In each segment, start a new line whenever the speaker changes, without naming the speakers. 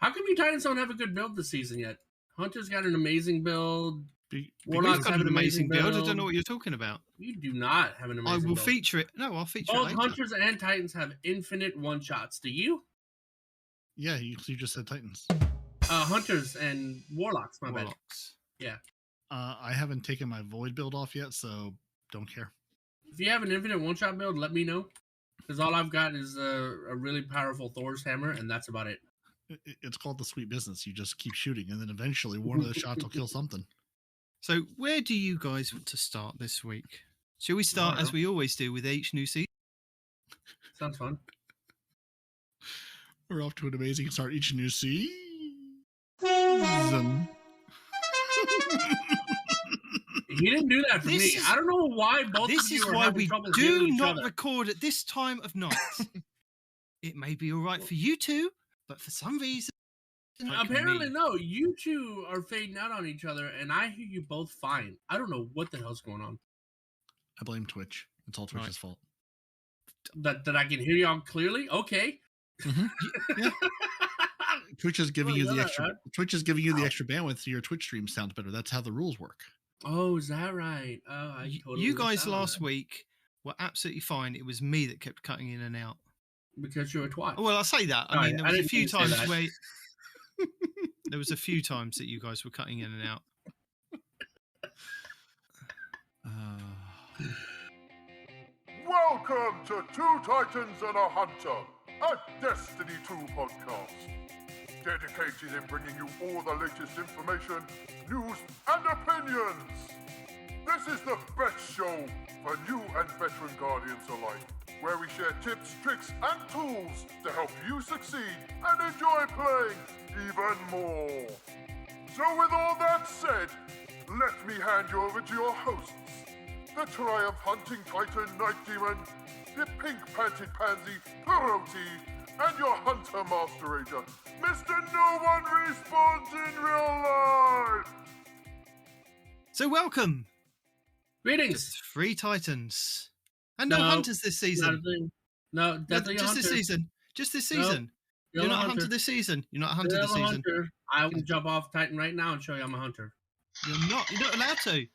How come you Titans don't have a good build this season yet? Hunter's got an amazing build.
Warlock's got an amazing build. I don't know what you're talking about.
You do not have an amazing build.
I will feature it. No, I'll feature it
Both
later.
Hunters and Titans have infinite one-shots. Do you?
Yeah, you just said Titans.
Hunters and Warlocks, my bad. Yeah.
I haven't taken my Void build off yet, so don't care.
If you have an infinite one-shot build, let me know. Because all I've got is a really powerful Thor's hammer, and that's about it.
It's called the sweet business. You just keep shooting, and then eventually one of those shots will kill something.
So where do you guys want to start this week? Shall we start, as we always do, with each new season?
Sounds fun.
We're off to an amazing start. Each new season.
He didn't do that for me. I don't know why both of you are having trouble hearing each other. This is why we do not
record at this time of night. It may be all right for you two, but for some reason...
Apparently, no. You two are fading out on each other, and I hear you both fine. I don't know what the hell's going on.
I blame Twitch. It's all Twitch's fault.
That I can hear y'all clearly? Okay.
Mm-hmm. Yeah. Twitch is giving you the extra. Twitch is giving you the extra bandwidth, so your Twitch stream sounds better. That's how the rules work.
Oh, is that right? Oh,
you guys last week were absolutely fine. It was me that kept cutting in and out.
Because you're a twat.
Well, I say that. I mean, there was a few times where there was a few times that you guys were cutting in and out.
Welcome to Two Titans and a Hunter, a Destiny 2 podcast. Dedicated in bringing you all the latest information, news, and opinions. This is the best show for new and veteran Guardians alike, where we share tips, tricks, and tools to help you succeed and enjoy playing even more. So with all that said, let me hand you over to your hosts, the Triumph Hunting Titan Nitedemon, the pink-panted pansy Peroty, and your Hunter Master Ranger, Mr. No One Respawns in Real Life!
So welcome!
Greetings!
3 Titans. And no Hunters this season.
No, definitely
just this season. Just this season. No, you're not a Hunter this season. You're not a Hunter this season.
I will jump off Titan right now and show you I'm a Hunter.
You're not allowed to.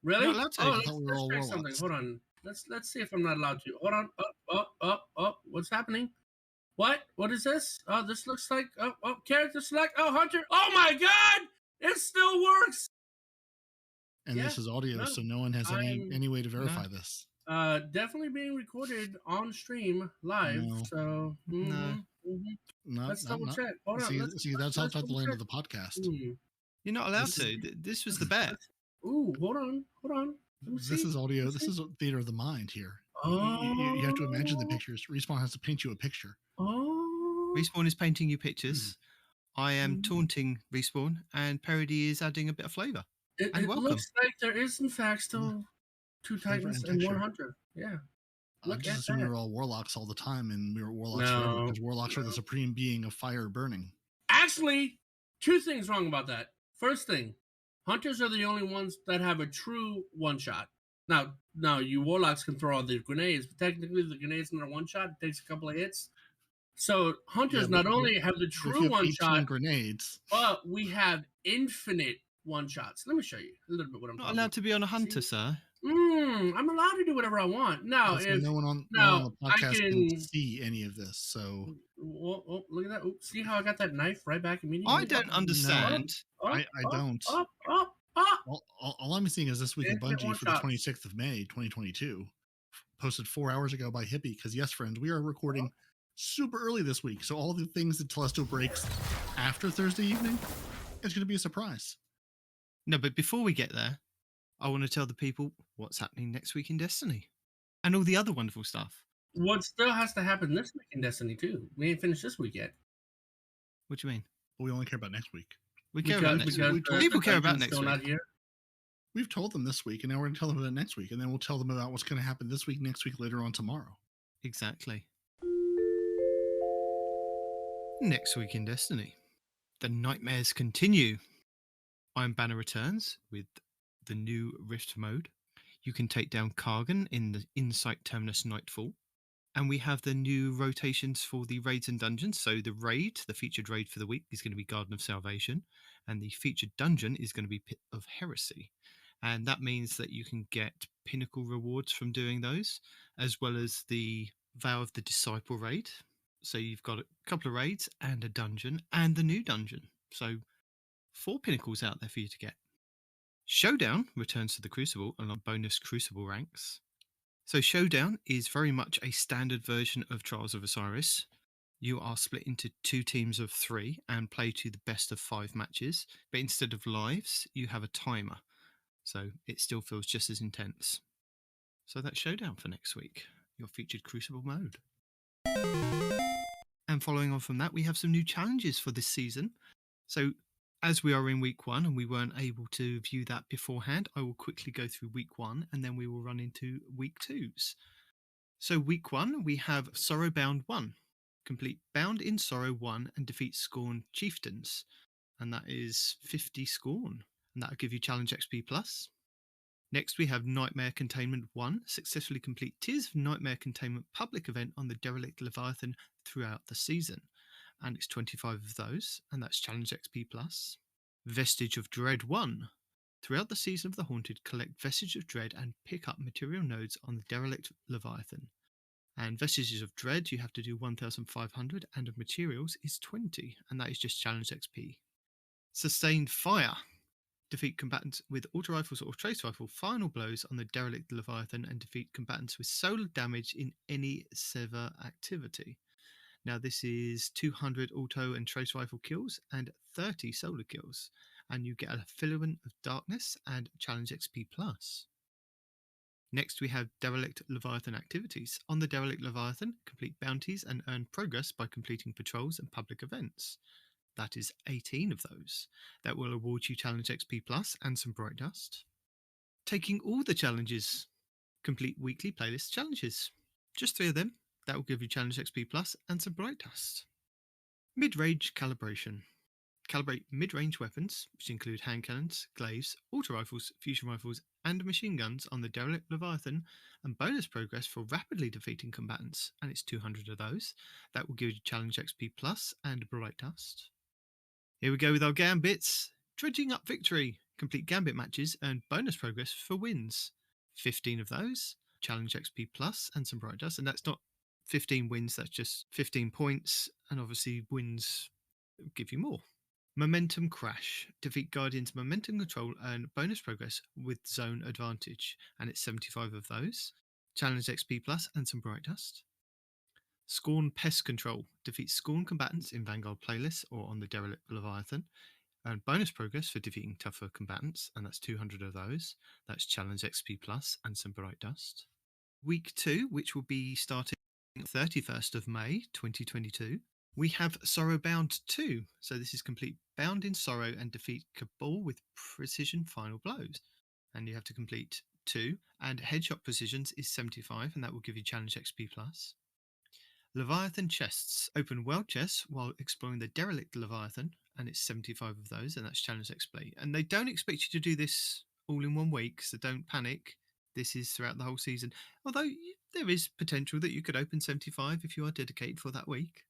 Really?
You're not allowed to.
Let's try something. Hold on. Let's see if I'm not allowed to. Hold on. Oh. What's happening? What is this? Oh, this looks like character select. Oh, Hunter. Oh my God! It still works.
And this is audio, so no one has any way to verify this.
Definitely being recorded on stream live.
No.
So let's double check. Hold on.
See, that's outside the lane of the podcast.
You're not allowed to. This was the bet.
Ooh, hold on.
This is audio. This is theater of the mind here.
Oh.
You have to imagine the pictures. Respawn has to paint you a picture.
Oh.
Respawn is painting you pictures. I am taunting Respawn, and Peroty is adding a bit of flavour.
It looks like there is, in fact, still 2 Titans and 1 Hunter. Yeah.
I just assume we were all Warlocks all the time, and we were Warlocks forever, because Warlocks are the supreme being of fire burning.
Actually, 2 things wrong about that. First thing, Hunters are the only ones that have a true one-shot. Now, you Warlocks can throw all the grenades, but technically the grenades not a one-shot. It takes a couple of hits. So Hunters not only have the true one-shot,
grenades,
but we have infinite one-shots. Let me show you a little bit what I'm talking about.
Not allowed to be on a Hunter, sir.
I'm allowed to do whatever I want. Now, if
no one on the podcast can see any of this, so...
Oh, look at that. Oops, see how I got that knife right back immediately?
I don't understand.
I don't. All I'm seeing is this week in Bungie for the 26th of May, 2022. Posted 4 hours ago by Hippie, because yes, friends, we are recording super early this week, so all the things that Telesto breaks after Thursday evening, it's going to be a surprise.
No, but before we get there, I want to tell the people what's happening next week in Destiny and all the other wonderful stuff.
What still has to happen this week in Destiny too? We ain't finished this week yet.
What do you mean?
Well, we only care about next week.
We care about next week. People care about next week.
Not here.
We've told them this week, and now we're going to tell them about next week, and then we'll tell them about what's going to happen this week, next week, later on tomorrow.
Exactly. Next week in Destiny, the nightmares continue. Iron Banner returns with the new Rift mode. You can take down Kargan in the Insight Terminus Nightfall. And we have the new rotations for the raids and dungeons. So the featured raid for the week is going to be Garden of Salvation, and the featured dungeon is going to be Pit of Heresy. And that means that you can get pinnacle rewards from doing those, as well as the Vow of the Disciple raid. So you've got a couple of raids and a dungeon and the new dungeon. So 4 pinnacles out there for you to get. Showdown returns to the Crucible and on bonus Crucible ranks. So Showdown is very much a standard version of Trials of Osiris. You are split into 2 teams of 3 and play to the best of 5 matches, but instead of lives, you have a timer. So it still feels just as intense. So that's Showdown for next week, your featured Crucible mode. And following on from that, we have some new challenges for this season. So as we are in week 1 and we weren't able to view that beforehand, I will quickly go through week 1 and then we will run into week 2's. So week 1, we have Sorrowbound 1. Complete Bound in Sorrow 1 and defeat Scorn Chieftains. And that is 50 Scorn. And that will give you Challenge XP+. Next, we have Nightmare Containment 1. Successfully complete Tears of Nightmare Containment public event on the Derelict Leviathan throughout the season. And it's 25 of those, and that's Challenge XP+. Vestige of Dread 1. Throughout the season of the Haunted, collect Vestige of Dread and pick up material nodes on the Derelict Leviathan. And Vestiges of Dread, you have to do 1,500, and of materials is 20, and that is just Challenge XP. Sustained Fire. Defeat combatants with auto rifles or trace rifle final blows on the Derelict Leviathan and defeat combatants with solar damage in any Sever activity. Now this is 200 auto and trace rifle kills and 30 solar kills, and you get a Filament of Darkness and Challenge XP+. Next we have Derelict Leviathan activities. On the Derelict Leviathan, complete bounties and earn progress by completing patrols and public events. That is 18 of those. That will award you Challenge XP+ and some Bright Dust. Taking all the challenges, complete weekly playlist challenges. Just 3 of them. That will give you Challenge XP+ and some Bright Dust. Mid-range calibration. Calibrate mid-range weapons, which include hand cannons, glaives, auto rifles, fusion rifles, and machine guns on the Derelict Leviathan, and bonus progress for rapidly defeating combatants, and it's 200 of those. That will give you Challenge XP+ and Bright Dust. Here we go with our gambits. Dredging up victory. Complete gambit matches, earn bonus progress for wins. 15 of those. Challenge XP+ and some Bright Dust, and that's not 15 wins, that's just 15 points, and obviously wins give you more. Momentum Crash. Defeat Guardian's momentum control, earn bonus progress with zone advantage, and it's 75 of those. Challenge XP+ and some Bright Dust. Scorn Pest Control. Defeat Scorn combatants in Vanguard playlists or on the Derelict Leviathan, earn bonus progress for defeating tougher combatants, and that's 200 of those. That's Challenge XP+ and some Bright Dust. Week 2, which will be starting 31st of May 2022, we have Sorrowbound 2. So this is complete Bound in Sorrow and defeat Cabal with precision final blows. And you have to complete 2. And headshot precisions is 75, and that will give you Challenge XP+. Leviathan chests. Open world chests while exploring the Derelict Leviathan, and it's 75 of those, and that's Challenge XP. And they don't expect you to do this all in one week, so don't panic. This is throughout the whole season. Although there is potential that you could open 75 if you are dedicated for that week.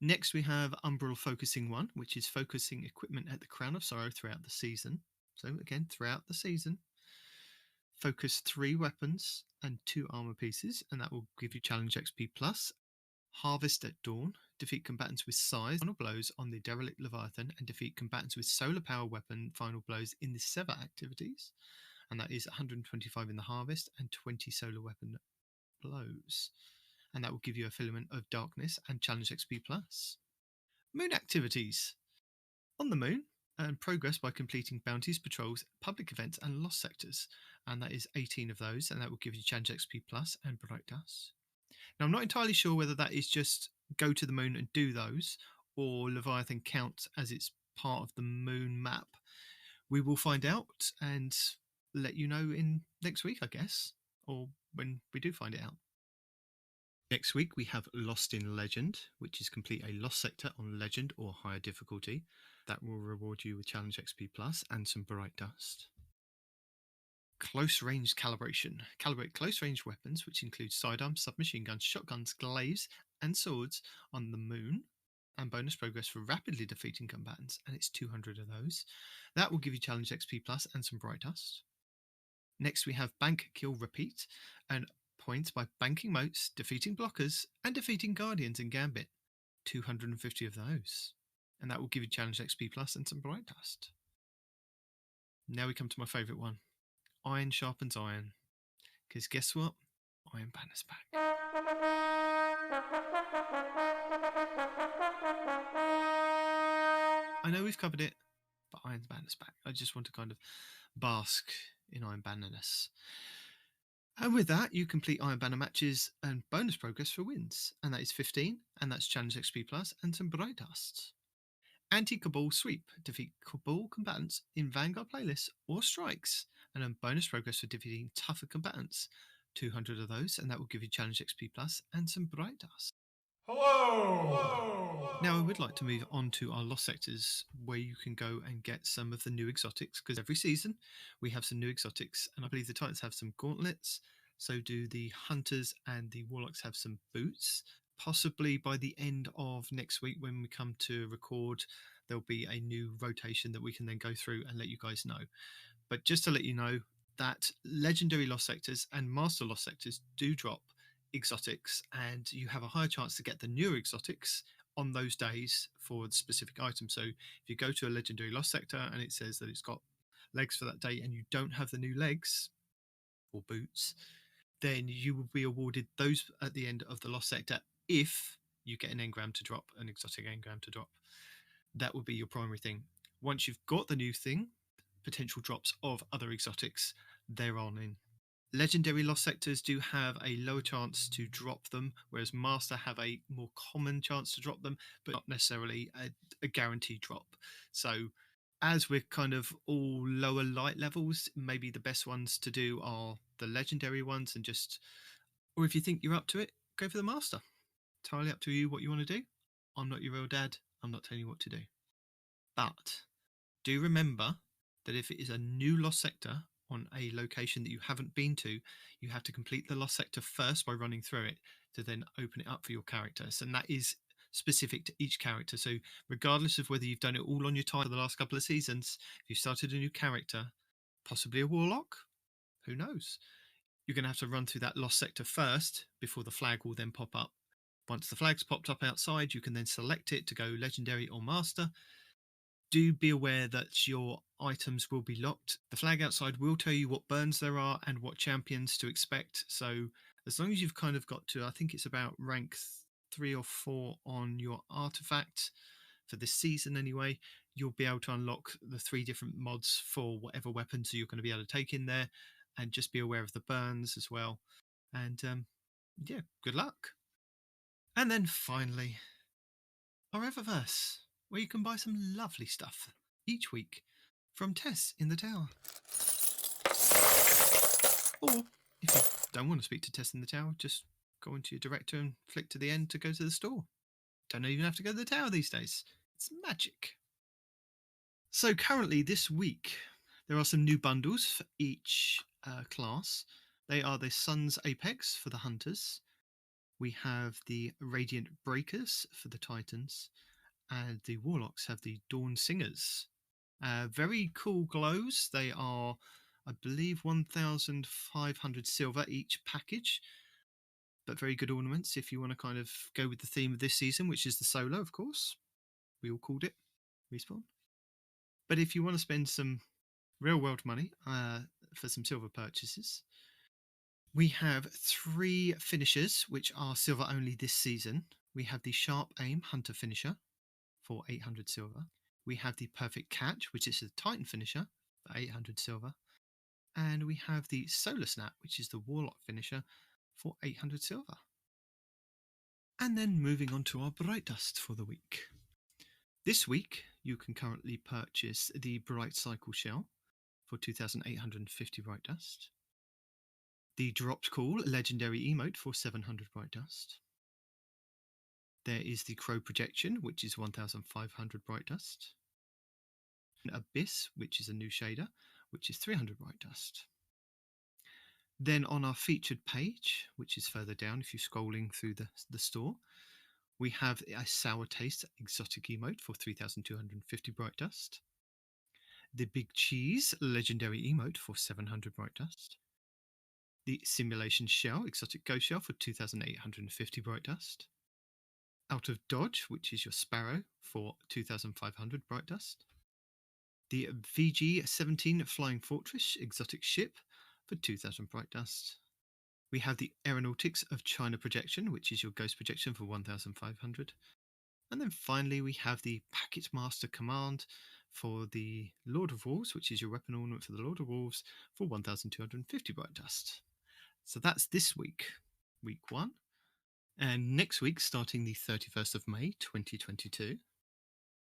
Next we have Umbral Focusing 1, which is focusing equipment at the Crown of Sorrow throughout the season. So again, throughout the season. Focus 3 weapons and 2 armor pieces, and that will give you Challenge XP+. Harvest at Dawn. Defeat combatants with scythes final blows on the Derelict Leviathan and defeat combatants with solar power weapon final blows in the Sever activities. And that is 125 in the Harvest and 20 solar weapon blows. And that will give you a Filament of Darkness and Challenge XP+. Moon activities. On the Moon, earn progress by completing bounties, patrols, public events, and lost sectors. And that is 18 of those, and that will give you Challenge XP+ and Bright Dust. Now, I'm not entirely sure whether that is just go to the Moon and do those, or Leviathan counts as it's part of the Moon map. We will find out and let you know in next week, I guess, or when we do find it out. Next week, we have Lost in Legend, which is complete a lost sector on Legend or higher difficulty. That will reward you with Challenge XP+ and some Bright Dust. Close range calibration. Calibrate close range weapons, which include sidearms, submachine guns, shotguns, glaives, and swords on the moon. And bonus progress for rapidly defeating combatants, and it's 200 of those. That will give you challenge XP plus and some bright dust. Next, we have bank, kill, repeat, and points by banking moats, defeating blockers, and defeating guardians in Gambit. 250 of those. And that will give you challenge XP plus and some bright dust. Now we come to my favourite one. Iron sharpens iron. Because guess what? Iron Banner's back. I know we've covered it, but Iron Banner's back. I just want to kind of bask in Iron Bannerness. And with that, you complete Iron Banner matches and bonus progress for wins. And that is 15, and that's challenge XP plus and some bright dust. Anti-Cabal Sweep. Defeat Cabal combatants in Vanguard playlists or strikes, and then bonus progress for defeating tougher combatants. 200 of those, and that will give you challenge XP plus and some bright dust.
Hello!
Now I would like to move on to our lost sectors, where you can go and get some of the new exotics, because every season we have some new exotics, and I believe the Titans have some gauntlets, so do the Hunters, and the Warlocks have some boots. Possibly by the end of next week, when we come to record, there'll be a new rotation that we can then go through and let you guys know. But just to let you know that legendary lost sectors and master lost sectors do drop exotics, and you have a higher chance to get the newer exotics on those days for the specific item. So if you go to a legendary lost sector and it says that it's got legs for that day and you don't have the new legs or boots, then you will be awarded those at the end of the lost sector if you get an engram to drop, an exotic engram to drop. That will be your primary thing. Once you've got the new thing, potential drops of other exotics thereon in. Legendary lost sectors do have a lower chance to drop them, whereas master have a more common chance to drop them, but not necessarily a guaranteed drop. So as we're kind of all lower light levels, maybe the best ones to do are the legendary ones, and just, or if you think you're up to it, go for the master. Entirely up to you what you want to do. I'm not your real dad. I'm not telling you what to do. But do remember that if it is a new lost sector on a location that you haven't been to, you have to complete the lost sector first by running through it to then open it up for your characters. And that is specific to each character. So regardless of whether you've done it all on your time for the last couple of seasons, if you started a new character, possibly a Warlock, who knows? You're going to have to run through that lost sector first before the flag will then pop up. Once the flag's popped up outside, you can then select it to go legendary or master. Do be aware that your items will be locked. The flag outside will tell you what burns there are and what champions to expect. So as long as you've kind of got to, I think it's about rank 3 or 4 on your artifact for this season anyway, you'll be able to unlock the 3 different mods for whatever weapons you're going to be able to take in there, and just be aware of the burns as well. And yeah, good luck. And then finally, our Oververse, where you can buy some lovely stuff each week from Tess in the Tower. Or if you don't want to speak to Tess in the Tower, just go into your director and flick to the end to go to the store. Don't even have to go to the tower these days. It's magic. So currently this week, there are some new bundles for each class. They are the Sun's Apex for the Hunters. We have the Radiant Breakers for the Titans. And the Warlocks have the Dawn Singers. Very cool glows. They are, I believe, 1,500 silver each package. But very good ornaments if you want to kind of go with the theme of this season, which is the solo, of course. We all called it Respawn. But if you want to spend some real world money for some silver purchases, we have 3 finishers, which are silver only this season. We have the Sharp Aim Hunter finisher for 800 silver. We have the Perfect Catch, which is the Titan finisher for 800 silver. And we have the Solar Snap, which is the Warlock finisher for 800 silver. And then moving on to our Bright Dust for the week. This week, you can currently purchase the Bright Cycle Shell for 2,850 Bright Dust. The Dropped Call Legendary Emote for 700 Bright Dust. There is the Crow Projection, which is 1,500 Bright Dust. An Abyss, which is a new shader, which is 300 Bright Dust. Then on our featured page, which is further down if you're scrolling through the store, we have a Sour Taste exotic emote for 3,250 Bright Dust. The Big Cheese legendary emote for 700 Bright Dust. The Simulation Shell exotic ghost shell for 2,850 Bright Dust. Out of Dodge, which is your Sparrow, for 2,500 Bright Dust. The VG-17 Flying Fortress exotic ship for 2,000 Bright Dust. We have the Aeronautics of China projection, which is your ghost projection for 1,500. And then finally, we have the Packet Master Command for the Lord of Wolves, which is your weapon ornament for the Lord of Wolves, for 1,250 Bright Dust. So that's this week, week 1. And next week, starting the 31st of May, 2022,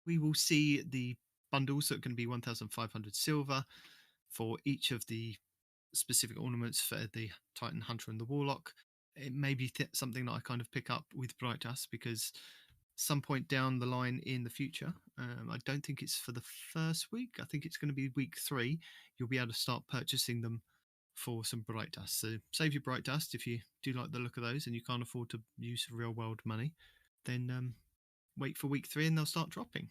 we will see the bundles that are going to be 1,500 silver for each of the specific ornaments for the Titan Hunter and the Warlock. It may be something that I kind of pick up with Bright Dust because some point down the line in the future, I don't think it's for the first week. I think it's going to be week 3. You'll be able to start purchasing them for some Bright Dust. So save your Bright Dust if you do like the look of those and you can't afford to use real world money. Then wait for week 3 and they'll start dropping.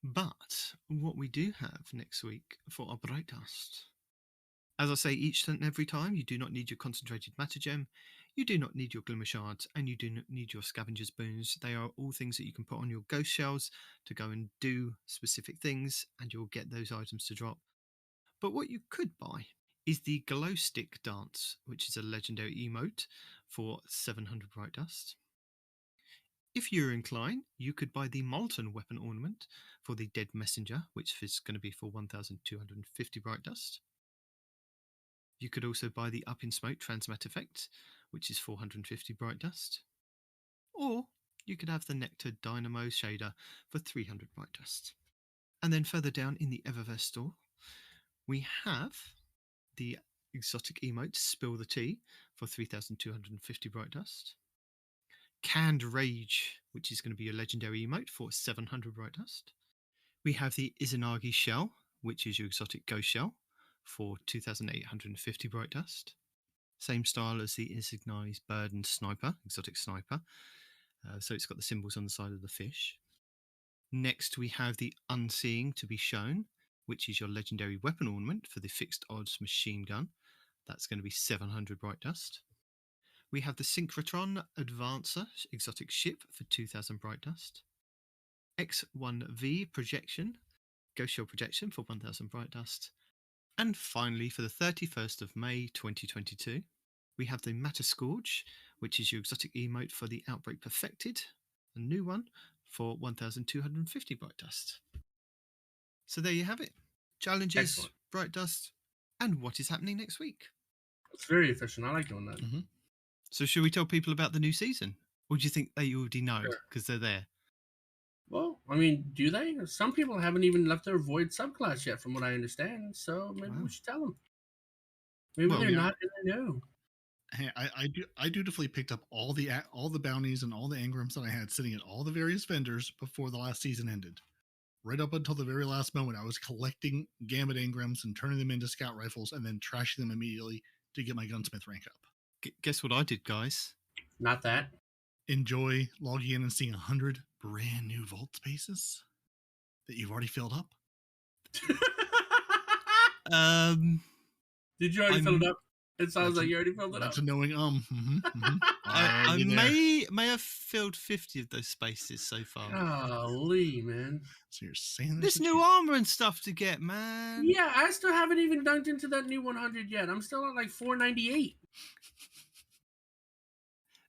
But what we do have next week for our Bright Dust, as I say each and every time, you do not need your concentrated matter gem, you do not need your glimmer shards, and you do not need your scavenger's boons. They are all things that you can put on your ghost shells to go and do specific things, and you'll get those items to drop. But what you could buy is the Glow Stick Dance, which is a legendary emote for 700 Bright Dust. If you're inclined, you could buy the Molten Weapon Ornament for the Dead Messenger, which is going to be for 1,250 Bright Dust. You could also buy the Up in Smoke Transmat Effect, which is 450 Bright Dust. Or you could have the Nectar Dynamo Shader for 300 Bright Dust. And then further down in the Eververse store, we have the exotic emote Spill the Tea for 3,250 Bright Dust. Canned Rage, which is going to be a legendary emote for 700 Bright Dust. We have the Izanagi Shell, which is your exotic ghost shell for 2,850 Bright Dust. Same style as the Izanagi's Bird and Sniper, exotic sniper. So it's got the symbols on the side of the fish. Next, we have the Unseeing to be Shown, which is your legendary weapon ornament for the fixed odds machine gun. That's going to be 700 Bright Dust. We have the Synchrotron Advancer exotic ship for 2,000 Bright Dust. X1V projection, ghost shell projection for 1,000 Bright Dust. And finally, for the 31st of May 2022, we have the Matter Scourge, which is your exotic emote for the Outbreak Perfected, a new one for 1,250 Bright Dust. So there you have it. Challenges, excellent. Bright Dust, and what is happening next week.
It's very efficient. I like doing that.
Mm-hmm. So should we tell people about the new season? Or do you think they already know because they're there?
Well, I mean, do they? Some people haven't even left their Void subclass yet, from what I understand. So maybe we should tell them. Maybe they're not and they know.
Hey, I dutifully picked up all the bounties and all the engrams that I had sitting at all the various vendors before the last season ended. Right up until the very last moment, I was collecting Gambit engrams and turning them into scout rifles and then trashing them immediately to get my gunsmith rank up.
Guess what I did, guys?
Not that.
Enjoy logging in and seeing 100 brand new vault spaces that you've already filled up.
Did you already fill it up? It sounds like you already filled it up.
That's a knowing
I may have filled 50 of those spaces so far.
Golly, man.
So you're saying
there's new armor and stuff to get, man.
Yeah, I still haven't even dunked into that new 100 yet. I'm still at like 498.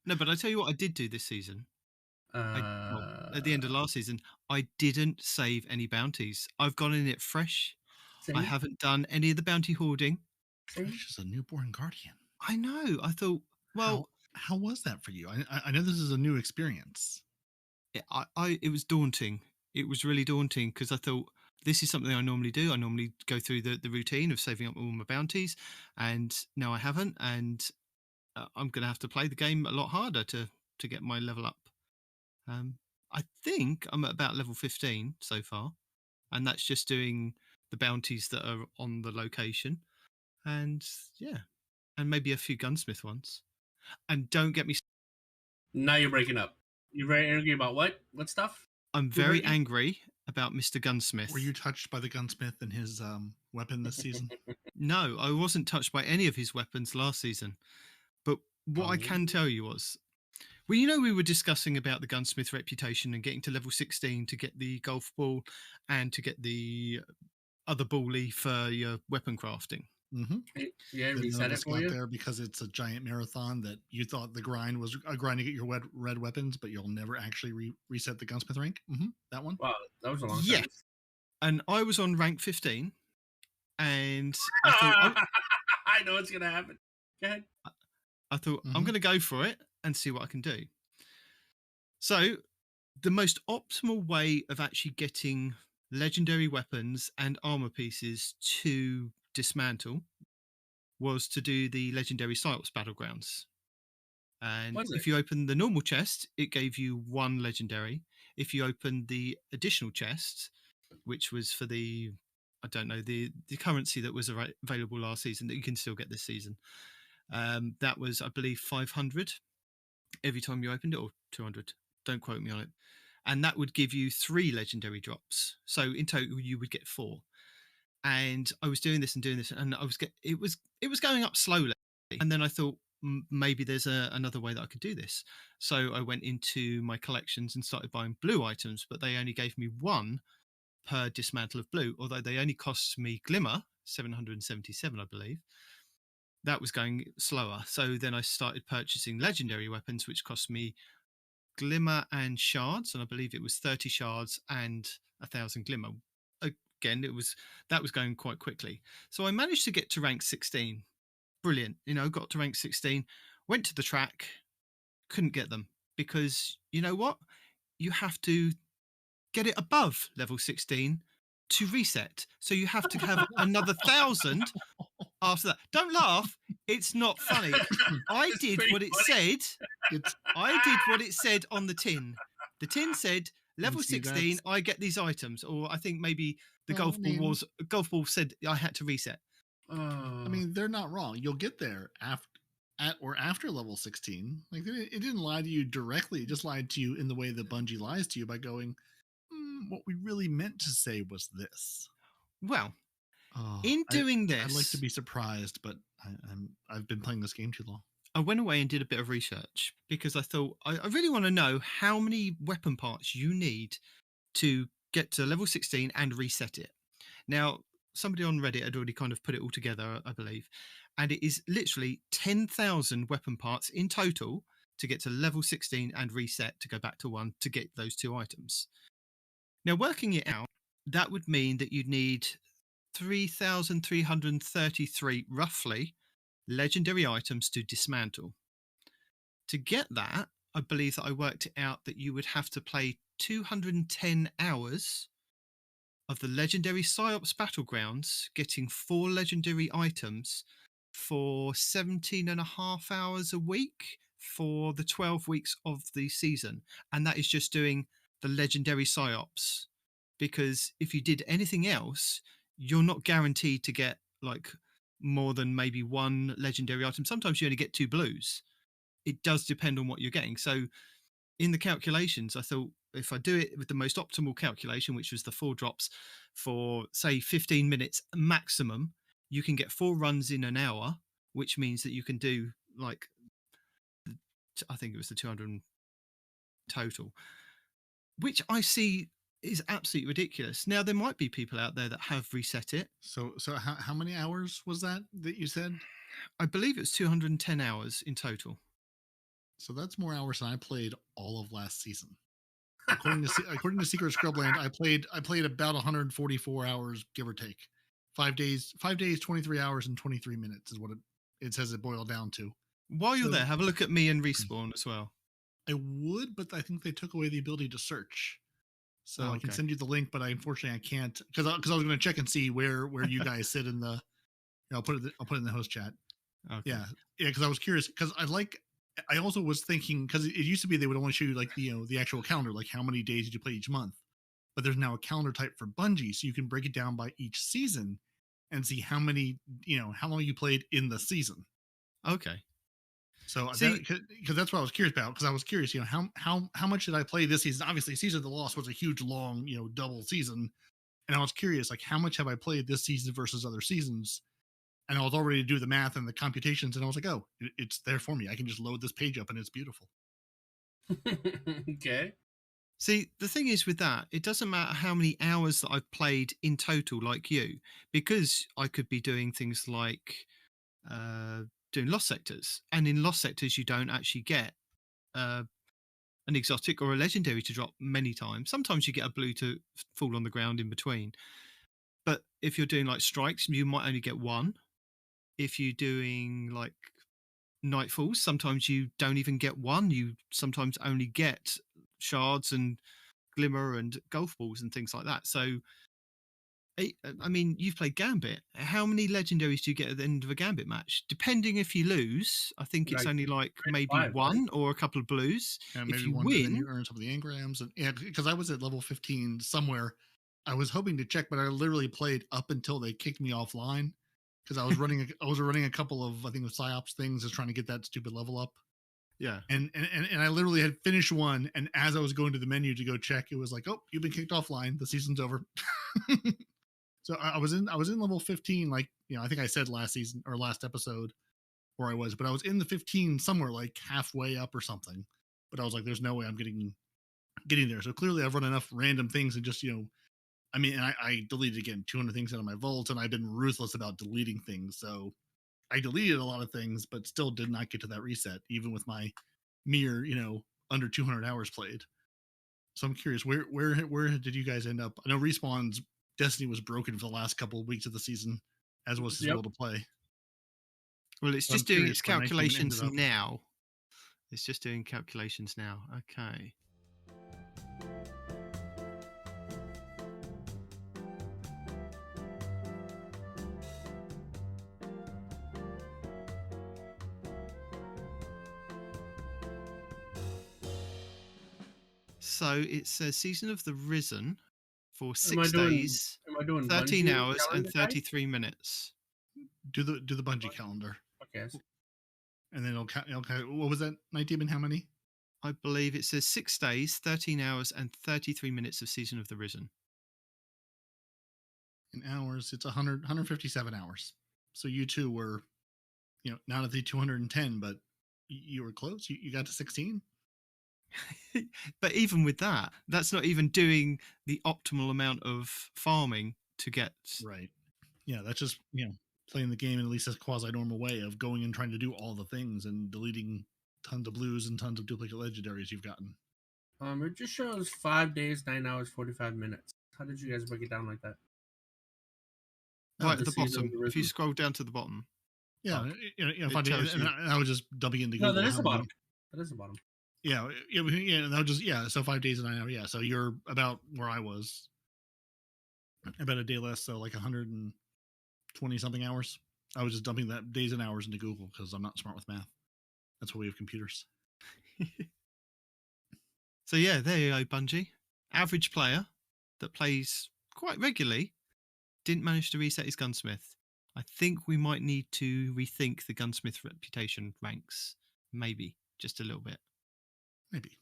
No, but I tell you what I did do this season. At the end of last season, I didn't save any bounties. I've gone in it fresh. Same. I haven't done any of the bounty hoarding.
Fresh as a newborn guardian.
I know. I thought, well...
How was that for you? I know this is a new experience.
It was daunting. It was really daunting because I thought, this is something I normally do. I normally go through the routine of saving up all my bounties, and now I haven't, and I'm going to have to play the game a lot harder to get my level up. I think I'm at about level 15 so far, and that's just doing the bounties that are on the location. And yeah, and maybe a few gunsmith ones. And don't get me.
Now you're breaking up. You're very angry about what? What stuff?
I'm very angry about Mr. Gunsmith.
Were you touched by the gunsmith and his weapon this season?
No, I wasn't touched by any of his weapons last season. But what I can tell you was, well, you know, we were discussing about the gunsmith reputation and getting to level 16 to get the golf ball and to get the other ballie for your weapon crafting.
Mm-hmm.
Yeah, reset it for you.
There because it's a giant marathon that you thought the grind was a grind to get your red weapons, but you'll never actually reset the gunsmith rank. Mm-hmm. That one.
Wow, that was a long time.
Yeah, and I was on rank 15, and I thought,
I know what's gonna happen. Go ahead.
I thought I'm going to go for it and see what I can do. So, the most optimal way of actually getting legendary weapons and armor pieces to dismantle was to do the legendary Psyops battlegrounds. And if you open the normal chest, it gave you 1 legendary. If you opened the additional chest, which was for the, I don't know, the currency that was available last season that you can still get this season, that was, I believe, 500 every time you opened it, or 200. Don't quote me on it. And that would give you 3 legendary drops. So in total, you would get 4. And I was doing this, and I was it was going up slowly. And then I thought maybe there's another way that I could do this. So I went into my collections and started buying blue items, but they only gave me 1 per dismantle of blue, although they only cost me Glimmer, 777, I believe. That was going slower. So then I started purchasing legendary weapons, which cost me Glimmer and shards, and I believe it was 30 shards and 1,000 Glimmer. Again, that was going quite quickly. So I managed to get to rank 16. Brilliant. Got to rank 16, went to the track, couldn't get them because you know what? You have to get it above level 16 to reset. So you have to have another 1,000 after that. Don't laugh. It's not funny. I did what it said. I did what it said on the tin. The tin said level 16, I get these items. Or I think maybe the golf ball said I had to reset.
I mean, they're not wrong. You'll get there after level 16. Like, it didn't lie to you directly. It just lied to you in the way that Bungie lies to you by going, what we really meant to say was this.
Well, in doing this,
I'd like to be surprised, but I've been playing this game too long.
I went away and did a bit of research because I thought I really want to know how many weapon parts you need to get to level 16 and reset it. Now, somebody on Reddit had already kind of put it all together, I believe, and it is literally 10,000 weapon parts in total to get to level 16 and reset to go back to 1 to get those 2 items. Now, working it out, that would mean that you'd need 3,333 roughly legendary items to dismantle. To get that, I believe that I worked it out that you would have to play 210 hours of the legendary Psyops battlegrounds, getting 4 legendary items for 17.5 hours a week for the 12 weeks of the season. And that is just doing the legendary Psyops. Because if you did anything else, you're not guaranteed to get like more than maybe 1 legendary item. Sometimes you only get 2 blues. It does depend on what you're getting. So in the calculations, I thought if I do it with the most optimal calculation, which was the 4 drops for say 15 minutes maximum, you can get 4 runs in an hour, which means that you can do like, I think it was the 200 total, which I see is absolutely ridiculous. Now, there might be people out there that have reset it.
So how many hours was that you said?
I believe it's 210 hours in total.
So that's more hours than I played all of last season. According to Secret Scrubland, I played about 144 hours, give or take. 5 days, 23 hours and 23 minutes is what it says it boiled down to.
While you're there, have a look at me and Respawn as well.
I would, but I think they took away the ability to search. So I can send you the link, but unfortunately I can't because I was going to check and see where you guys sit in the. I'll put it in the host chat. Okay. Yeah, because I was curious because I also was thinking because it used to be they would only show you like the actual calendar, like how many days did you play each month, but there's now a calendar type for Bungie, so you can break it down by each season and see how many how long you played in the season.
Okay.
So because that's what I was curious about. Because I was curious, how much did I play this season? Obviously, Season of the Lost was a huge, long, double season, and I was curious, like, how much have I played this season versus other seasons? And I was already to do the math and the computations, and I was like, oh, it's there for me. I can just load this page up, and it's beautiful.
Okay.
See, the thing is with that, it doesn't matter how many hours that I've played in total, like you, because I could be doing things like doing lost sectors, and in lost sectors you don't actually get an exotic or a legendary to drop many times. Sometimes you get a blue to fall on the ground in between, but if you're doing like strikes, you might only get one. If you're doing like nightfalls, sometimes you don't even get one. You sometimes only get shards and glimmer and golf balls and things like that. So I mean, you've played Gambit. How many legendaries do you get at the end of a Gambit match? Depending if you lose, I think it's only like maybe
5,
one
right?
or a couple of blues.
Yeah,
if
maybe
you
one,
win,
and then you earn some of the engrams. And because I was at level 15 somewhere, I was hoping to check, but I literally played up until they kicked me offline because I was running a couple of, I think, of psyops things, just trying to get that stupid level up.
yeah.
And I literally had finished one, and as I was going to the menu to go check, it was like, oh, you've been kicked offline. The season's over. So I was in level 15, like, I think I said last season or last episode where I was, but I was in the 15 somewhere like halfway up or something. But I was like, there's no way I'm getting there. So clearly I've run enough random things and just, I mean, and I deleted again 200 things out of my vault, and I've been ruthless about deleting things. So I deleted a lot of things, but still did not get to that reset, even with my mere, under 200 hours played. So I'm curious, where did you guys end up? I know Respawn's Destiny was broken for the last couple of weeks of the season, as was his will to play.
Well, it's just doing its calculations now. It's just doing calculations now. Okay. So it says Season of the Risen for 6 days, 13 Bungie hours and 33 minutes.
Do the Bungie calendar.
Okay.
And then it'll count. What was that, Nitedemon? How many?
I believe it says 6 days, 13 hours and 33 minutes of Season of the Risen.
In hours, it's 157 hours. So you two were, not at the 210, but you were close. You got to 16.
But even with that, that's not even doing the optimal amount of farming to get.
Right. Yeah, that's just, playing the game in at least a quasi-normal way of going and trying to do all the things and deleting tons of blues and tons of duplicate legendaries you've gotten.
It just shows 5 days, 9 hours, 45 minutes. How did you guys break it down like that?
Right at the bottom. If you scroll down to the bottom.
Yeah, and I was just dumping into Google.
No, that is the bottom. That is the bottom.
Yeah, that was just, so 5 days and 9 hours. Yeah, so you're about where I was. About a day less, so like 120 something hours. I was just dumping that days and hours into Google because I'm not smart with math. That's why we have computers.
So yeah, there you go, Bungie. Average player that plays quite regularly didn't manage to reset his gunsmith. I think we might need to rethink the gunsmith reputation ranks. Maybe just a little bit.
Maybe.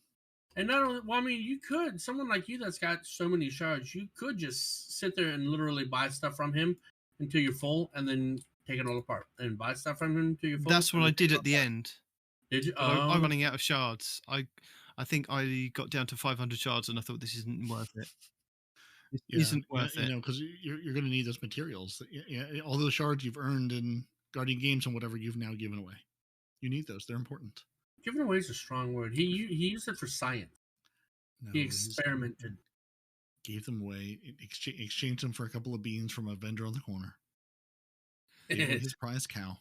And not only, well, I mean, you could, someone like you that's got so many shards, you could just sit there and literally buy stuff from him until you're full and then take it all apart and buy stuff from him until you're full.
That's what I did at the end.
Did you?
I'm running out of shards. I think I got down to 500 shards and I thought this isn't worth it. This isn't worth it.
Because you're going to need those materials. Yeah, all those shards you've earned in Guardian Games and whatever you've now given away. You need those. They're important.
Giving away is a strong word. He used it for science.
No,
he experimented.
Gave them away. Exchanged them for a couple of beans from a vendor on the corner. Gave away his prize cow.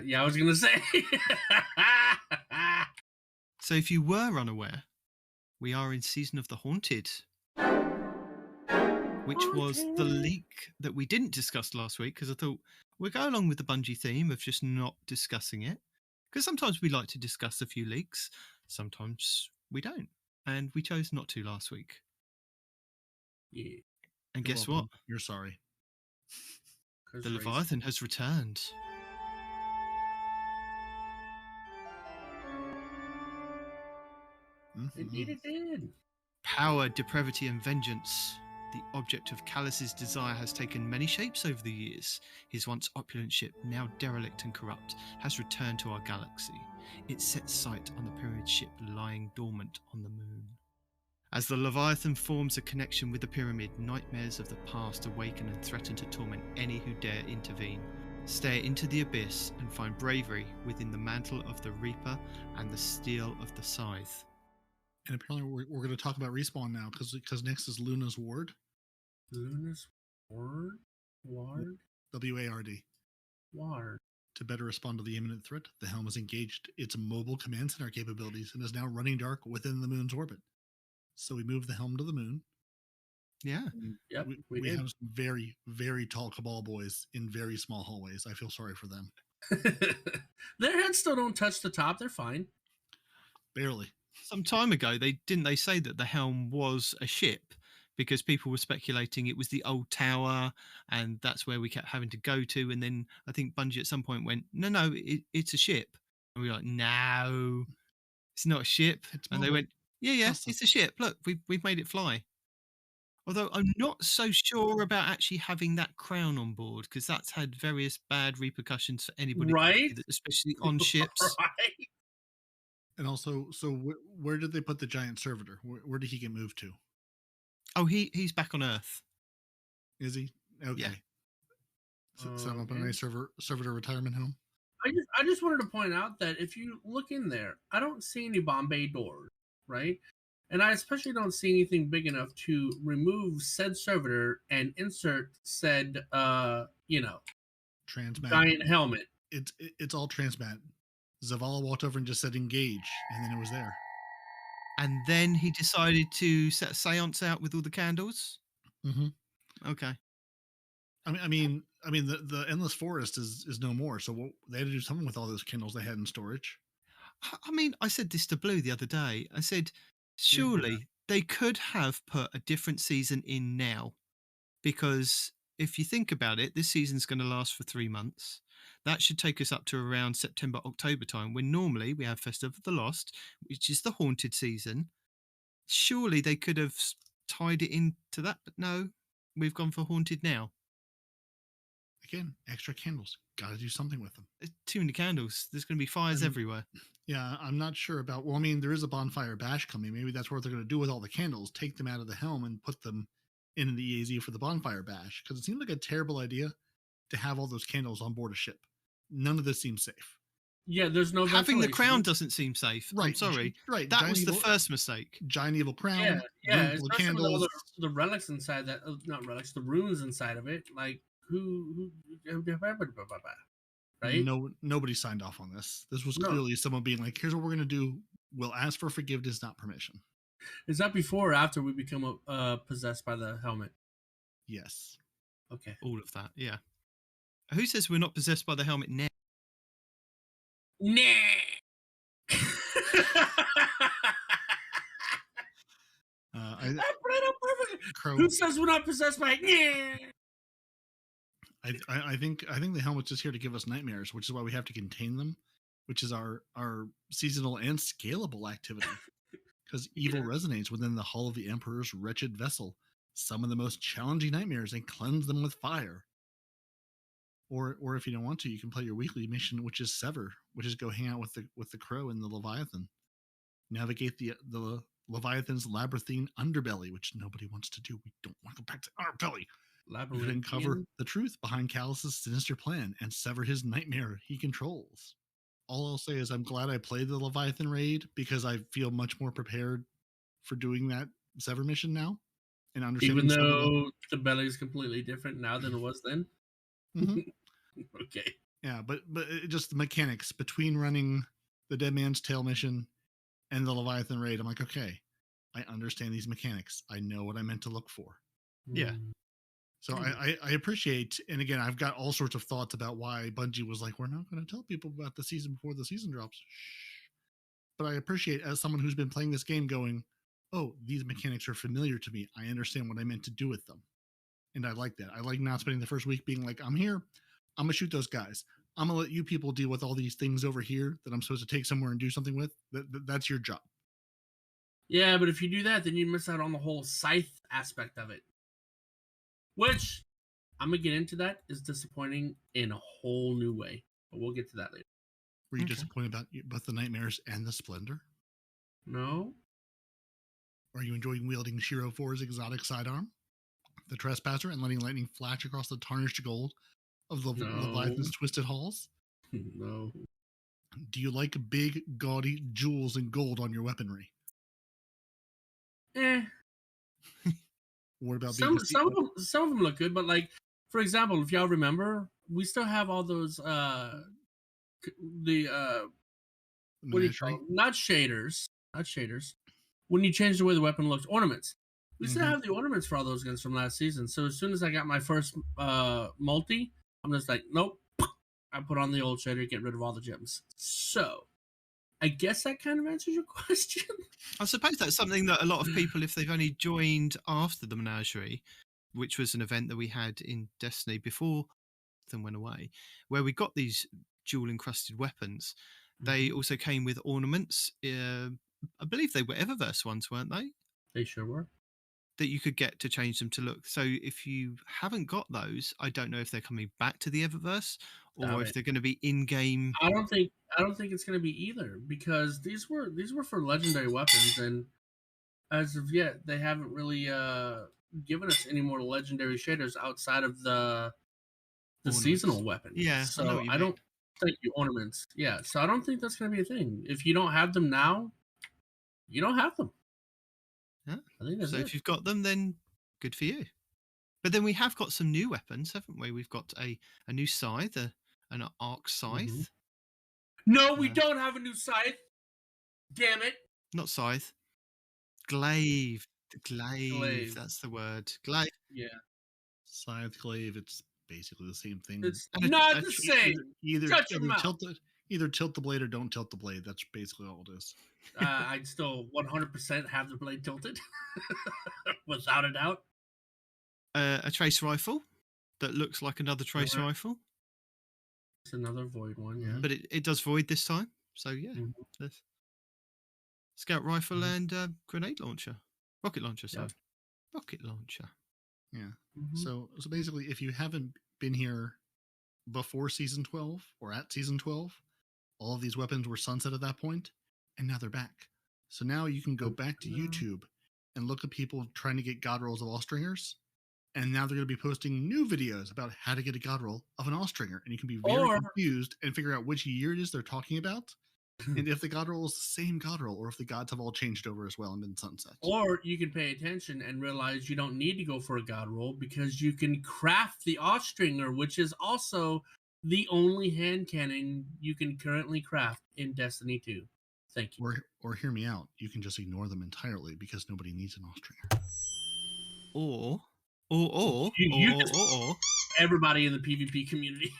Yeah, I was going to say.
So if you were unaware, we are in Season of the Haunted, which was the leak that we didn't discuss last week because I thought we'll go along with the Bungie theme of just not discussing it. Because sometimes we like to discuss a few leaks, sometimes we don't. And we chose not to last week.
Yeah.
And guess what?
You're sorry.
The Leviathan has returned.
Indeed it did.
Power, depravity, and vengeance. The object of Callus's desire has taken many shapes over the years. His once opulent ship, now derelict and corrupt, has returned to our galaxy. It sets sight on the pyramid ship lying dormant on the moon. As the Leviathan forms a connection with the pyramid, nightmares of the past awaken and threaten to torment any who dare intervene. Stare into the abyss and find bravery within the mantle of the Reaper and the steel of the Scythe.
And apparently we're going to talk about Respawn now, because next is Luna's Ward.
Luna's Ward? Ward?
W-A-R-D.
Ward.
To better respond to the imminent threat, the helm has engaged its mobile command center capabilities and is now running dark within the moon's orbit. So we move the helm to the moon.
Yeah.
Yep,
we have some very, very tall Cabal boys in very small hallways. I feel sorry for them.
Their heads still don't touch the top. They're fine.
Barely.
Some time ago, they say that the helm was a ship, because people were speculating it was the old tower and that's where we kept having to go to. And then I think Bungie at some point went, no, it's a ship. And we were like, no, it's not a ship. And they went, yeah, it's a ship. Look, we've made it fly. Although I'm not so sure about actually having that crown on board, because that's had various bad repercussions for anybody,
right?
Especially on ships.
Right.
And also, so where did they put the giant servitor? Where did he get moved to?
Oh, he's back on Earth.
Is he? Okay.
Yeah.
Set up a nice servitor retirement home.
I just wanted to point out that if you look in there, I don't see any Bombay doors, right? And I especially don't see anything big enough to remove said servitor and insert said, transmat giant helmet.
It's all transmat. Zavala walked over and just said engage, and then it was there.
And then he decided to set a seance out with all the candles.
Mm-hmm.
Okay.
I mean, the endless forest is no more. So they had to do something with all those candles they had in storage.
I mean, I said this to Blue the other day. I said, surely they could have put a different season in now, because if you think about it, this season's going to last for 3 months. That should take us up to around September, October time, when normally we have Festival of the Lost, which is the haunted season. Surely they could have tied it into that, but no, we've gone for haunted now.
Again, extra candles. Got to do something with them.
There's too many candles. There's going to be fires everywhere.
Yeah, I'm not sure about... Well, I mean, there is a bonfire bash coming. Maybe that's what they're going to do with all the candles. Take them out of the helm and put them in the EAZ for the bonfire bash. Because it seemed like a terrible idea to have all those candles on board a ship. None of this seems safe.
Yeah, there's no
having the crown doesn't seem safe.
Right,
I'm sorry.
Right,
that was the first mistake.
Giant evil crown.
Yeah, especially
candles.
with all the relics inside that. Not relics, the runes inside of it. Like who right?
No, nobody signed off on this. This was clearly someone being like, "Here's what we're gonna do. We'll ask for forgiveness, not permission."
Is that before or after we become possessed by the helmet?
Yes.
Okay.
All of that. Yeah. Who says we're not possessed by the helmet now?
Nah. Who says we're not possessed by it?
I think the helmet's just here to give us nightmares, which is why we have to contain them, which is our seasonal and scalable activity. Because evil resonates within the hull of the Emperor's wretched vessel. Summon the most challenging nightmares and cleanse them with fire. Or if you don't want to, you can play your weekly mission, which is Sever, which is go hang out with the Crow and the Leviathan. Navigate the Leviathan's labyrinthine underbelly, which nobody wants to do. We don't want to go back to our belly. You can uncover the truth behind Callus's sinister plan and sever his nightmare he controls. All I'll say is I'm glad I played the Leviathan raid, because I feel much more prepared for doing that Sever mission now. And understanding
even though the belly is completely different now than it was then.
Mm-hmm.
Okay.
Yeah, but just the mechanics between running the Dead Man's Tale mission and the Leviathan raid, I'm like, okay, I understand these mechanics. I know what I meant to look for.
Yeah.
So I appreciate, and again, I've got all sorts of thoughts about why Bungie was like, we're not going to tell people about the season before the season drops. Shh. But I appreciate, as someone who's been playing this game, going, oh, these mechanics are familiar to me. I understand what I meant to do with them. And I like that. I like not spending the first week being like, I'm here. I'm going to shoot those guys. I'm going to let you people deal with all these things over here that I'm supposed to take somewhere and do something with. That's your job.
Yeah, but if you do that, then you miss out on the whole scythe aspect of it. Which, I'm going to get into that, is disappointing in a whole new way. But we'll get to that later.
Were you disappointed about both the nightmares and the splendor?
No.
Are you enjoying wielding Shiro 4's exotic sidearm, the trespasser, and letting lightning flash across the tarnished gold of the Leviathan's twisted halls?
No.
Do you like big, gaudy jewels and gold on your weaponry? What about
some of them look good, but like, for example, if y'all remember, we still have all those what do you call them? Not shaders. When you change the way the weapon looks, ornaments. We still have the ornaments for all those guns from last season. So as soon as I got my first multi, I'm just like, nope. I put on the old shader, get rid of all the gems. So I guess that kind of answers your question.
I suppose that's something that a lot of people, if they've only joined after the Menagerie, which was an event that we had in Destiny before them went away, where we got these jewel-encrusted weapons, they also came with ornaments. I believe they were Eververse ones, weren't they?
They sure were.
That you could get to change them to look. So if you haven't got those, I don't know if they're coming back to the Eververse or if they're going to be in-game.
I don't think it's going to be either, because these were for legendary weapons, and as of yet, they haven't really given us any more legendary shaders outside of the seasonal weapons.
Yeah,
so I don't think the ornaments. Yeah, so I don't think that's going to be a thing. If you don't have them now, you don't have them.
Yeah.
I think that's
so if you've got them, then good for you. But then we have got some new weapons, haven't we? We've got a new scythe, an arc scythe.
No, we don't have a new scythe. Damn it.
Not scythe. Glaive. Glaive. That's the word. Glaive.
Yeah.
Scythe, glaive, it's basically the same thing.
It's not the same.
Either tilt the blade or don't tilt the blade. That's basically all it is.
I'd still 100% have the blade tilted. Without a doubt.
A trace rifle that looks like another trace rifle.
It's another void one, yeah.
But it does void this time. So, yeah. Scout rifle and grenade launcher. Rocket launcher, sorry. Yeah. Rocket launcher.
Yeah. So basically, if you haven't been here before Season 12 or at Season 12, all of these weapons were sunset at that point, and now they're back. So now you can go back to YouTube and look at people trying to get god rolls of Allstringers, and now they're going to be posting new videos about how to get a god roll of an Allstringer, and you can be very confused and figure out which year it is they're talking about, and if the god roll is the same god roll, or if the gods have all changed over as well and been sunset.
Or you can pay attention and realize you don't need to go for a god roll because you can craft the Allstringer, which is also the only hand cannon you can currently craft in Destiny 2. Thank you.
Or hear me out. You can just ignore them entirely because nobody needs an Allstringer.
Or
everybody in the PvP community.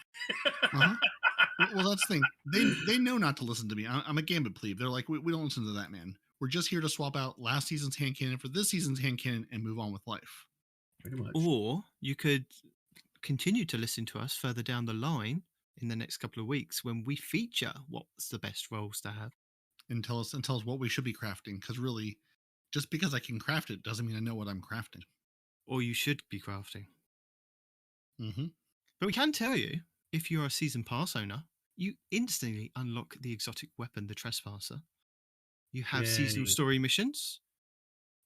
Well, that's the thing. They know not to listen to me. I'm a Gambit plebe. They're like, we don't listen to that man. We're just here to swap out last season's hand cannon for this season's hand cannon and move on with life.
Pretty much.
Or you could continue to listen to us further down the line in the next couple of weeks when we feature what's the best roles to have.
And tell us what we should be crafting. Because really, just because I can craft it doesn't mean I know what I'm crafting.
Or you should be crafting. But we can tell you, if you're a Season Pass owner, you instantly unlock the exotic weapon, the Trespasser. You have seasonal story missions.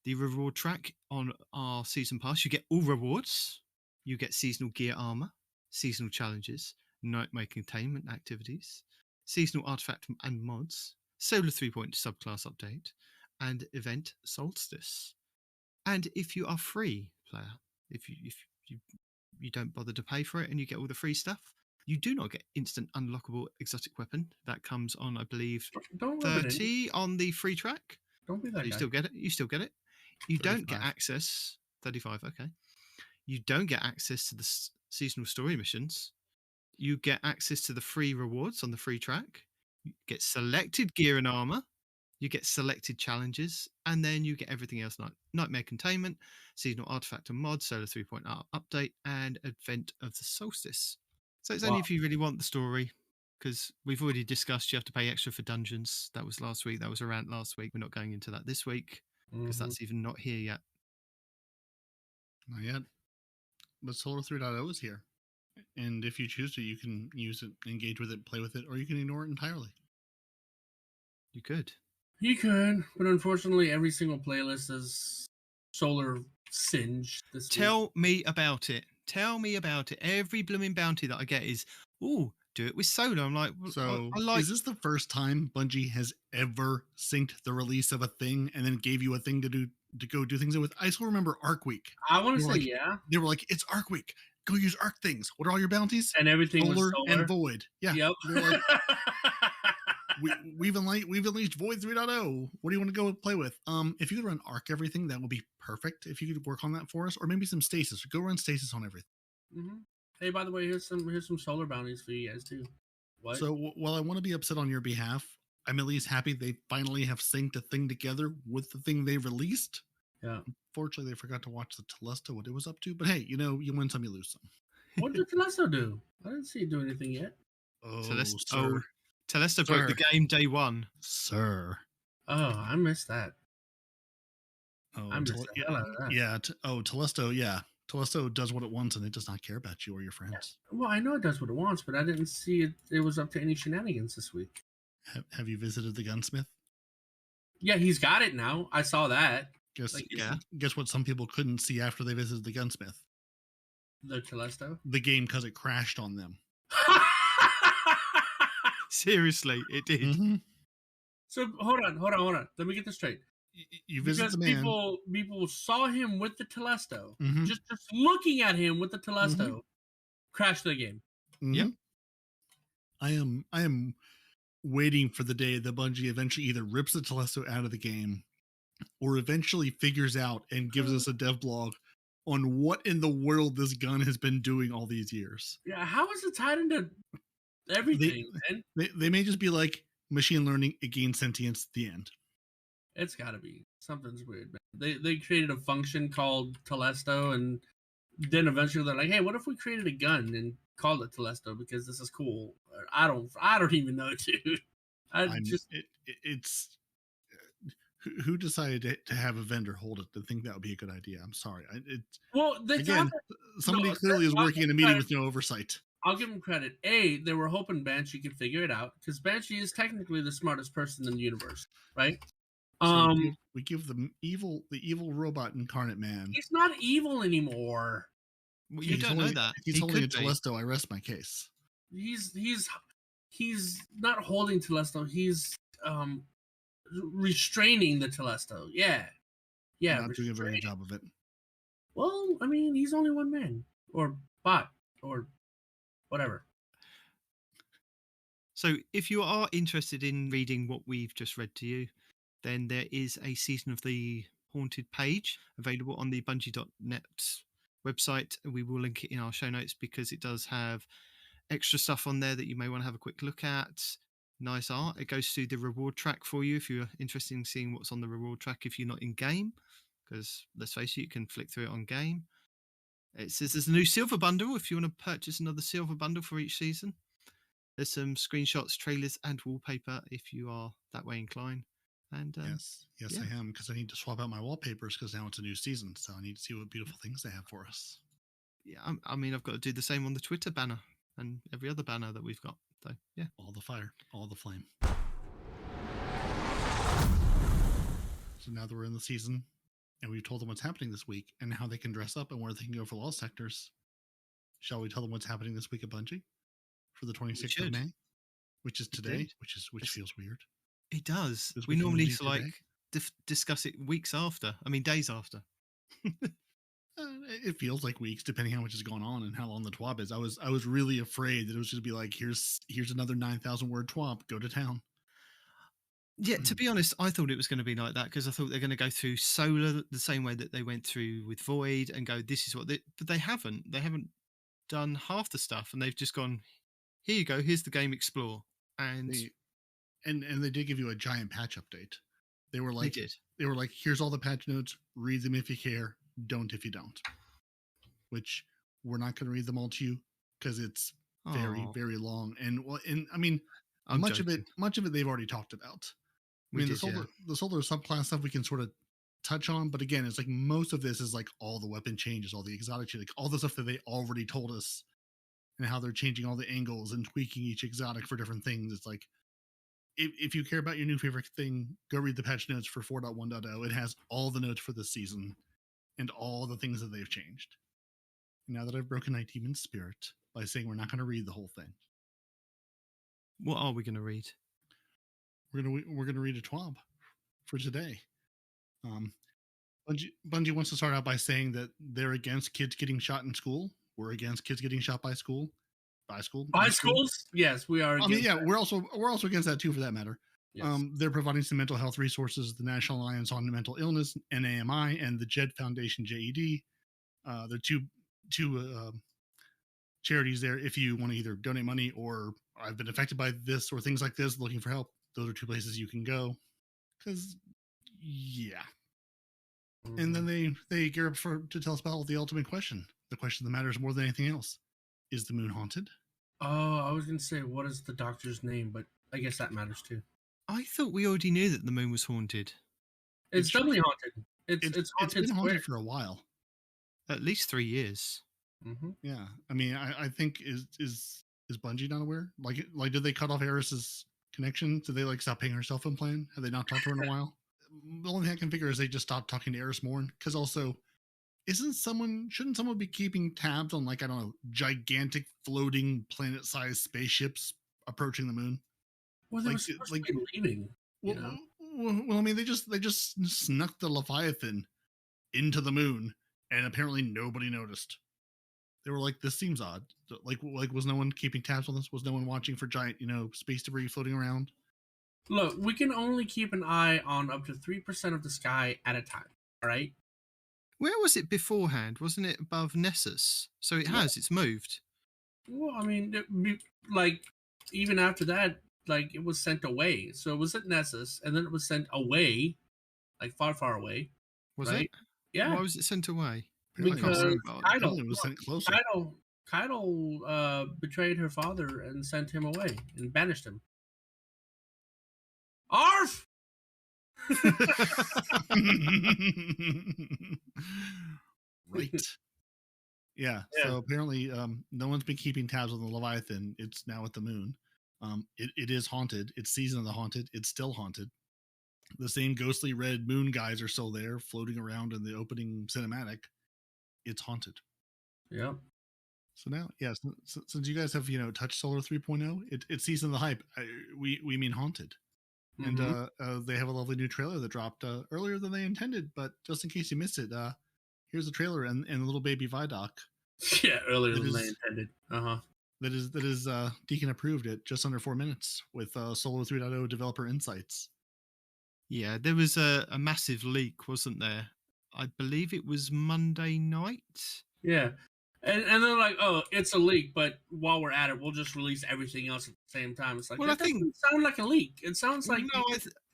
The reward track on our Season Pass, you get all rewards. You get seasonal gear armor, seasonal challenges, nightmare containment activities, seasonal artifact and mods, solar 3-point subclass update, and event solstice. And if you are free player, if you don't bother to pay for it and you get all the free stuff, you do not get instant unlockable exotic weapon. That comes on, I believe, 30 on the free track.
Don't be that guy.
You still get it. You 35. Don't get access. 35, okay. You don't get access to the seasonal story missions. You get access to the free rewards on the free track. You get selected gear and armor. You get selected challenges, and then you get everything else like Nightmare Containment, Seasonal Artifact and Mod, Solar 3-point update, and Advent of the Solstice. So it's only if you really want the story, because we've already discussed you have to pay extra for dungeons. That was last week. That was a rant last week. We're not going into that this week. because that's even not here yet.
Not yet. But Solar 3.0 is here. And if you choose to, you can use it, engage with it, play with it, or you can ignore it entirely.
You could.
You could, but unfortunately, every single playlist is Solar singed this week.
Tell me about it. Tell me about it. Every blooming bounty that I get is, ooh, do it with Solar. I'm like,
so
I like...
is this the first time Bungie has ever synced the release of a thing and then gave you a thing to do to go do things with? I still remember Arc Week.
I want to say, yeah.
They were like, it's Arc Week. Go use Arc things. What are all your bounties?
And everything
Solar
was Solar
and Void. Yeah.
Yep.
Like, we've unleashed Void 3.0. What do you want to go play with? If you could run Arc everything, that would be perfect. If you could work on that for us, or maybe some stasis. Go run stasis on everything.
Mm-hmm. Hey, by the way, here's some Solar bounties for you guys too. What?
So while I want to be upset on your behalf, I'm at least happy they finally have synced a thing together with the thing they released.
Yeah.
Unfortunately, they forgot to watch the Telesto, what it was up to. But hey, you win some, you lose some.
What did Telesto do? I didn't see it do anything yet.
Telesto broke the game day one.
Sir.
Oh, I missed that.
Oh,
I missed the hell out of that.
Yeah. Telesto, yeah. Telesto does what it wants, and it does not care about you or your friends.
Well, I know it does what it wants, but I didn't see it was up to any shenanigans this week.
Have you visited the gunsmith?
Yeah, he's got it now. I saw that.
Guess what some people couldn't see after they visited the gunsmith?
The Telesto?
The game, because it crashed on them.
Seriously, it did.
Mm-hmm.
So hold on. Let me get this straight.
You visit the man.
People saw him with the Telesto.
Mm-hmm.
Just looking at him with the Telesto, crashed the game.
Mm-hmm.
Yep.
I am waiting for the day that Bungie eventually either rips the Telesto out of the game or eventually figures out and gives us a dev blog on what in the world this gun has been doing all these years.
Yeah, how is it tied into everything, man?
They may just be like machine learning, it gains sentience, the end.
It's got to be. Something's weird, man. They created a function called Telesto, and then eventually they're like, hey, what if we created a gun and called it Telesto because this is cool? I don't even know, dude.
It's who decided to have a vendor hold it to think that would be a good idea? I'm sorry. Somebody clearly is working in a meeting with no oversight.
I'll give them credit. They were hoping Banshee could figure it out because Banshee is technically the smartest person in the universe, right?
So we give the evil robot incarnate man.
He's not evil anymore.
Well, you don't know that.
He's holding a Telesto. I rest my case.
He's not holding Telesto. He's restraining the Telesto. Yeah.
Not doing a very good job of it.
Well, I mean, he's only one man or bot or whatever.
So if you are interested in reading what we've just read to you, then there is a Season of the Haunted page available on the Bungie.net website. We will link it in our show notes because it does have extra stuff on there that you may want to have a quick look at. Nice art. It goes through the reward track for you if you're interested in seeing what's on the reward track if you're not in game, because let's face it, you can flick through it on game. It says there's a new silver bundle if you want to purchase another silver bundle for each season. There's some screenshots, trailers, and wallpaper if you are that way inclined. And
yes, yeah. I am, because I need to swap out my wallpapers because now it's a new season, so I need to see what beautiful things they have for us.
Yeah, I mean, I've got to do the same on the Twitter banner and every other banner that we've got. So yeah,
all the fire, all the flame. So now that we're in the season, and we've told them what's happening this week and how they can dress up and where they can go for lost sectors, shall we tell them what's happening this week at Bungie for the 26th of May, which is today, which feels weird.
It does. We normally discuss it weeks after. I mean, days after.
It feels like weeks, depending how much has gone on and how long the TWAB is. I was really afraid that it was just be like, here's another 9,000 word TWAB. Go to town.
Yeah, to be honest, I thought it was going to be like that because I thought they're going to go through Solar the same way that they went through with Void and go, this is what they... But they haven't. They haven't done half the stuff, and they've just gone, here you go, here's the game, explore. And
they did give you a giant patch update. They were like, here's all the patch notes. Read them if you care. Don't if you don't. Which we're not going to read them all to you because it's very, very long. And I mean, much of it they've already talked about. I mean, the solar subclass stuff we can sort of touch on, but again, it's like most of this is like all the weapon changes, all the exotic shit, like all the stuff that they already told us, and how they're changing all the angles and tweaking each exotic for different things. It's like, if you care about your new favorite thing, go read the patch notes for 4.1.0. It has all the notes for this season and all the things that they've changed. Now that I've broken Nidemon's spirit by saying we're not going to read the whole thing,
what are we going to read?
We're gonna read a twab for today. Bungie wants to start out by saying that they're against kids getting shot in school. We're against kids getting shot by school. By schools?
Yes, we are.
I mean, yeah, we're also against that too, for that matter.
Yes.
They're providing some mental health resources: the National Alliance on Mental Illness (NAMI) and the JED Foundation (JED). They're two charities there. If you want to either donate money or I've been affected by this or things like this, looking for help, those are two places you can go. Because, yeah. Mm-hmm. And then they gear up to tell us about the ultimate question. The question that matters more than anything else. Is the moon haunted?
Oh, I was going to say, what is the doctor's name? But I guess that matters too.
I thought we already knew that the moon was haunted.
It's definitely haunted. It's haunted.
It's been haunted for a while.
At least 3 years.
Mm-hmm.
Yeah. I mean, I think is Bungie not aware? Like, did they cut off Eris's connection? Did they like stop paying her cell phone plan? Have they not talked to her in a while? The only thing I can figure is they just stopped talking to Eris more. Because also, shouldn't someone be keeping tabs on, like, I don't know, gigantic floating planet-sized spaceships approaching the moon?
Well, they were supposed to be leaving.
Well, I mean, they just snuck the Leviathan into the moon, and apparently nobody noticed. They were like, this seems odd. Like was no one keeping tabs on this? Was no one watching for giant, space debris floating around?
Look, we can only keep an eye on up to 3% of the sky at a time. All right.
Where was it beforehand? Wasn't it above Nessus? So it's moved.
Well, I mean, even after that, like, it was sent away. So it was at Nessus, and then it was sent away, like far, far away.
Was it?
Yeah.
Why was it sent away?
Because
Keitel
betrayed her father and sent him away and banished him. Arf!
Right. Yeah. So apparently, no one's been keeping tabs on the Leviathan. It's now at the moon. It is haunted. It's Season of the Haunted. It's still haunted. The same ghostly red moon guys are still there, floating around in the opening cinematic. It's haunted.
Yeah.
So now, since you guys have touched Solar 3.0, it's Season of the Hype. We mean haunted. Mm-hmm. And they have a lovely new trailer that dropped earlier than they intended. But just in case you missed it, here's the trailer and little baby Vidoc.
Yeah, earlier than they intended.
That is Deacon approved at just under 4 minutes with Solar 3.0 developer insights.
Yeah, there was a massive leak, wasn't there? I believe it was Monday night.
Yeah. And they're like, oh, it's a leak, but while we're at it, we'll just release everything else at the same time. It's like, that doesn't sound like a leak. It sounds like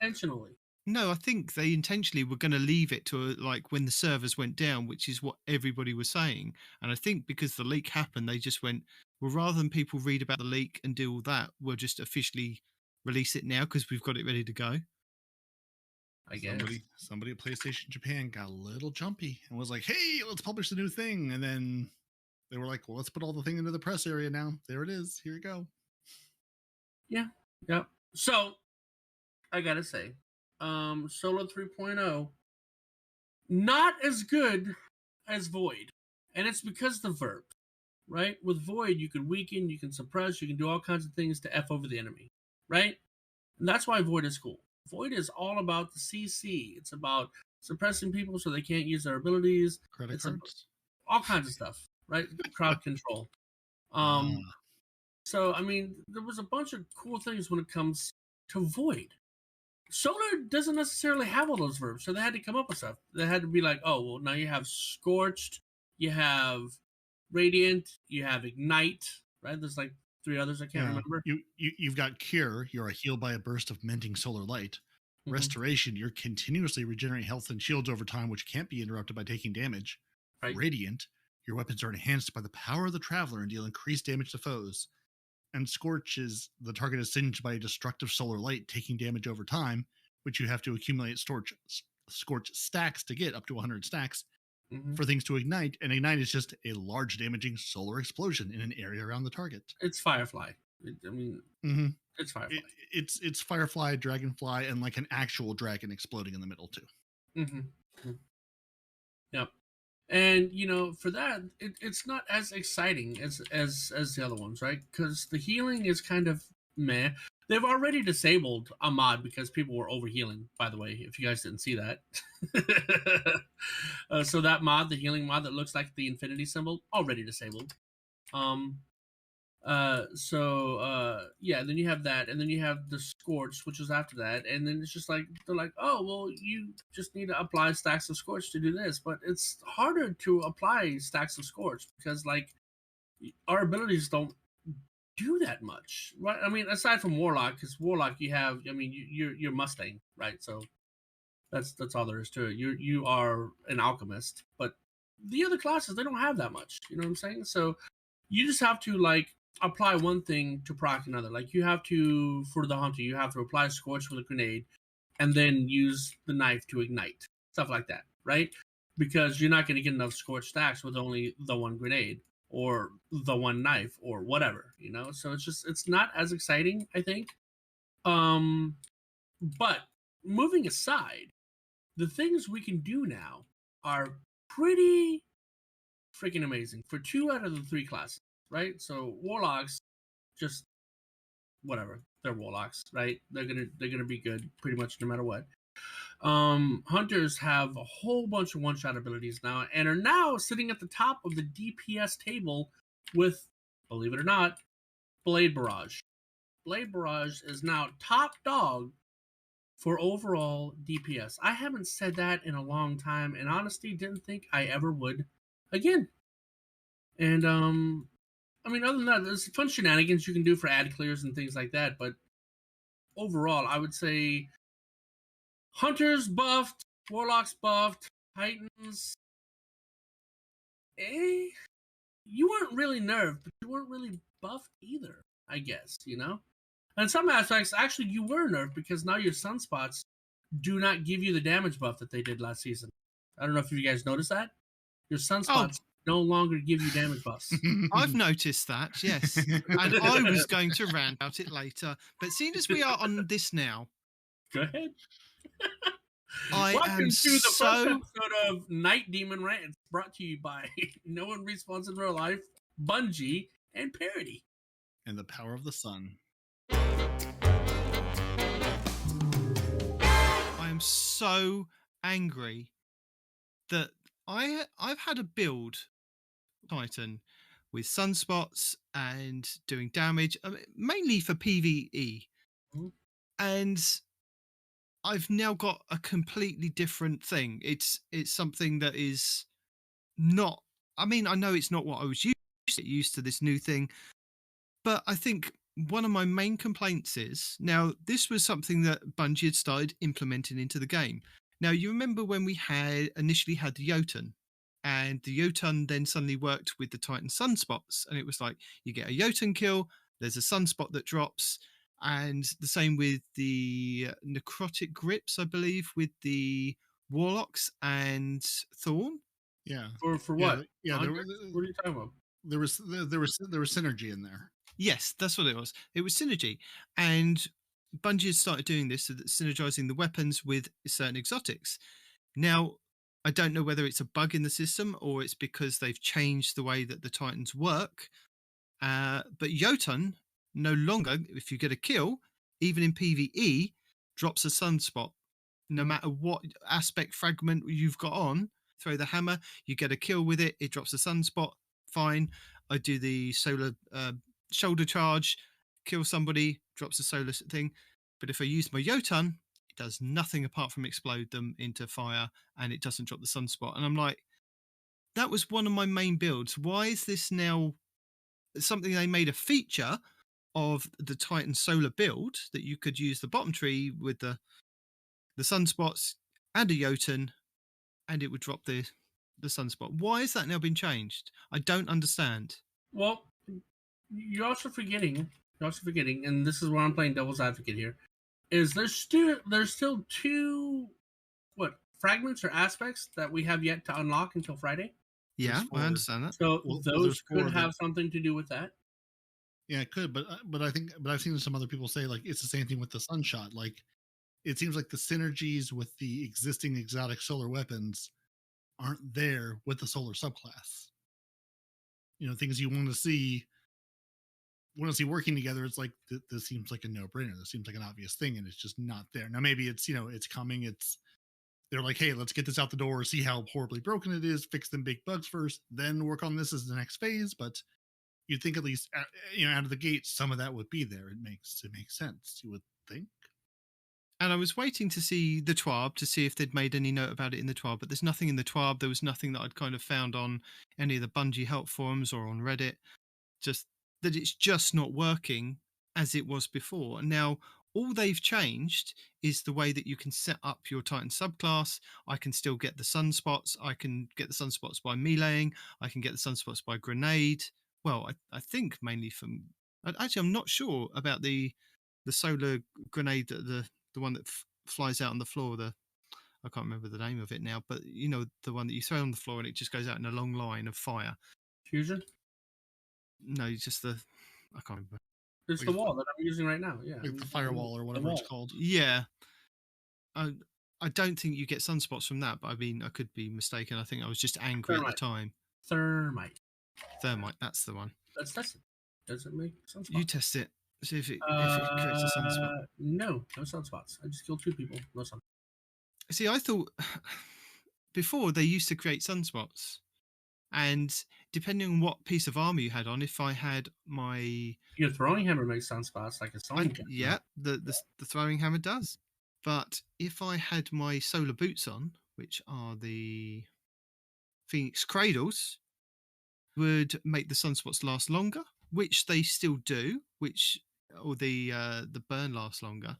intentionally.
No, I think they intentionally were going to leave it to like when the servers went down, which is what everybody was saying. And I think because the leak happened, they just went, well, rather than people read about the leak and do all that, we'll just officially release it now because we've got it ready to go.
I guess
somebody at PlayStation Japan got a little jumpy and was like, hey, let's publish the new thing. And then they were like, well, let's put all the thing into the press area now. There it is. Here you go.
Yeah. Yep. So I gotta say, Solo 3.0, not as good as Void. And it's because the verb, right? With Void, you can weaken, you can suppress, you can do all kinds of things to F over the enemy, right? And that's why Void is cool. Void is all about the CC. It's about suppressing people so they can't use their abilities.
Credit cards.
All kinds of stuff, right? Crowd control. So, I mean, there was a bunch of cool things when it comes to Void. Solar doesn't necessarily have all those verbs, so they had to come up with stuff. They had to be like, oh, well, now you have Scorched, you have Radiant, you have Ignite, right? There's like 3 others I can't remember.
You've got Cure, you're a heal by a burst of mending solar light. Mm-hmm. Restoration, you're continuously regenerating health and shields over time, which can't be interrupted by taking damage. Right. Radiant, your weapons are enhanced by the power of the Traveler and deal increased damage to foes. And Scorch is the target is singed by a destructive solar light, taking damage over time, which you have to accumulate scorch stacks to get up to 100 stacks
Mm-hmm.
for things to ignite, and ignite is just a large damaging solar explosion in an area around the target.
It's Firefly. It's Firefly.
It's Firefly, Dragonfly, and like an actual dragon exploding in the middle too.
Mm-hmm. Yep. And for that, it's not as exciting as the other ones, right? Because the healing is kind of meh. They've already disabled a mod because people were overhealing, by the way, if you guys didn't see that. So that mod, the healing mod that looks like the infinity symbol, already disabled. Then you have that, and then you have the Scorch, which is after that, and then it's just like, they're like, oh, well, you just need to apply stacks of Scorch to do this, but it's harder to apply stacks of Scorch because, like, our abilities don't do that much, right? I mean, aside from Warlock, because Warlock, you have, you're Mustang, right? So that's all there is to it. You are an alchemist, but the other classes, they don't have that much. You know what I'm saying? So you just have to like apply one thing to proc another. Like you have to, for the hunter, you have to apply Scorch with a grenade, and then use the knife to ignite, stuff like that, right? Because you're not going to get enough Scorch stacks with only the one grenade or the one knife or whatever, So it's not as exciting, I think. But moving aside, the things we can do now are pretty freaking amazing for 2 out of the 3 classes, right? So Warlocks, just whatever, they're Warlocks, right? They're gonna be good pretty much no matter what. Hunters have a whole bunch of one-shot abilities now, and are now sitting at the top of the DPS table with, believe it or not, Blade Barrage. Blade Barrage is now top dog for overall DPS. I haven't said that in a long time, and honestly didn't think I ever would again. And other than that, there's fun shenanigans you can do for ad clears and things like that, but overall, I would say Hunters buffed, Warlocks buffed, Titans. You weren't really nerfed, but you weren't really buffed either, I guess, And in some aspects, actually, you were nerfed because now your sunspots do not give you the damage buff that they did last season. I don't know if you guys noticed that. Your sunspots no longer give you damage buffs.
I've noticed that, yes. And I was going to rant about it later, but seeing as we are on this now,
go ahead.
Welcome
to the first episode of Nitedemon Rants, brought to you by No One Respawns in Real Life, Bungie, and Peroty.
And the power of the sun.
I am so angry that I've had a build Titan with sunspots and doing damage, mainly for PvE.
Mm-hmm.
And I've now got a completely different thing. It's something that is not, I know it's not what I was used to this new thing, but I think one of my main complaints is, now this was something that Bungie had started implementing into the game. Now you remember when we initially had the Jotun, and the Jotun then suddenly worked with the Titan sunspots, and it was like you get a Jotun kill, there's a sunspot that drops. And the same with the necrotic grips, I believe, with the Warlocks and Thorn.
Yeah.
For what?
Yeah.
What are you talking about?
There was synergy in there.
Yes, that's what it was. It was synergy, and Bungie had started doing this, so that synergizing the weapons with certain exotics. Now, I don't know whether it's a bug in the system or it's because they've changed the way that the Titans work. But Jotun no longer, if you get a kill, even in PvE, drops a sunspot. No matter what aspect fragment you've got on, throw the hammer, you get a kill with it, it drops a sunspot, fine. I do the solar shoulder charge, kill somebody, drops a solar thing. But if I use my Jotun, it does nothing apart from explode them into fire, and it doesn't drop the sunspot. And I'm like, that was one of my main builds. Why is this now something they made a feature of the Titan solar build, that you could use the bottom tree with the sunspots and a Jotun, and it would drop the sunspot? Why has that now been changed? I don't understand.
Well, you're also forgetting, and this is where I'm playing devil's advocate here, is there's still fragments or aspects that we have yet to unlock until Friday.
Yeah, I understand that.
So those could have something to do with that.
Yeah, it could, but I've seen some other people say like it's the same thing with the Sunshot. Like it seems like the synergies with the existing exotic solar weapons aren't there with the solar subclass. You know, things you want to see working together. It's like this seems like a no-brainer. This seems like an obvious thing, and it's just not there. Now maybe it's it's coming. They're like, hey, let's get this out the door, see how horribly broken it is, fix them big bugs first, then work on this as the next phase. But you'd think at least out of the gate some of that would be there. It makes sense, you would think.
And I was waiting to see the TWAB to see if they'd made any note about it in the TWAB, but there's nothing in the TWAB. There was nothing that I'd kind of found on any of the Bungie help forums or on Reddit. Just that it's just not working as it was before. And now all they've changed is the way that you can set up your Titan subclass. I can still get the sunspots. I can get the sunspots by meleeing. I can get the sunspots by grenade. Well, I think mainly from... Actually, I'm not sure about the solar grenade, the one that flies out on the floor. I can't remember the name of it now, but the one that you throw on the floor and it just goes out in a long line of fire.
Fusion?
No, just I can't remember.
It's the wall that I'm using right now. Yeah,
like the firewall or whatever it's called.
Yeah, I don't think you get sunspots from that, but I mean, I could be mistaken. I think I was just angry at the time.
Thermite.
That's the one.
Let's test it. Does it make sunspots?
You test it. See if it creates a sunspot.
No sunspots. I just killed 2 people. No sunspots.
See, I thought before they used to create sunspots, and depending on what piece of armor you had on, if I had my...
Your throwing hammer makes sunspots like a sonic.
Yeah, the throwing hammer does. But if I had my solar boots on, which are the Phoenix Cradles, would make the sunspots last longer, which they still do, or the burn lasts longer.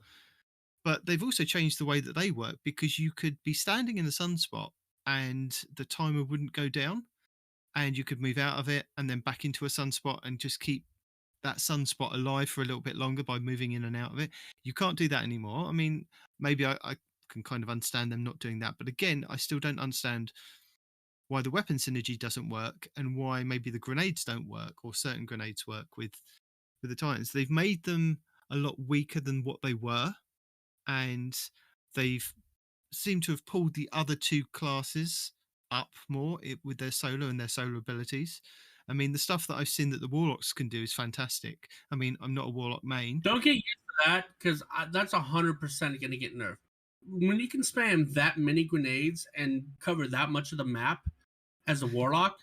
But they've also changed the way that they work, because you could be standing in the sunspot and the timer wouldn't go down, and you could move out of it and then back into a sunspot and just keep that sunspot alive for a little bit longer by moving in and out of it. You can't do that anymore. I mean, maybe I can kind of understand them not doing that, but again, I still don't understand why the weapon synergy doesn't work and why maybe the grenades don't work, or certain grenades work with the Titans. They've made them a lot weaker than what they were, and they've seemed to have pulled the other 2 classes up more with their solar and their solar abilities. I mean, the stuff that I've seen that the Warlocks can do is fantastic. I mean, I'm not a Warlock main.
Don't get used to that, because that's 100% going to get nerfed. When you can spam that many grenades and cover that much of the map as a Warlock,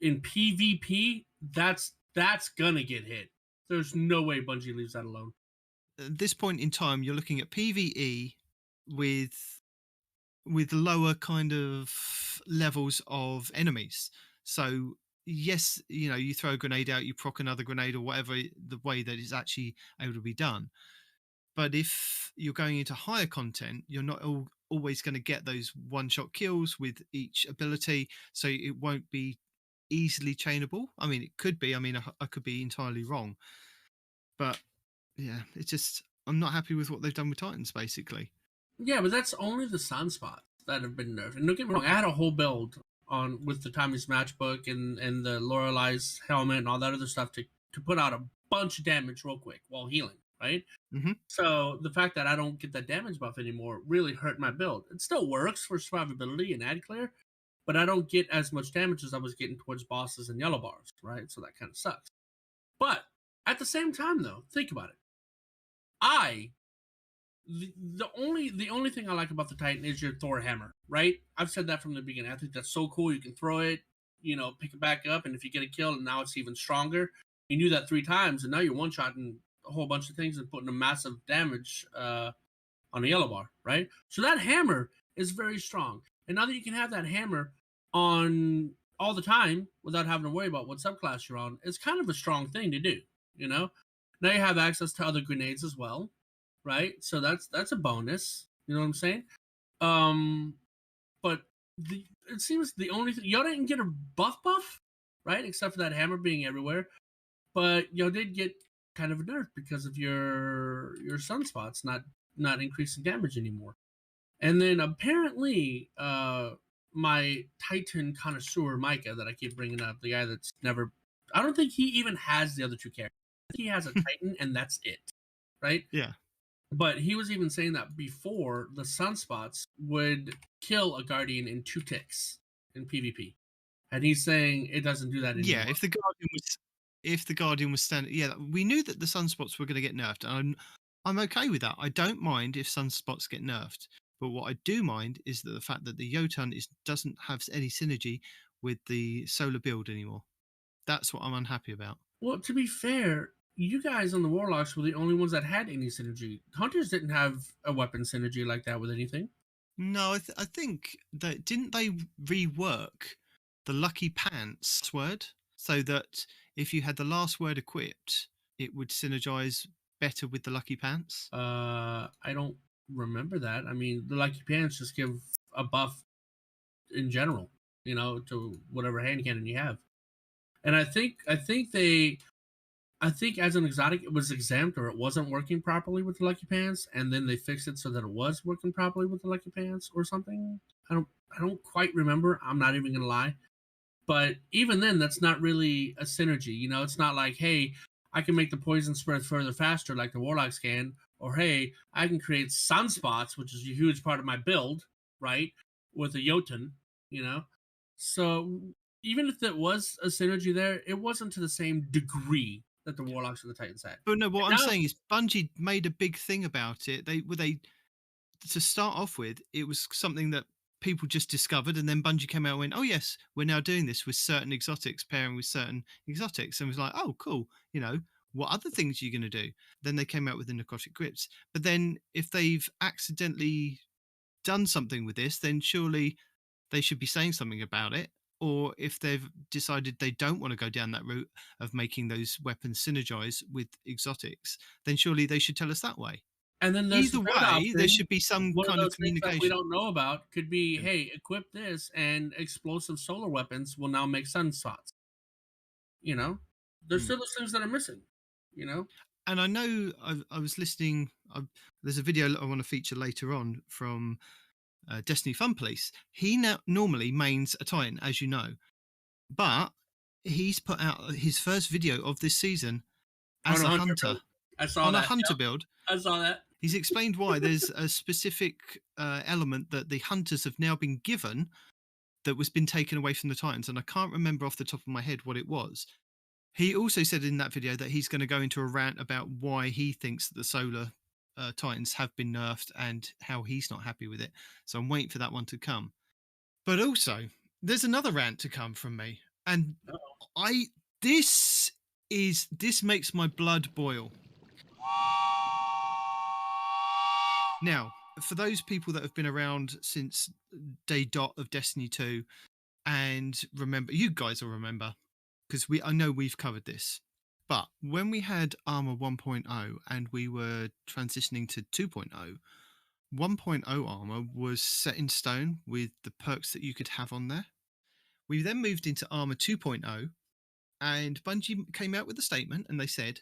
in PvP, that's going to get hit. There's no way Bungie leaves that alone.
At this point in time, you're looking at PvE with lower kind of levels of enemies. So yes, you throw a grenade out, you proc another grenade or whatever, the way that it's actually able to be done. But if you're going into higher content, you're not always going to get those one-shot kills with each ability, so it won't be easily chainable. I mean, it could be. I mean, I could be entirely wrong. But yeah, it's just, I'm not happy with what they've done with Titans, basically.
Yeah, but that's only the sunspots that have been nerfed. And don't get me wrong, I had a whole build with the Tommy's matchbook and the Lorelai's helmet and all that other stuff to put out a bunch of damage real quick while healing, right?
Mm-hmm.
So the fact that I don't get that damage buff anymore really hurt my build. It still works for survivability and ad clear, but I don't get as much damage as I was getting towards bosses and yellow bars, right? So that kind of sucks. But at the same time, though, think about it. The only thing I like about the Titan is your Thor hammer, right? I've said that from the beginning. I think that's so cool. You can throw it, pick it back up, and if you get a kill, and now it's even stronger. You knew that 3 times, and now you're one-shotting a whole bunch of things and putting a massive damage on a yellow bar, right? So that hammer is very strong. And now that you can have that hammer on all the time without having to worry about what subclass you're on, it's kind of a strong thing to do, Now you have access to other grenades as well, right? So that's a bonus. You know what I'm saying? But it seems the only thing y'all didn't get a buff, right? Except for that hammer being everywhere. But y'all did get kind of a nerf because of your sunspots not increasing damage anymore. And then apparently, my Titan connoisseur Micah that I keep bringing up, the guy that's never, I don't think he even has the other two characters. I think he has a Titan and that's it, right?
Yeah.
But he was even saying that before the sunspots would kill a guardian in 2 ticks in PvP, and he's saying it doesn't do that anymore.
Yeah, if the guardian was standing, yeah, we knew that the sunspots were going to get nerfed, and I'm okay with that. I don't mind if sunspots get nerfed, but what I do mind is that the fact that the Jotun doesn't have any synergy with the solar build anymore. That's what I'm unhappy about.
Well, to be fair, you guys on the Warlocks were the only ones that had any synergy. Hunters didn't have a weapon synergy like that with anything.
No, I think that didn't they rework the Lucky Pants word so that if you had the last word equipped, it would synergize better with the Lucky Pants?
I don't remember that. I mean, the Lucky Pants just give a buff in general, to whatever hand cannon you have. And I think as an exotic it was exempt or it wasn't working properly with the Lucky Pants, and then they fixed it so that it was working properly with the Lucky Pants or something. I don't quite remember. I'm not even gonna lie. But even then, that's not really a synergy. It's not like, hey, I can make the poison spread further faster like the Warlocks can, or hey, I can create sunspots, which is a huge part of my build, right? With a Jotun, So even if there was a synergy there, it wasn't to the same degree that the Warlocks and the Titans had.
But no, what I'm saying is Bungie made a big thing about it. They to start off with, it was something that people just discovered, and then Bungie came out and went, oh yes, we're now doing this with certain exotics, pairing with certain exotics, and was like, oh cool, what other things are you going to do? Then they came out with the necrotic grips. But then if they've accidentally done something with this, then surely they should be saying something about it. Or if they've decided they don't want to go down that route of making those weapons synergize with exotics, then surely they should tell us that way.
And then
either way, there should be some kind of communication.
That we don't know about could be, hey, equip this, and explosive solar weapons will now make sunspots. There's still those things that are missing.
And I know I was listening. There's a video I want to feature later on from Destiny Fun Police. He normally mains a Titan, as you know, but he's put out his first video of this season as a hunter.
I saw
on
that.
A hunter build.
I saw that.
He's explained why. There's a specific element that the hunters have now been given that was been taken away from the Titans, and I can't remember off the top of my head what it was. He also said in that video that he's going to go into a rant about why he thinks that the solar Titans have been nerfed and how he's not happy with it. So I'm waiting for that one to come. But also, there's another rant to come from me, and this makes my blood boil. Now, for those people that have been around since day dot of Destiny 2 and remember, you guys will remember, because I know we've covered this. But when we had Armor 1.0 and we were transitioning to 2.0, 1.0 Armor was set in stone with the perks that you could have on there. We then moved into Armor 2.0, and Bungie came out with a statement, and they said,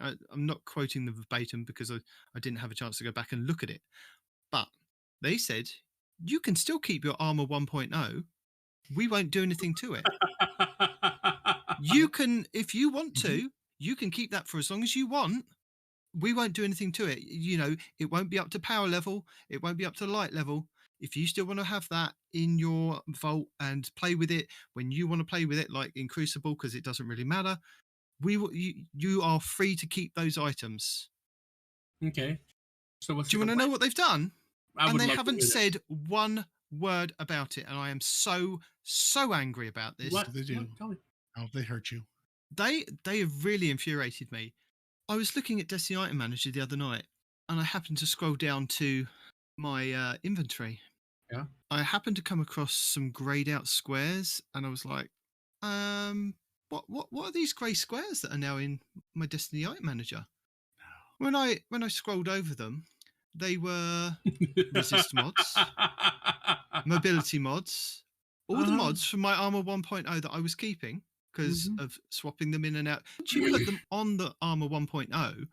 I'm not quoting the verbatim because I didn't have a chance to go back and look at it, but they said, you can still keep your Armor 1.0. We won't do anything to it. You can, if you want to, you can keep that for as long as you want. We won't do anything to it. It won't be up to power level. It won't be up to light level. If you still want to have that in your vault and play with it when you want to play with it, like in Crucible, because it doesn't really matter, you are free to keep those items.
Okay. So do
you want to know what they've done? And they haven't said one word about it, and I am so angry about this.
What do they do? How have they hurt you?
They have really infuriated me. I was looking at Destiny Item Manager the other night, and I happened to scroll down to my inventory.
Yeah.
I happened to come across some grayed out squares, and I was like, what are these grey squares that are now in my Destiny Item Manager? When I scrolled over them, they were resist mods, mobility mods, all the mods from my Armor 1.0 that I was keeping because of swapping them in and out. Once you put them on the Armor 1.0,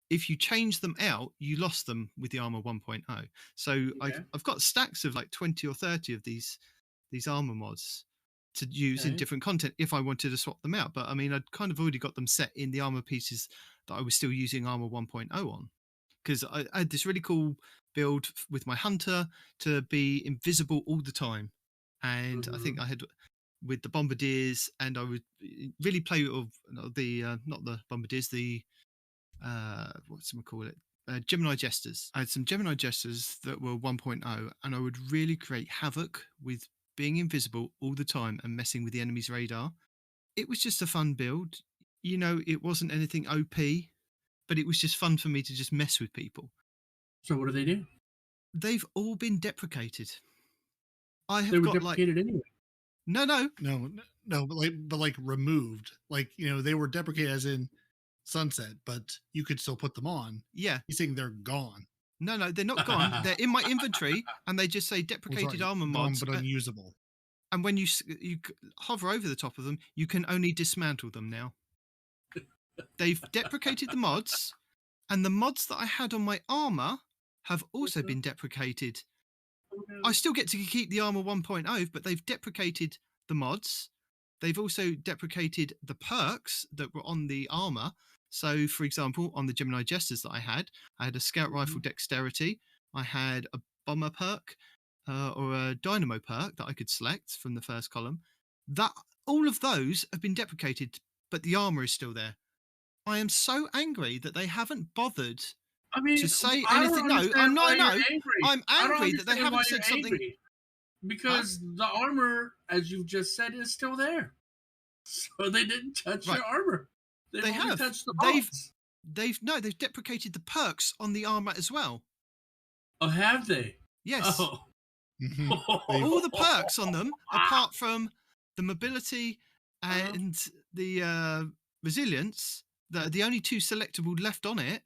if you change them out, you lost them with the armor 1.0. So I've got stacks of like 20 or 30 of these armor mods to use in different content if I wanted to swap them out. But I mean, I'd kind of already got them set in the armor pieces that I was still using armor 1.0 on, because I had this really cool build with my hunter to be invisible all the time. And I think I had with the bombardiers, and I would really play with the not the bombardiers, the Gemini Jesters. I had some Gemini Jesters that were 1.0, and I would really create havoc with being invisible all the time and messing with the enemy's radar. It was just a fun build. You know, it wasn't anything OP, but it was just fun for me to just mess with people.
So what do they do?
They've all been deprecated.
They were deprecated anyway.
No,
but like removed. Like, you know, they were deprecated as in sunset, but you could still put them on.
Yeah.
He's saying they're gone.
No, they're not gone. They're in my inventory, and they just say deprecated armor mods.
Gone, but unusable.
And when you hover over the top of them, you can only dismantle them now. They've deprecated the mods, and the mods that I had on my armor have also been deprecated. I still get to keep the armor 1.0, but they've deprecated the mods. They've also deprecated the perks that were on the armor. So, for example, on the Gemini Jesters that I had a scout rifle dexterity. I had a bomber perk or a dynamo perk that I could select from the first column. That all of those have been deprecated, but the armor is still there. I am so angry that they haven't bothered to say anything. No, I'm not. No, I'm angry that they haven't said something.
Because the armor, as you've just said, is still there. So they didn't touch your armor.
They have.
Touched the mods.
They've deprecated the perks on the armor as well.
Oh, have they?
Yes.
Oh.
All the perks on them, apart from the mobility and the resilience, the only two selectable left on it.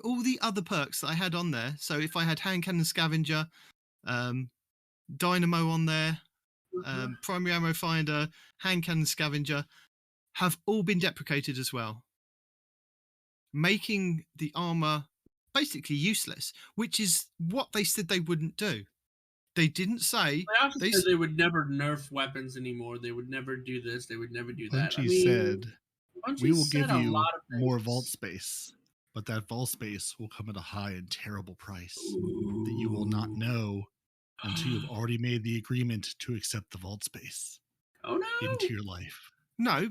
All the other perks that I had on there. So if I had hand cannon scavenger, dynamo on there, primary ammo finder, hand cannon scavenger, have all been deprecated as well, making the armor basically useless, which is what they said they wouldn't do. They didn't say...
They said they would never nerf weapons anymore. They would never do this. They would never do that.
Bungie said, we will give you more vault space, but that vault space will come at a high and terrible price that you will not know until you've already made the agreement to accept the vault space into your life.
No.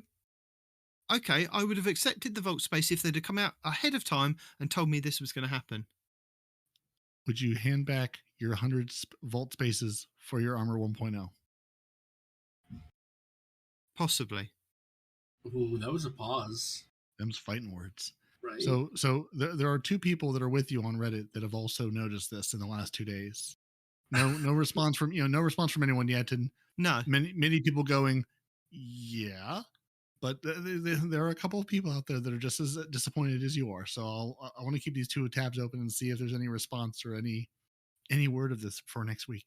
Okay, I would have accepted the vault space if they'd have come out ahead of time and told me this was going to happen.
Would you hand back your 100 vault spaces for your armor 1.0?
Possibly.
Ooh, that was a pause.
Them's fighting words.
Right.
So there are two people that are with you on Reddit that have also noticed this in the last 2 days. No response from anyone yet, and many people going, yeah. But there are a couple of people out there that are just as disappointed as you are. So I want to keep these two tabs open and see if there's any response or any word of this for next week.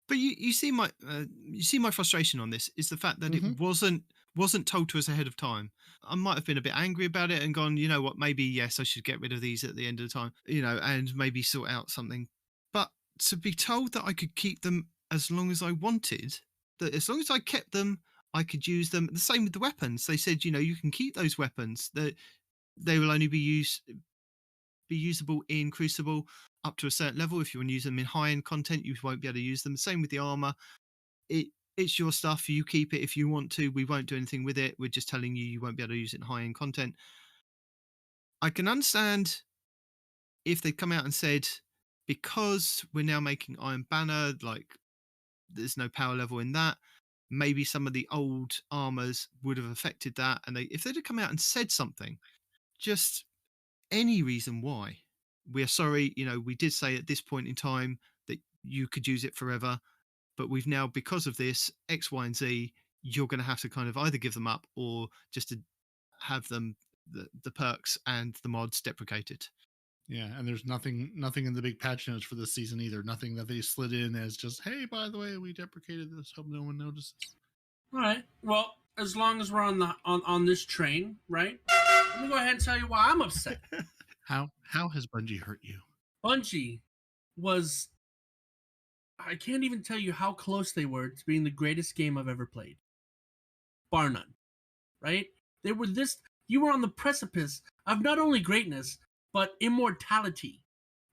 But you see my frustration on this is the fact that it wasn't told to us ahead of time. I might have been a bit angry about it and gone, you know what, maybe yes, I should get rid of these at the end of the time, and maybe sort out something. But to be told that I could keep them as long as I wanted, that as long as I kept them, I could use them. The same with the weapons. They said, you can keep those weapons. That they will only be usable in Crucible up to a certain level. If you want to use them in high-end content, you won't be able to use them. Same with the armor. It's your stuff. You keep it if you want to. We won't do anything with it. We're just telling you won't be able to use it in high-end content. I can understand if they'd come out and said, because we're now making Iron Banner, like there's no power level in that, maybe some of the old armors would have affected that. And if they'd have come out and said something, just any reason why, we're sorry, we did say at this point in time that you could use it forever, but we've now, because of this, X, Y, and Z, you're going to have to kind of either give them up or just to have them, the perks and the mods deprecated.
Yeah, and there's nothing in the big patch notes for this season either. Nothing that they slid in as just, hey, by the way, we deprecated this. Hope no one notices.
All right. Well, as long as we're on this train, right? Let me go ahead and tell you why I'm upset.
How has Bungie hurt you?
Bungie was, I can't even tell you how close they were to being the greatest game I've ever played. Bar none. Right? They were you were on the precipice of not only greatness, but immortality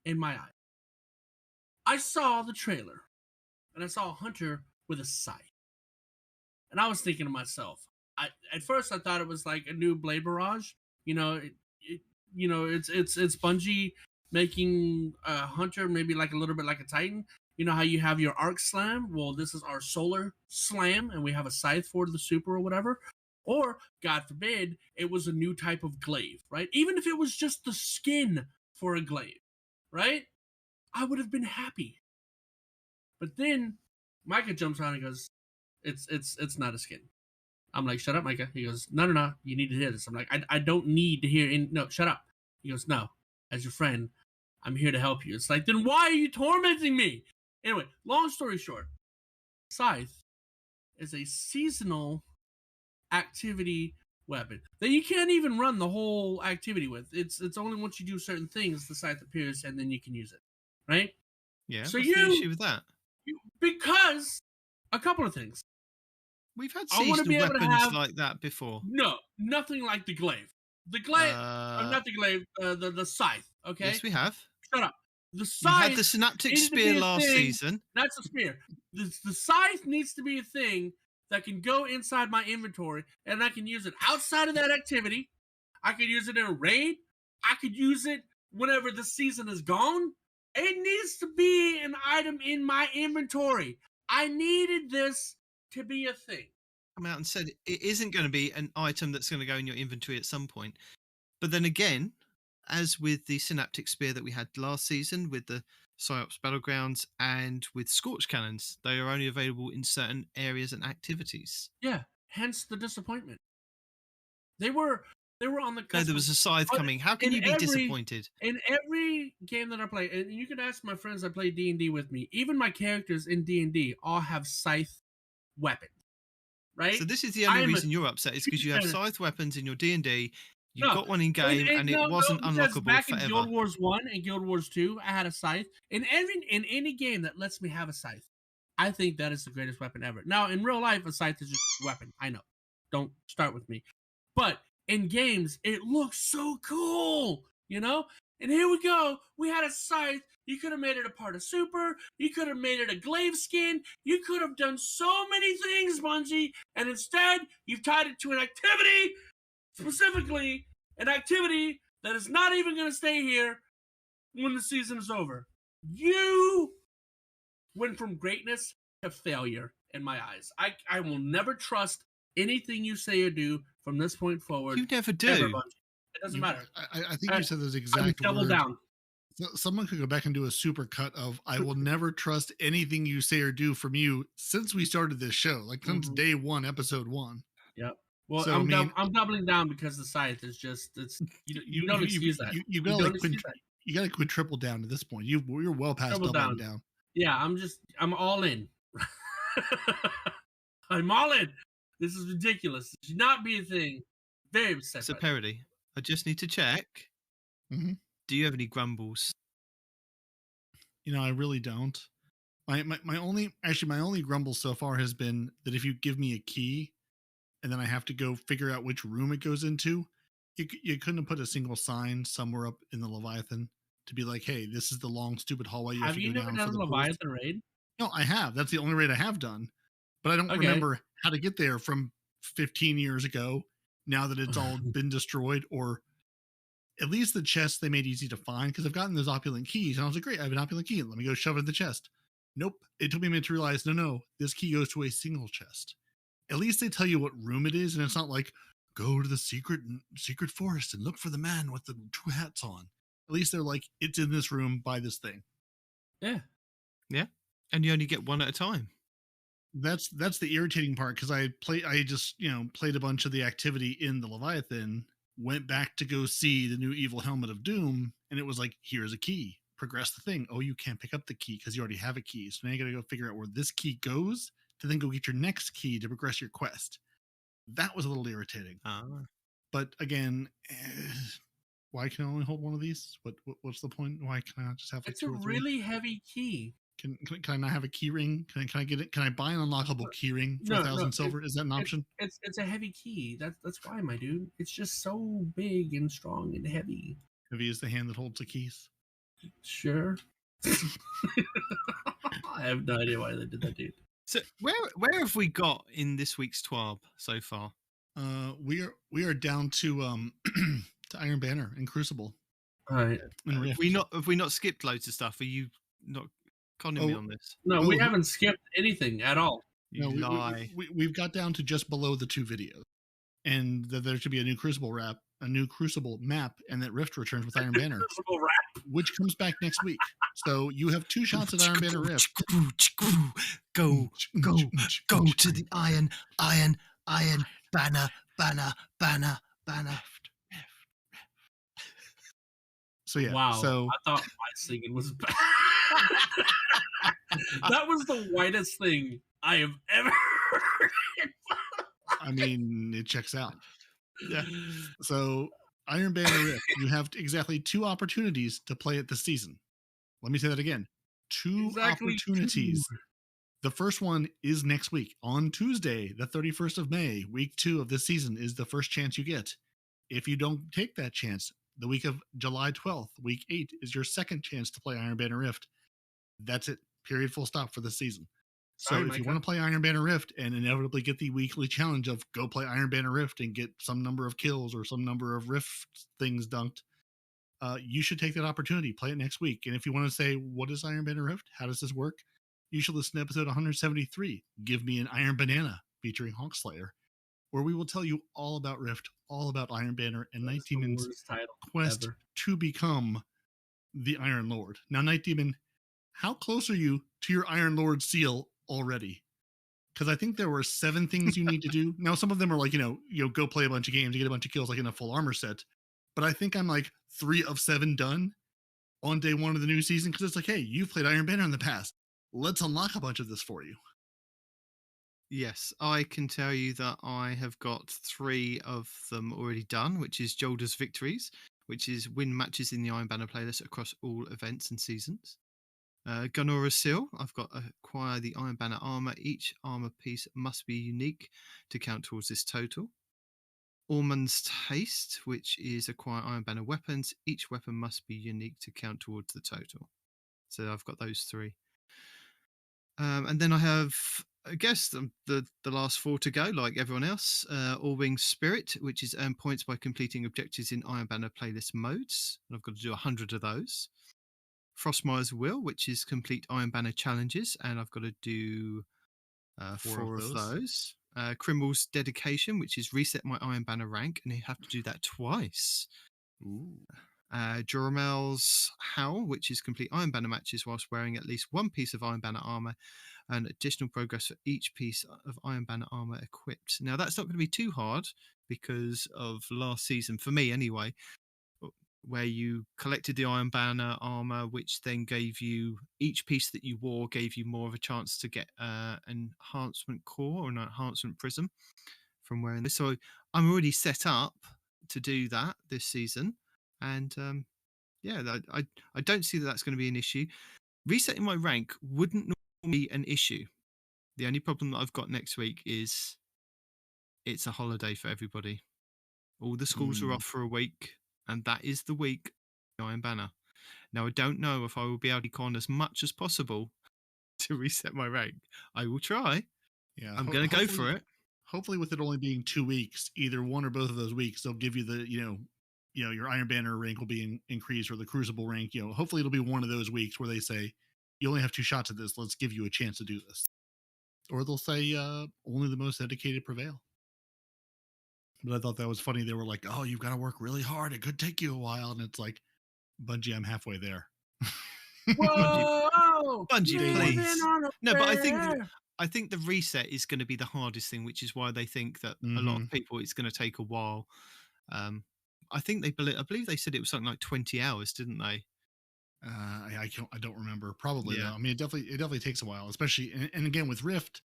in my eye. I saw the trailer, and I saw a hunter with a scythe. And I was thinking to myself, at first I thought it was like a new Blade Barrage. It's Bungie making a hunter maybe like a little bit like a Titan. You know how you have your arc slam? Well, this is our solar slam, and we have a scythe for the super or whatever. Or, God forbid, it was a new type of glaive, right? Even if it was just the skin for a glaive, right? I would have been happy. But then Micah jumps on and goes, it's not a skin. I'm like, shut up, Micah. He goes, no, you need to hear this. I'm like, I don't need to hear, no, shut up. He goes, no, as your friend, I'm here to help you. It's like, then why are you tormenting me? Anyway, long story short, Scythe is a seasonal activity weapon that you can't even run the whole activity with. It's only once you do certain things the Scythe appears, and then you can use it, right?
Yeah.
So
what's the issue with that?
Because a couple of things.
We've had seasonal weapons like that before.
No, nothing like the glaive. The glaive, not the glaive, the scythe. Okay.
Yes, we have.
Shut up. The scythe.
You had the synaptic spear last season.
That's a spear. The scythe needs to be a thing that can go inside my inventory, and I can use it outside of that activity. I could use it in a raid. I could use it whenever the season is gone. It needs to be an item in my inventory. I needed this to be a thing.
Come out and said it isn't going to be an item that's going to go in your inventory at some point. But then again, as with the synaptic spear that we had last season with the PsyOps Battlegrounds and with Scorch Cannons, they are only available in certain areas and activities.
Yeah, hence the disappointment. They were on the cusp.
No, there was a scythe coming. How can you be disappointed?
In every game that I play, and you can ask my friends that play D&D with me, even my characters in D&D all have scythe weapons, right?
So this is the only reason you're upset, is because you have scythe weapons in your D&D. You've got one in game, and it wasn't unlockable
back
forever.
In Guild Wars 1 and Guild Wars 2, I had a scythe. In any game that lets me have a scythe, I think that is the greatest weapon ever. Now, in real life, a scythe is just a weapon. I know. Don't start with me. But in games, it looks so cool, you know? And here we go. We had a scythe. You could have made it a part of Super. You could have made it a glaive skin. You could have done so many things, Bungie. And instead, you've tied it to an activity, specifically an activity that is not even going to stay here when the season is over. You went from greatness to failure in my eyes. I will never trust anything you say or do from this point forward.
You never do.
Ever, it doesn't matter.
I think you said those exact
double
words.
Down.
So someone could go back and do a super cut of "I will never trust anything you say or do from you" since we started this show, like since day one, episode 1.
Yep. Well,
so,
I'm doubling down because the scythe is just you don't excuse that.
You got to quadruple down to this point. You're well past doubling down.
Yeah, I'm all in. I'm all in. This is ridiculous. It should not be a thing. Very upset.
So, Peroty, I just need to check.
Mm-hmm.
Do you have any grumbles?
I really don't. My only grumble so far has been that if you give me a key and then I have to go figure out which room it goes into, you couldn't have put a single sign somewhere up in the Leviathan to be like, hey, this is the long, stupid hallway you have to go down. Have you never done a
Leviathan raid?
No, I have. That's the only raid I have done. But I don't remember how to get there from 15 years ago, now that it's all been destroyed, or at least the chests they made easy to find, because I've gotten those opulent keys, and I was like, great, I have an opulent key. Let me go shove it in the chest. Nope. It took me a minute to realize, no, this key goes to a single chest. At least they tell you what room it is, and it's not like, go to the secret forest and look for the man with the 2 hats on. At least they're like, it's in this room, buy this thing.
Yeah. Yeah. And you only get one at a time.
That's the irritating part, because I just played a bunch of the activity in the Leviathan, went back to go see the new evil helmet of doom, and it was like, here's a key, progress the thing. Oh, you can't pick up the key because you already have a key, so now you gotta go figure out where this key goes to then go get your next key to progress your quest. That was a little irritating. But again, why can I only hold one of these? What's the point? Why can I not just have like
It's
two
a
or three?
really heavy key.
Can I not have a key ring? Can I get it? Can I buy an unlockable key ring for 1,000 silver? Is that an option?
It's a heavy key. That's why, my dude. It's just so big and strong and heavy.
Heavy is the hand that holds the keys.
Sure. I have no idea why they did that, dude.
So where have we got in this week's TWAB so far?
We are down to to Iron Banner and Crucible.
All right.
Have we not skipped loads of stuff? Are you not conning me on this?
No, we haven't skipped anything at all.
You lie.
We've got down to just below the 2 videos, and that there should be a new Crucible map, and that Rift returns with Iron Banner, which comes back next week. So you have 2 shots at Iron Banner Rift.
Go to the Iron Banner.
So yeah.
Wow.
So
I thought my singing was bad. That was the whitest thing I have ever heard.
I mean, it checks out. Yeah. So Iron Banner Rift, you have exactly 2 opportunities to play it this season. Let me say that again. 2 opportunities. 2. The first one is next week. On Tuesday, the 31st of May, week 2 of this season is the first chance you get. If you don't take that chance, the week of July 12th, week 8, is your second chance to play Iron Banner Rift. That's it. Period. Full stop for this season. So if you want to play Iron Banner Rift and inevitably get the weekly challenge of go play Iron Banner Rift and get some number of kills or some number of Rift things dunked, you should take that opportunity. Play it next week. And if you want to say, what is Iron Banner Rift? How does this work? You should listen to episode 173, Give Me an Iron Banana, featuring Hawkslayer, where we will tell you all about Rift, all about Iron Banner, and Nitedemon's quest to become the Iron Lord. Now, Nitedemon, how close are you to your Iron Lord seal already? Because I think there were 7 things you need to do. Now, some of them are like, go play a bunch of games to get a bunch of kills, like in a full armor set. But I think I'm like 3 of 7 done on day 1 of the new season, because it's like, hey, you've played Iron Banner in the past. Let's unlock a bunch of this for you.
Yes, I can tell you that I have got 3 of them already done, which is Jolder's Victories, which is win matches in the Iron Banner playlist across all events and seasons. Gunora's Seal, I've got acquire the Iron Banner armor. Each armor piece must be unique to count towards this total. Ormond's Taste, which is acquire Iron Banner weapons. Each weapon must be unique to count towards the total. So I've got those 3. And then I have, I guess, the last 4 to go, like everyone else. All-Wing Spirit, which is earn points by completing objectives in Iron Banner playlist modes. And I've got to do 100 of those. Frostmire's Will, which is complete Iron Banner challenges, and I've got to do 4 of those. Crimmel's Dedication, which is reset my Iron Banner rank, and you have to do that twice.
Ooh.
Joromel's Howl, which is complete Iron Banner matches whilst wearing at least 1 piece of Iron Banner armor, and additional progress for each piece of Iron Banner armor equipped. Now, that's not going to be too hard because of last season, for me anyway, where you collected the Iron Banner armor, which then gave you, each piece that you wore gave you more of a chance to get an enhancement core or an enhancement prism from wearing this. So I'm already set up to do that this season. And I don't see that that's going to be an issue. Resetting my rank wouldn't normally be an issue. The only problem that I've got next week is it's a holiday for everybody. All the schools are off for a week, and that is the week of Iron Banner. Now, I don't know if I will be able to con as much as possible to reset my rank. I will try.
Yeah,
I'm going to go for it.
Hopefully, with it only being 2 weeks, either one or both of those weeks, they'll give you the, your Iron Banner rank will be increased, or the Crucible rank. Hopefully it'll be one of those weeks where they say, you only have 2 shots at this. Let's give you a chance to do this. Or they'll say, only the most dedicated prevail. But I thought that was funny. They were like, oh, you've got to work really hard. It could take you a while. And it's like, Bungie, I'm halfway there.
Whoa!
Bungie, please. No, but I think the reset is going to be the hardest thing, which is why they think that a lot of people, it's going to take a while. I believe they said it was something like 20 hours, didn't they?
I don't remember. Probably. Yeah. I mean, it definitely takes a while, especially, and again with Rift,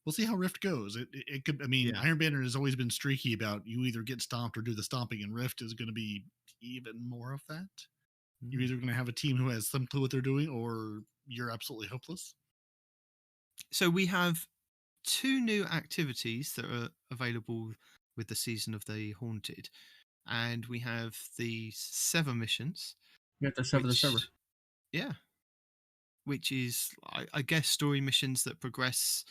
we'll see how Rift goes. It could. I mean, Iron Banner has always been streaky about you either get stomped or do the stomping, and Rift is going to be even more of that. You're either going to have a team who has some clue what they're doing, or you're absolutely hopeless.
So we have 2 new activities that are available with the Season of the Haunted, and we have the 7 missions.
You have to sever the server.
Yeah. Which is, I guess, story missions that progress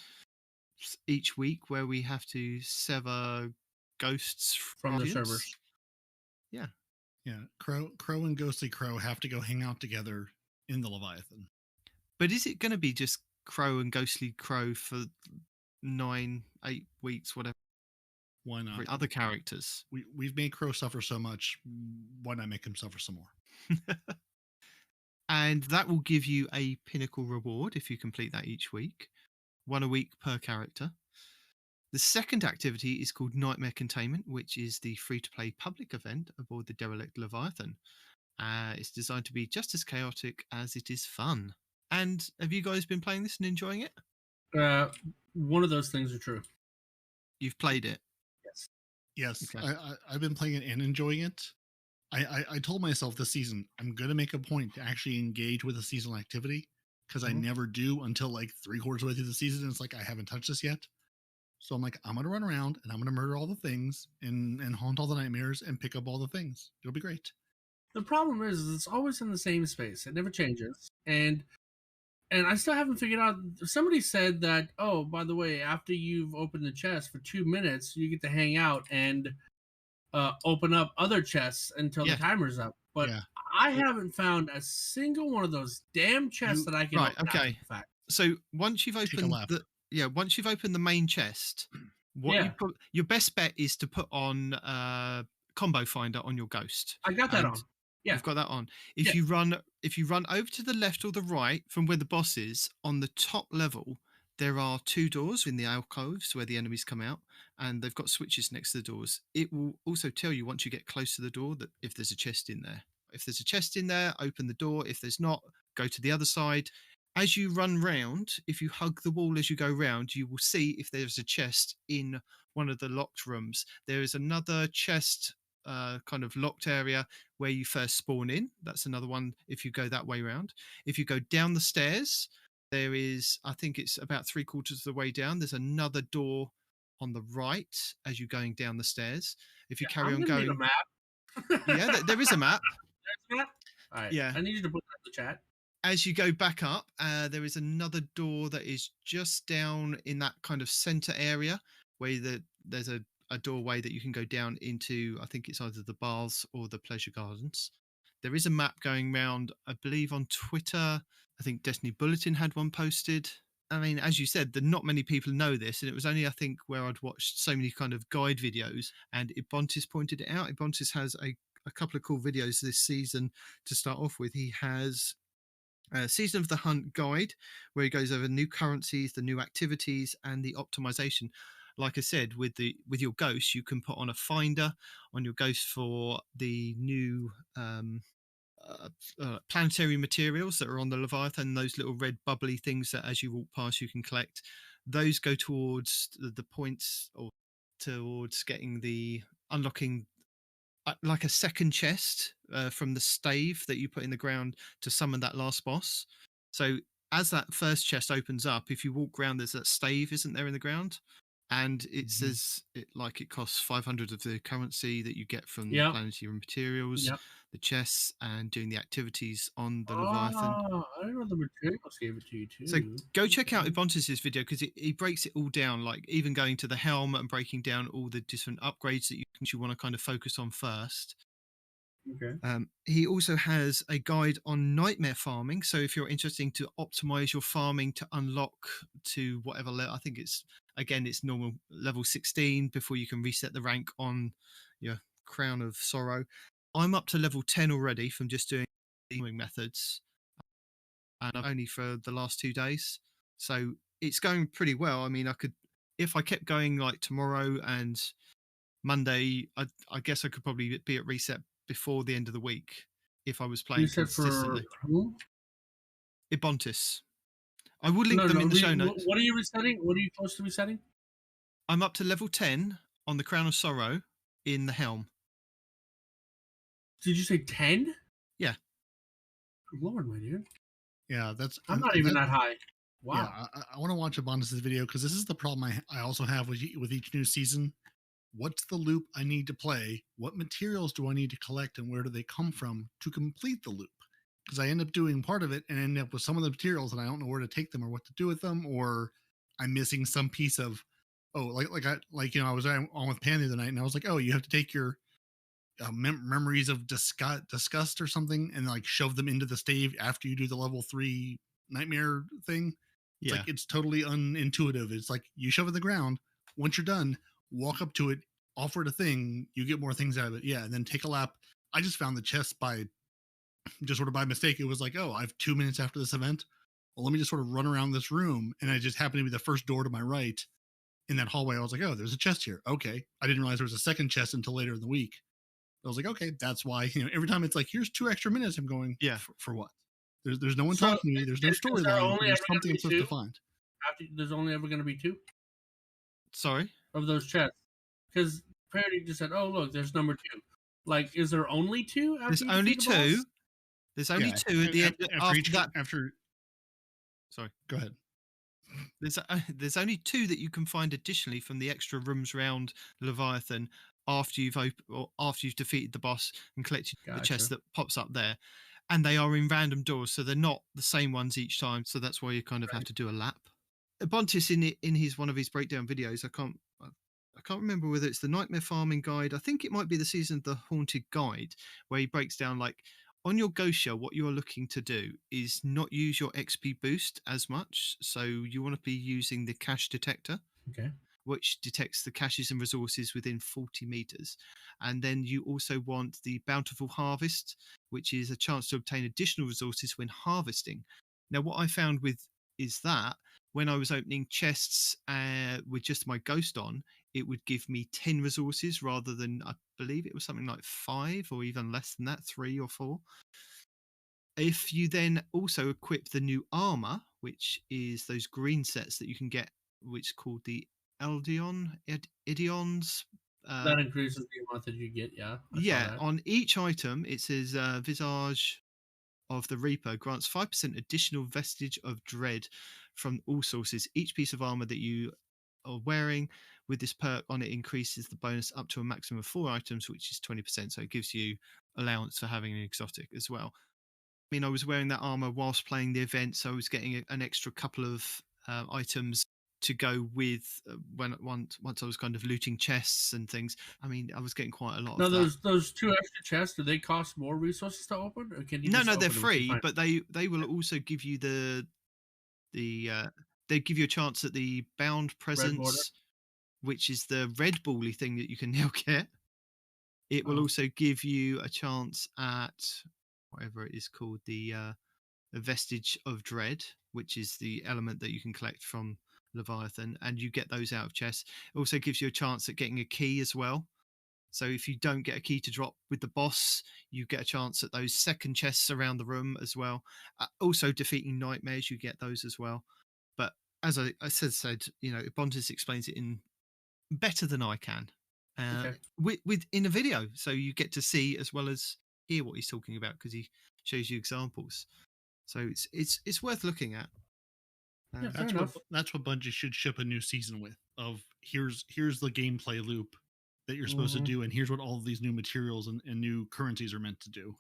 each week, where we have to sever ghosts
from the servers.
Yeah.
Crow and Ghostly Crow have to go hang out together in the Leviathan.
But is it going to be just Crow and Ghostly Crow for 9-8 weeks, whatever?
Why not?
For other characters.
We've made Crow suffer so much. Why not make him suffer some more?
And that will give you a pinnacle reward if you complete that each week. 1 a week per character. The second activity is called Nightmare Containment, which is the free-to-play public event aboard the Derelict Leviathan. It's designed to be just as chaotic as it is fun. And have you guys been playing this and enjoying it?
One of those things are true.
You've played it?
Yes.
Okay.
I've been playing it and enjoying it. I told myself this season, I'm going to make a point to actually engage with a seasonal activity, because I never do until like 3/4 of the way through the season. It's like, I haven't touched this yet. So I'm like, I'm going to run around and I'm going to murder all the things and haunt all the nightmares and pick up all the things. It'll be great.
The problem is it's always in the same space. It never changes. And I still haven't figured out. Somebody said that, oh, by the way, after you've opened the chest for 2 minutes, you get to hang out and open up other chests until the timer's up. But I haven't found a single one of those damn chests that I can open.
Okay. So once you've opened once you've opened the main chest, your best bet is to put on Combo Finder on your Ghost.
I got that on. Yeah.
You've got that on. If you run over to the left or the right from where the boss is, on the top level, there are 2 doors in the alcoves where the enemies come out, and they've got switches next to the doors. It will also tell you once you get close to the door that if there's a chest in there. If there's a chest in there, open the door. If there's not, go to the other side. As you run round, if you hug the wall as you go round, you will see if there's a chest in one of the locked rooms. There is another chest, kind of locked area where you first spawn in. That's another one if you go that way round. If you go down the stairs, there is, I think it's about 3/4 of the way down, there's another door on the right as you're going down the stairs. If you carry on going...
Need a map.
There is a map.
There's a map? All right. I need you to put that in the chat.
As you go back up, there is another door that is just down in that kind of center area where there's a doorway that you can go down into. I think it's either the baths or the pleasure gardens. There is a map going around, I believe, on Twitter. I think Destiny Bulletin had one posted. I mean, as you said, not many people know this, and it was only, I think, where I'd watched so many kind of guide videos, and Ibontis pointed it out. Ibontis has a couple of cool videos this season to start off with. He has Season of the Hunt guide, where he goes over new currencies, the new activities, and the optimization. Like I said, with your ghost, you can put on a finder on your ghost for the new planetary materials that are on the Leviathan, those little red bubbly things that as you walk past you can collect. Those go towards the points, or towards unlocking like a second chest from the stave that you put in the ground to summon that last boss. So as that first chest opens up, if you walk around, there's that stave, isn't there, in the ground? And it says it costs 500 of the currency that you get from the planetary materials, the chests, and doing the activities on the Leviathan.
I don't know, the materials gave it to you too.
So go check out Ibontis' video, because he breaks it all down, like even going to the helm and breaking down all the different upgrades that you want to kind of focus on first.
Okay.
He also has a guide on nightmare farming. So if you're interested to optimize your farming to unlock to whatever level, I think it's normal level 16 before you can reset the rank on your Crown of Sorrow. I'm up to level 10 already from just doing farming methods, and I've only for the last 2 days. So it's going pretty well. I mean, if I kept going like tomorrow and Monday, I guess I could probably be at reset before the end of the week if I was playing consistently.
For who?
Ibontis. I will link them in the show notes.
What are you resetting? What are you supposed to be resetting?
I'm up to level 10 on the Crown of Sorrow in the Helm.
Did you say 10?
Yeah.
Good Lord, my dude.
Yeah,
I'm not even that high. Wow.
Yeah, I want to watch Abundus' video because this is the problem I also have with each new season. What's the loop I need to play? What materials do I need to collect, and where do they come from to complete the loop? Because I end up doing part of it and end up with some of the materials and I don't know where to take them or what to do with them, or I'm missing some piece of, I was on with Pan the other night and I was like, oh, you have to take your memories of disgust or something and like shove them into the stave after you do the level 3 nightmare thing. It's like, it's totally unintuitive. It's like you shove it in the ground. Once you're done, walk up to it, offer it a thing, you get more things out of it. Yeah, and then take a lap. I just found the chest by mistake. It was like, oh, I have 2 minutes after this event. Well, let me just sort of run around this room. And I just happened to be the first door to my right in that hallway. I was like, oh, there's a chest here. Okay. I didn't realize there was a second chest until later in the week. I was like, okay, that's why, every time it's like, here's 2 extra minutes. I'm going, for what? There's no one talking to me. There's no storyline. There's something I'm supposed to find.
There's only ever going to be 2?
Sorry?
Of those chests. Because Peroty just said, oh, look, there's number 2. Like, is there only 2?
There's only 2. There's only 2 at the end. Sorry.
Go ahead.
There's only 2 that you can find additionally from the extra rooms round Leviathan after you've defeated the boss and collected the chest that pops up there. And they are in random doors, so they're not the same ones each time. So that's why you kind of have to do a lap. Buntis in his one of his breakdown videos, I can't remember whether it's the Nightmare Farming Guide. I think it might be the Season of the Haunted Guide, where he breaks down like on your ghost shell, what you are looking to do is not use your XP boost as much. So you want to be using the cache detector.
Okay.
Which detects the caches and resources within 40 meters. And then you also want the Bountiful Harvest, which is a chance to obtain additional resources when harvesting. Now, what I found is that when I was opening chests with just my ghost on, it would give me 10 resources rather than, I believe it was something like 5 or even less than that, 3 or 4. If you then also equip the new armor, which is those green sets that you can get, which is called the Idions.
That increases the amount that you get, yeah.
Yeah, on each item, it says Visage of the Reaper grants 5% additional vestige of dread from all sources. Each piece of armor that you are wearing with this perk on it increases the bonus up to a maximum of 4 items, which is 20%. So it gives you allowance for having an exotic as well. I mean, I was wearing that armor whilst playing the event, so I was getting an extra couple of items to go with once I was kind of looting chests and things. I mean, I was getting quite a lot of that.
Those 2 extra chests, do they cost more resources to open? Or can you
no, they're free, but they will also give you they give you a chance at the Bound Presence, which is the red bally thing that you can now get. It will also give you a chance at whatever it is called, the Vestige of Dread, which is the element that you can collect from Leviathan, and you get those out of chests. It also gives you a chance at getting a key as well. So if you don't get a key to drop with the boss, you get a chance at those second chests around the room as well. Also defeating nightmares, you get those as well. But as I said, Buntis explains it in better than I can with in a video, so you get to see as well as hear what he's talking about because he shows you examples. So it's worth looking at.
That's what Bungie should ship a new season with. Of here's the gameplay loop that you're supposed to do, and here's what all of these new materials and new currencies are meant to do.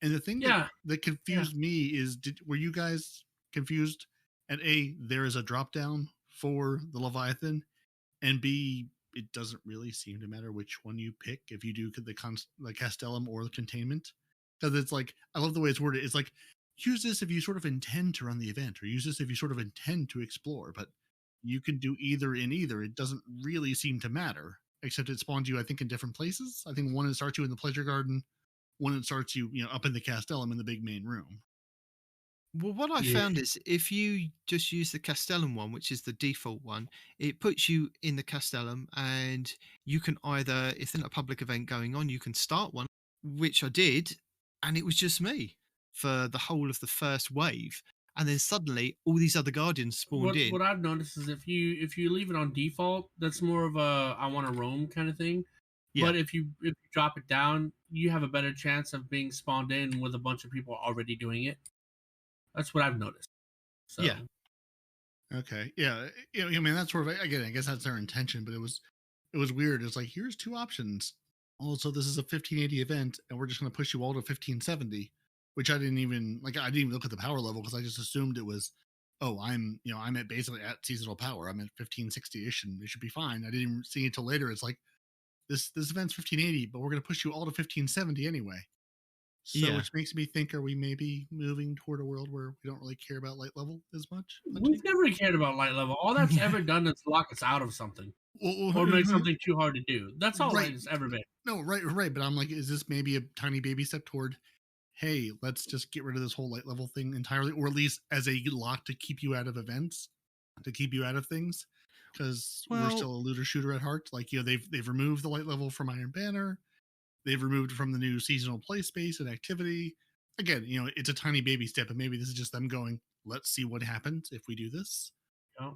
And the thing that confused me is, were you guys confused? At A, there is a drop down for the Leviathan, and B, it doesn't really seem to matter which one you pick if you do the Castellum or the Containment, because it's like, I love the way it's worded. It's like, use this if you sort of intend to run the event, or use this if you sort of intend to explore, but you can do either in either. It doesn't really seem to matter, except it spawns you, I think, in different places. I think one, it starts you in the Pleasure Garden. One, it starts you, up in the Castellum in the big main room.
Well, what I found is if you just use the Castellum one, which is the default one, it puts you in the Castellum, and you can either, if there's a public event going on, you can start one, which I did, and it was just me for the whole of the first wave. and then suddenly all these other guardians spawned in.
What I've noticed is if you leave it on default, that's more of a I want to roam kind of thing.
Yeah.
But if you drop it down, you have a better chance of being spawned in with a bunch of people already doing it. That's what I've noticed. So.
Yeah.
Okay. Yeah. I mean, that's sort of, again, I guess that's their intention, but it was weird. It's like, here's two options. Also, this is a 1580 event, and we're just going to push you all to 1570, which I didn't even look at the power level because I just assumed it was, I'm at basically at seasonal power. I'm at 1560-ish, and it should be fine. I didn't even see it until later. It's like, this event's 1580, but we're going to push you all to 1570 anyway. So, which makes me think, are we maybe moving toward a world where we don't really care about light level as much?
We've never cared about light level. All that's ever done is lock us out of something. Or make something too hard to do. That's all it's ever been.
No, right. But I'm like, is this maybe a tiny baby step toward, hey, let's just get rid of this whole light level thing entirely, or at least as a lock to keep you out of events, to keep you out of things? Because we're still a looter shooter at heart. Like, they've removed the light level from Iron Banner. They've removed from the new seasonal play space and activity. Again, it's a tiny baby step, and maybe this is just them going, let's see what happens if we do this.
Yeah.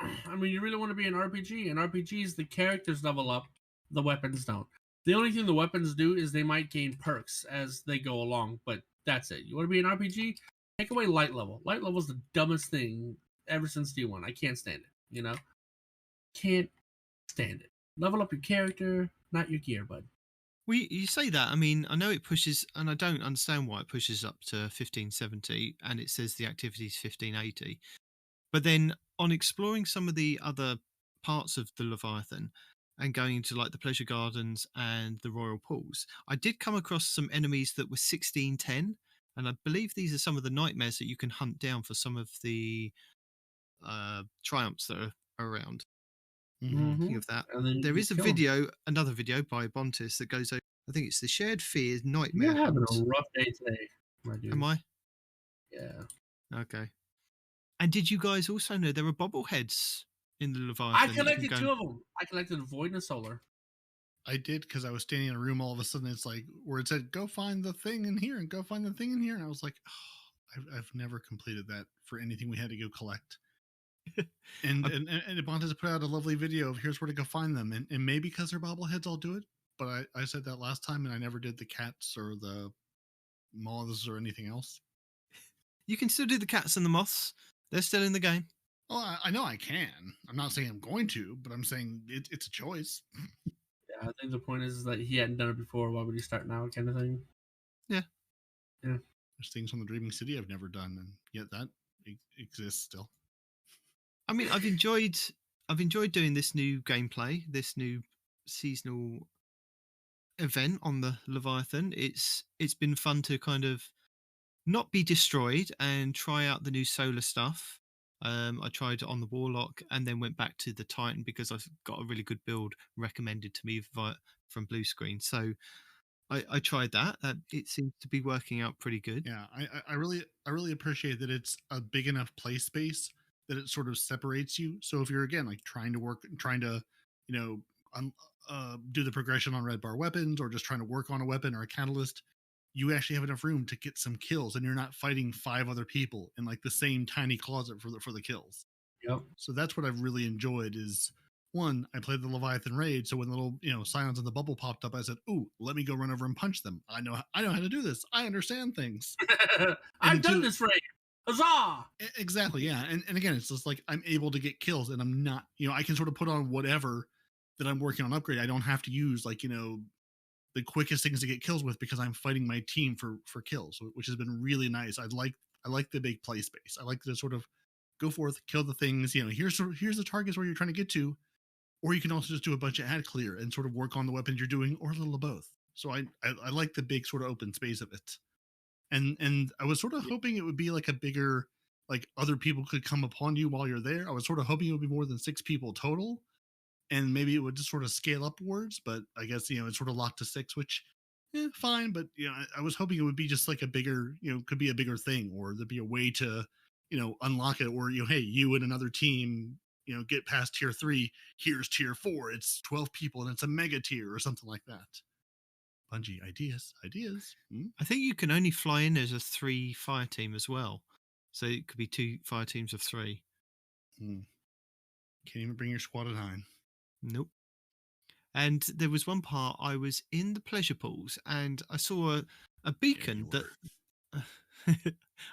I mean, you really want to be an RPG. In RPGs, the characters level up, the weapons don't. The only thing the weapons do is they might gain perks as they go along, but that's it. You want to be an RPG? Take away light level. Light level is the dumbest thing ever since D1. I can't stand it, Can't stand it. Level up your character, not your gear, bud.
Well, you say that. I mean, I know it pushes, and I don't understand why it pushes up to 1570, and it says the activity is 1580. But then on exploring some of the other parts of the Leviathan and going into like the pleasure gardens and the royal pools, I did come across some enemies that were 1610, and I believe these are some of the nightmares that you can hunt down for some of the triumphs that are around. Think of that. There is another video by Bontis that goes over, I think it's the shared fears nightmare.
You're having a rough day today, my dude.
Am I?
Yeah.
Okay. And did you guys also know there were bobbleheads in the Leviathan?
I collected two of them. I collected a Void and a Solar.
I did, because I was standing in a room, all of a sudden it's like, where it said, go find the thing in here, and go find the thing in here. And I was like, I've never completed that for anything we had to go collect. and Bontes put out a lovely video of here's where to go find them. And maybe because they're bobbleheads, I'll do it. But I said that last time, and I never did the cats or the moths or anything else.
You can still do the cats and the moths. They're still in the game.
Oh, I know I can. I'm not saying I'm going to, but I'm saying it's a choice.
Yeah, I think the point is that he hadn't done it before. Why would he start now, kind of thing?
Yeah.
There's things on the Dreaming City I've never done, and yet that exists still.
I mean, I've enjoyed doing this new gameplay, this new seasonal event on the Leviathan. It's been fun to kind of not be destroyed and try out the new solar stuff. I tried it on the Warlock and then went back to the Titan because I've got a really good build recommended to me from Blue Screen. So I tried that. It seems to be working out pretty good.
Yeah, I really appreciate that it's a big enough play space that it sort of separates you. So if you're, again, like trying to do the progression on red bar weapons, or just trying to work on a weapon or a catalyst, you actually have enough room to get some kills, and you're not fighting 5 other people in like the same tiny closet for the kills.
Yep.
So that's what I've really enjoyed is, one, I played the Leviathan raid, so when the little scions in the bubble popped up, I said, "Ooh, let me go run over and punch them. I know how to do this. I understand things.
I've done this raid. Huzzah!"
Exactly, yeah. And again, it's just like I'm able to get kills, and I'm not, I can sort of put on whatever that I'm working on upgrade. I don't have to use the quickest things to get kills with, because I'm fighting my team for kills, which has been really nice. I like the big play space. I like to sort of go forth, kill the things. Here's the targets where you're trying to get to, or you can also just do a bunch of ad clear and sort of work on the weapons you're doing, or a little of both. So I like the big sort of open space of it. And I was sort of hoping it would be like a bigger, like other people could come upon you while you're there. I was sort of hoping it would be more than 6 people total, and maybe it would just sort of scale upwards. But I guess it's sort of locked to 6, which fine. But I was hoping it would be just like a bigger, could be a bigger thing, or there'd be a way to unlock it, or hey, you and another team get past tier 3. Here's tier 4. It's 12 people and it's a mega tier or something like that. Bungie, ideas.
I think you can only fly in as a 3 fire team as well. So it could be 2 fire teams of 3.
Can't even bring your squad of 9.
Nope. And there was one part I was in the pleasure pools and I saw a beacon that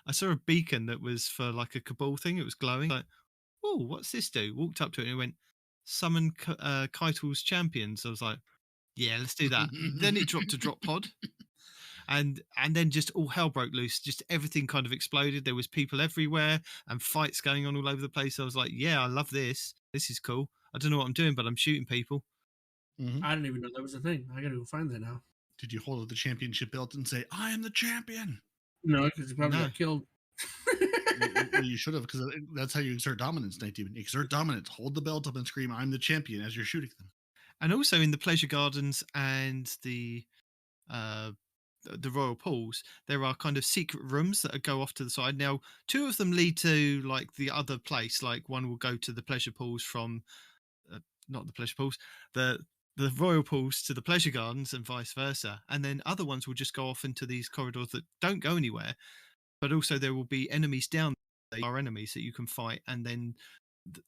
I saw a beacon that was for like a Cabal thing. It was glowing. Like, oh, what's this do? Walked up to it and it went, summon Keitel's champions. I was like, yeah, let's do that. Then it dropped a drop pod. And then just all hell broke loose. Just everything kind of exploded. There was people everywhere and fights going on all over the place. I was like, yeah, I love this. This is cool. I don't know what I'm doing, but I'm shooting people.
I didn't even know that was a thing. I gotta go find that now.
Did you hold up the championship belt and say, I am the champion?
No, because you probably got killed.
Well, you should have, because that's how you exert dominance, Nitedemon. Exert dominance. Hold the belt up and scream, I'm the champion, as you're shooting them.
And also in the pleasure gardens and the royal pools, there are kind of secret rooms that go off to the side. Now, 2 of them lead to like the other place. Like one will go to the pleasure pools from not the pleasure pools, the royal pools to the pleasure gardens and vice versa. And then other ones will just go off into these corridors that don't go anywhere. But also there will be enemies down there, are enemies that you can fight. And then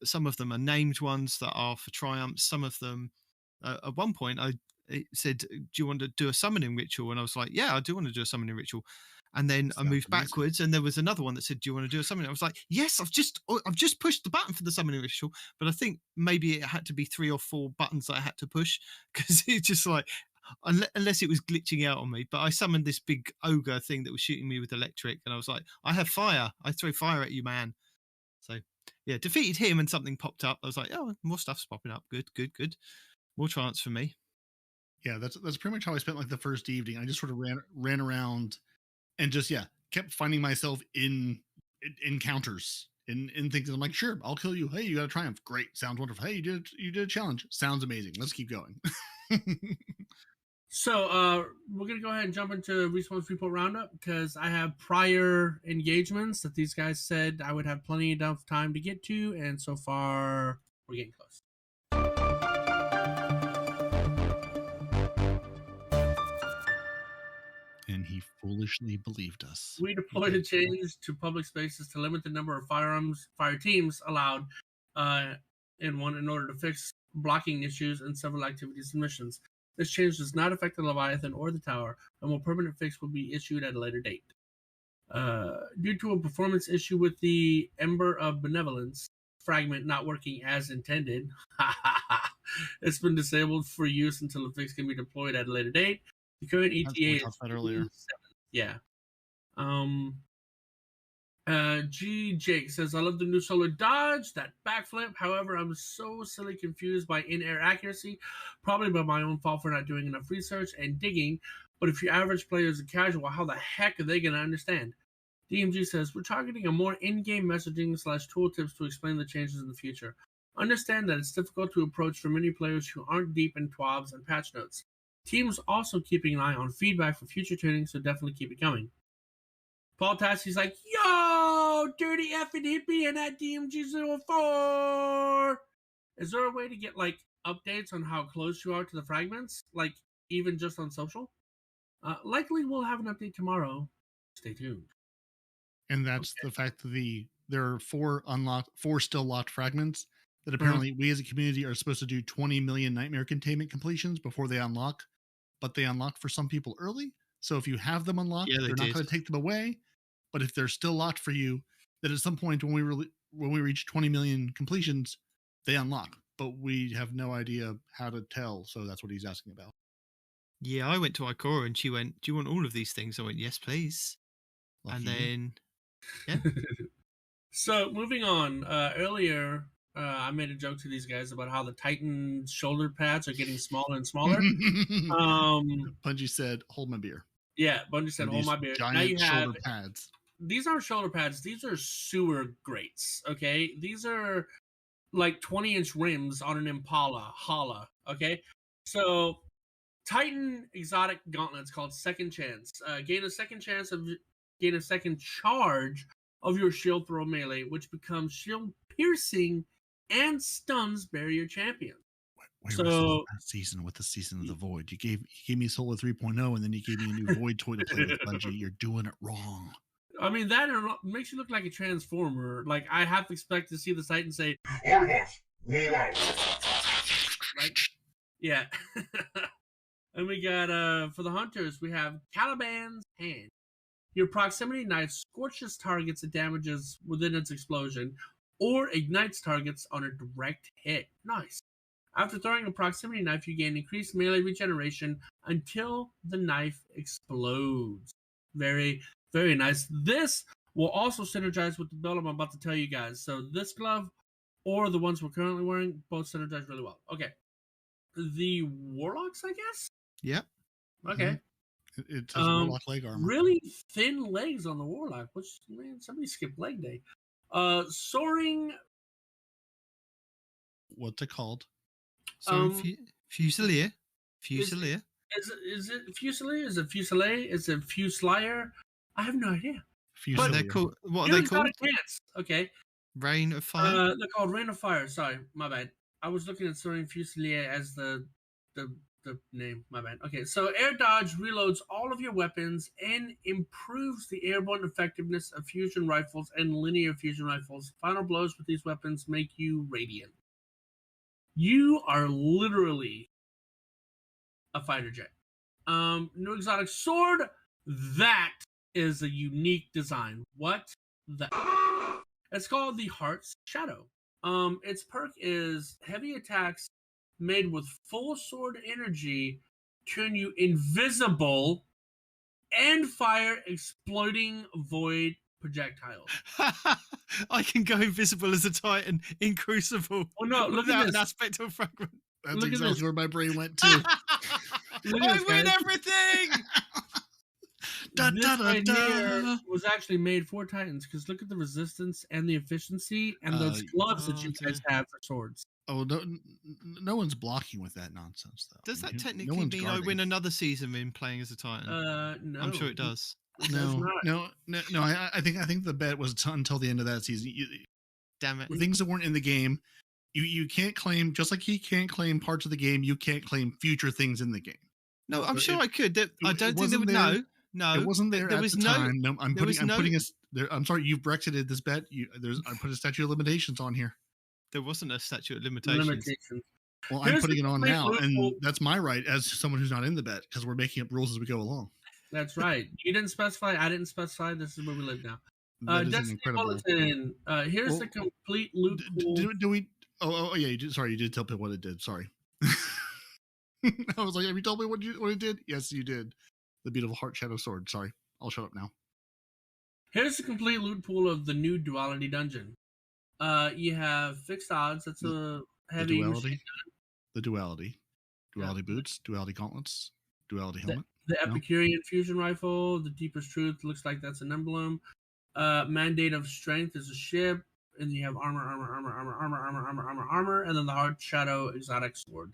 some of them are named ones that are for triumphs. Some of them, at one point, it said, do you want to do a summoning ritual? And I was like, yeah, I do want to do a summoning ritual. And then I moved backwards and there was another one that said, do you want to do a summoning? I was like, yes, I've just pushed the button for the summoning ritual. But I think maybe it had to be 3 or 4 buttons that I had to push, because it's just like, unless it was glitching out on me. But I summoned this big ogre thing that was shooting me with electric. And I was like, I have fire. I throw fire at you, man. So yeah, defeated him and something popped up. I was like, oh, more stuff's popping up. Good. More triumphs for me.
Yeah, that's pretty much how I spent like the first evening. I just sort of ran around and just kept finding myself in encounters in things. I'm like, sure, I'll kill you. Hey, you got a triumph. Great, sounds wonderful. Hey, you did a challenge. Sounds amazing. Let's keep going.
So we're gonna go ahead and jump into Respawn's Report Roundup, because I have prior engagements that these guys said I would have plenty enough time to get to, and so far we're getting close.
And he foolishly believed us.
We deployed a change to public spaces to limit the number of fire teams allowed in one, in order to fix blocking issues in several activities and missions. This change does not affect the Leviathan or the tower. A more permanent fix will be issued at a later date. Due to a performance issue with the Ember of Benevolence fragment not working as intended, it's been disabled for use until the fix can be deployed at a later date. The current ETA is
earlier.
Yeah. G. Jake says, I love the new solar dodge, that backflip. However, I'm so silly confused by in-air accuracy, probably by my own fault for not doing enough research and digging. But if your average player is a casual, how the heck are they going to understand? DMG says, we're targeting a more in-game messaging / tooltips to explain the changes in the future. Understand that it's difficult to approach for many players who aren't deep in TWABs and patch notes. Team's also keeping an eye on feedback for future tuning, so definitely keep it coming. Paul Tassie's like, yo, dirty effing hippie and that DMG04. Is there a way to get like updates on how close you are to the fragments? Like even just on social? Likely we'll have an update tomorrow. Stay tuned.
And that's the fact that there are 4 still locked fragments that apparently we as a community are supposed to do 20 million nightmare containment completions before they unlock, but they unlock for some people early. So if you have them unlocked, they're not going to take them away. But if they're still locked for you, that at some point when we reach 20 million completions, they unlock. But we have no idea how to tell. So that's what he's asking about.
Yeah, I went to Ikora and she went, do you want all of these things? I went, yes, please. Lucky. And then, yeah.
So moving on, earlier, I made a joke to these guys about how the Titan shoulder pads are getting smaller and smaller.
Bungie said, hold my beer.
Yeah, Bungie said, hold my beer.
Giant now you have shoulder pads.
These aren't shoulder pads. These are sewer grates, okay? These are like 20-inch rims on an Impala, Hala, okay? So Titan exotic gauntlets called Second Chance. Gain a second charge of your shield throw melee, which becomes shield piercing and stuns barrier champion.
Where was that season with the Season of the Void? You gave me Solar 3.0 and then you gave me a new Void toy to play with, Bungie. You're doing it wrong.
I mean, that makes you look like a transformer. Like, I have to expect to see the site and say, right? Yeah. And we got, for the hunters, we have Caliban's Hand. Your proximity knife scorches targets and damages within its explosion, or ignites targets on a direct hit. Nice. After throwing a proximity knife, you gain increased melee regeneration until the knife explodes. Very, very nice. This will also synergize with the build I'm about to tell you guys. So this glove or the ones we're currently wearing both synergize really well. Okay. The Warlocks, I guess?
Yep.
Okay.
It has Warlock leg armor.
Really thin legs on the Warlock, which, man, somebody skipped leg day. Soaring.
What's it called?
So Fusilier.
Fusilier? Is it Fusilier? Is it Fusilier? Is it Fusilier? I have no idea.
But they're called, what are they called?
Pants. Okay.
Rain of Fire?
They're called Rain of Fire. Sorry, my bad. I was looking at Soaring Fusilier as the name. My bad. Okay, so air dodge reloads all of your weapons and improves the airborne effectiveness of fusion rifles and linear fusion rifles. Final blows with these weapons make you radiant. You are literally a fighter jet. New exotic sword. That is a unique design. What the? It's called the Heart's Shadow. Its perk is heavy attacks made with full sword energy turn you invisible and fire exploding void projectiles.
I can go invisible as a Titan in Crucible.
Oh no, look at this.
An aspect of fragment.
That's exactly where my brain went too.
I win everything!
This right here was actually made for Titans because look at the resistance and the efficiency and those gloves that you guys have for swords.
Oh, no one's blocking with that nonsense, though.
Does that technically mean I win another season in playing as a Titan?
No.
I'm sure it does.
No. I think the bet was until the end of that season.
Damn it!
Things that weren't in the game, you can't claim. Just like he can't claim parts of the game, you can't claim future things in the game.
No, I'm sure I could. I don't think they would know. No,
it wasn't there.
There was no
time. No, I'm putting I'm sorry, you've Brexited this bet. I put a statute of limitations on here.
There wasn't a statute of limitations.
Well, I'm putting it on now, and that's my right as someone who's not in the bet because we're making up rules as we go along.
That's right. You didn't specify. I didn't specify. This is where we live now.
Destiny
Bulletin. Here's the complete loot pool.
Do we? Oh yeah. You did. Sorry, you did tell people what it did. Sorry. I was like, have you told me what it did? Yes, you did. The beautiful Heart Shadow Sword. Sorry, I'll shut up now.
Here's the complete loot pool of the new Duality dungeon. You have fixed odds. That's a heavy machine gun.
The Duality boots, Duality gauntlets, Duality helmet.
The Epicurean fusion rifle, the Deepest Truth looks like that's an emblem. Mandate of Strength is a ship, and you have armor, and then the Heart Shadow exotic sword.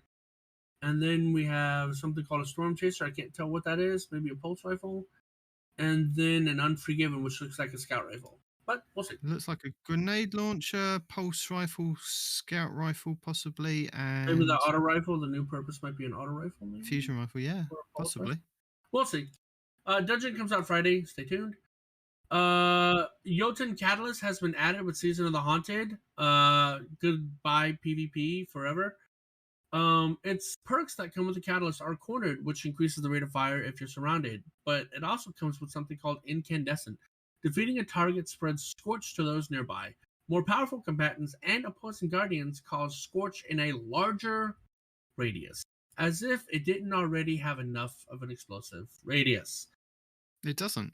And then we have something called a Storm Chaser. I can't tell what that is. Maybe a pulse rifle. And then an Unforgiven, which looks like a scout rifle. But we'll see.
It looks like a grenade launcher, pulse rifle, scout rifle, possibly, and
maybe the auto rifle. The new purpose might be an auto rifle. Maybe?
Fusion rifle, yeah, possibly.
Rifle. We'll see. Dungeon comes out Friday. Stay tuned. Jotun Catalyst has been added with Season of the Haunted. Goodbye PvP forever. Its perks that come with the Catalyst are cornered, which increases the rate of fire if you're surrounded. But it also comes with something called Incandescent. Defeating a target spreads Scorch to those nearby. More powerful combatants and opposing guardians cause Scorch in a larger radius, as if it didn't already have enough of an explosive radius.
It doesn't.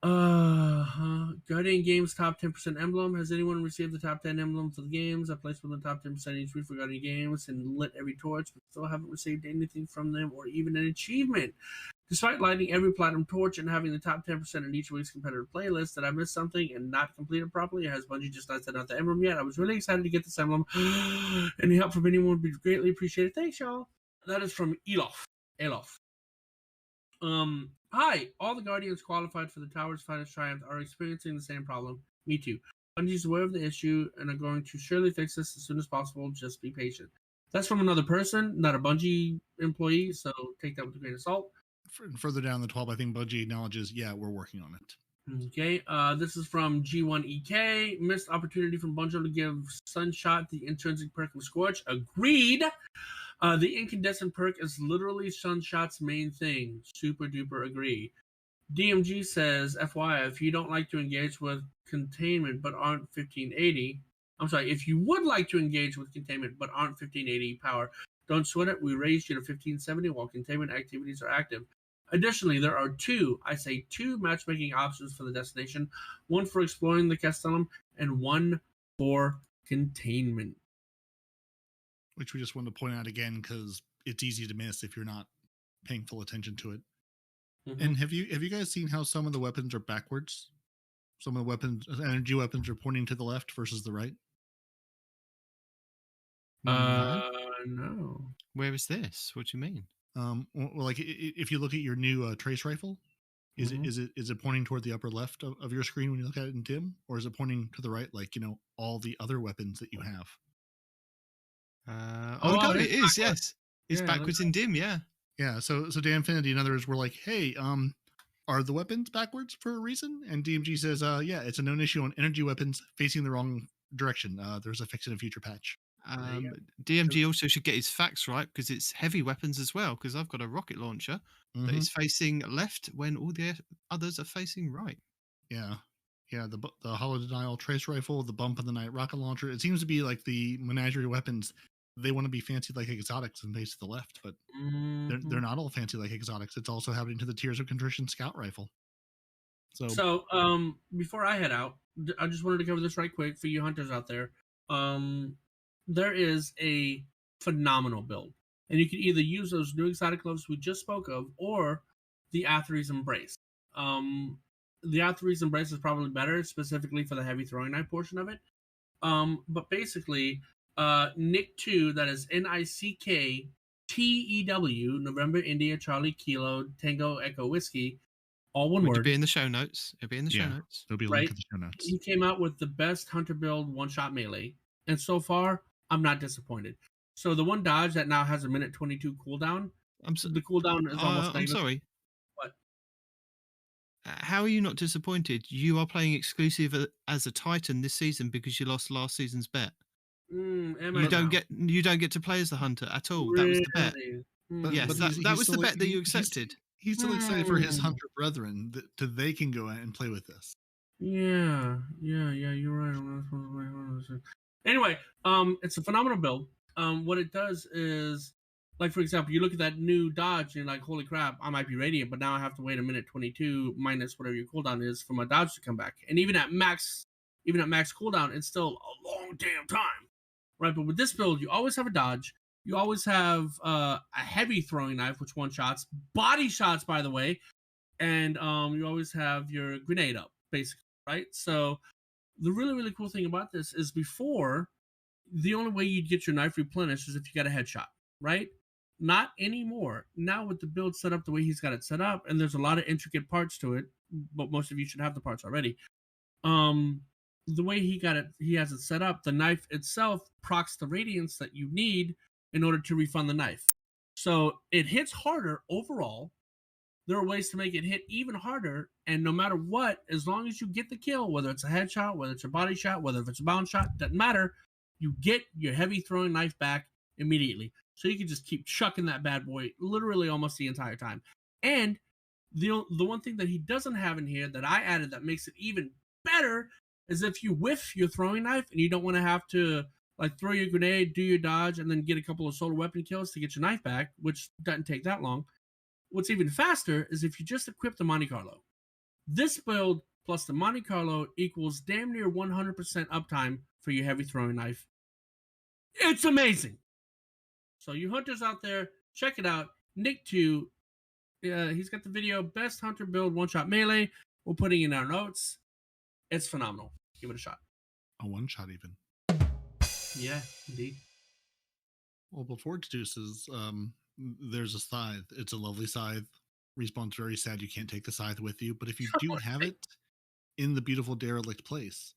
Guardian Games top 10% emblem. Has anyone received the top 10 emblems of the games? I placed within the top 10% each week for Guardian Games and lit every torch, but still haven't received anything from them or even an achievement. Despite lighting every platinum torch and having the top 10% in each week's competitive playlist, did I miss something and not complete it properly? Or has Bungie just not sent out the emblem yet? I was really excited to get this emblem. Any help from anyone would be greatly appreciated. Thanks, y'all. That is from Elof. Hi, all the Guardians qualified for the Tower's Finest Triumph are experiencing the same problem. Me too. Bungie's aware of the issue and are going to surely fix this as soon as possible. Just be patient. That's from another person, not a Bungie employee, so take that with a grain of salt.
Further down the 12, I think Bungie acknowledges, yeah, we're working on it.
Okay, this is from G1EK. Missed opportunity from Bungie to give Sunshot the intrinsic perk of Scorch. Agreed. The incandescent perk is literally Sunshot's main thing. Super duper agree. DMG says, FYI, if you don't like to engage with Containment but aren't 1580, I'm sorry, if you would like to engage with Containment but aren't 1580 power, don't sweat it. We raised you to 1570 while Containment activities are active. Additionally, there are two matchmaking options for the destination, one for exploring the Castellum and one for Containment.
Which we just wanted to point out again because it's easy to miss if you're not paying full attention to it. Mm-hmm. And have you guys seen how some of the weapons are backwards? Some of the weapons, energy weapons, are pointing to the left versus the right.
No.
Where is this? What do you mean?
Well, like if you look at your new trace rifle, is it pointing toward the upper left of your screen when you look at it in dim, or is it pointing to the right, like all the other weapons that you have?
No, it is. Yes, it's backwards in dim. Yeah.
So Danfinity and others were like, hey, are the weapons backwards for a reason? And DMG says, yeah, it's a known issue on energy weapons facing the wrong direction. There's a fix in a future patch.
DMG also should get his facts right because it's heavy weapons as well, because I've got a rocket launcher that is facing left when all the others are facing right.
Yeah, the Hollow Denial trace rifle, the Bump in the Night rocket launcher. It seems to be like the menagerie weapons. They want to be fancy like exotics and face to the left, but they're not all fancy like exotics. It's also happening to the Tears of Contrition scout rifle.
So before I head out, I just wanted to cover this right quick for you hunters out there. There is a phenomenal build, and you can either use those new exotic gloves we just spoke of, or the Athery's Embrace. The Athery's Embrace is probably better, specifically for the heavy throwing knife portion of it. But basically, Nick 2, that is NICK TEW, November India Charlie Kilo Tango Echo Whiskey, all one word.
It'll be in the show notes. There'll be a link
in the show notes.
He came out with the best hunter build one-shot melee, and so far, I'm not disappointed. So the one dodge that now has a minute 22 cooldown, the cooldown is almost
I'm sorry.
What?
How are you not disappointed? You are playing exclusive as a Titan this season because you lost last season's bet. You don't get to play as the hunter at all.
Really?
That was the bet.
But
that was the bet that you accepted.
He's still excited for his hunter brethren that they can go out and play with this.
Yeah, you're right. Anyway, it's a phenomenal build. What it does is, like, for example, you look at that new dodge and you're like, holy crap, I might be radiant, but now I have to wait a minute 22 minus whatever your cooldown is for my dodge to come back. And even at max cooldown, it's still a long damn time, right? But with this build, you always have a dodge. You always have a heavy throwing knife, which one-shots, body shots, by the way, and you always have your grenade up, basically, right? So the really, really cool thing about this is before, the only way you'd get your knife replenished is if you got a headshot, right? Not anymore. Now with the build set up the way he's got it set up, and there's a lot of intricate parts to it, but most of you should have the parts already. The way he has it set up, the knife itself procs the radiance that you need in order to refund the knife. So it hits harder overall. There are ways to make it hit even harder, and no matter what, as long as you get the kill, whether it's a headshot, whether it's a body shot, whether it's a bound shot, doesn't matter, you get your heavy throwing knife back immediately. So you can just keep chucking that bad boy literally almost the entire time. And the one thing that he doesn't have in here that I added that makes it even better is if you whiff your throwing knife and you don't want to have to like throw your grenade, do your dodge, and then get a couple of solo weapon kills to get your knife back, which doesn't take that long. What's even faster is if you just equip the Monte Carlo. This build plus the Monte Carlo equals damn near 100% uptime for your heavy throwing knife. It's amazing. So you hunters out there, check it out. Nick 2, he's got the video, best hunter build one-shot melee. We're putting in our notes. It's phenomenal. Give it a shot.
A one-shot even.
Yeah, indeed.
Well, before it introduces, there's a scythe. It's a lovely scythe. Respawn's very sad you can't take the scythe with you, but if you do have it in the beautiful Derelict place,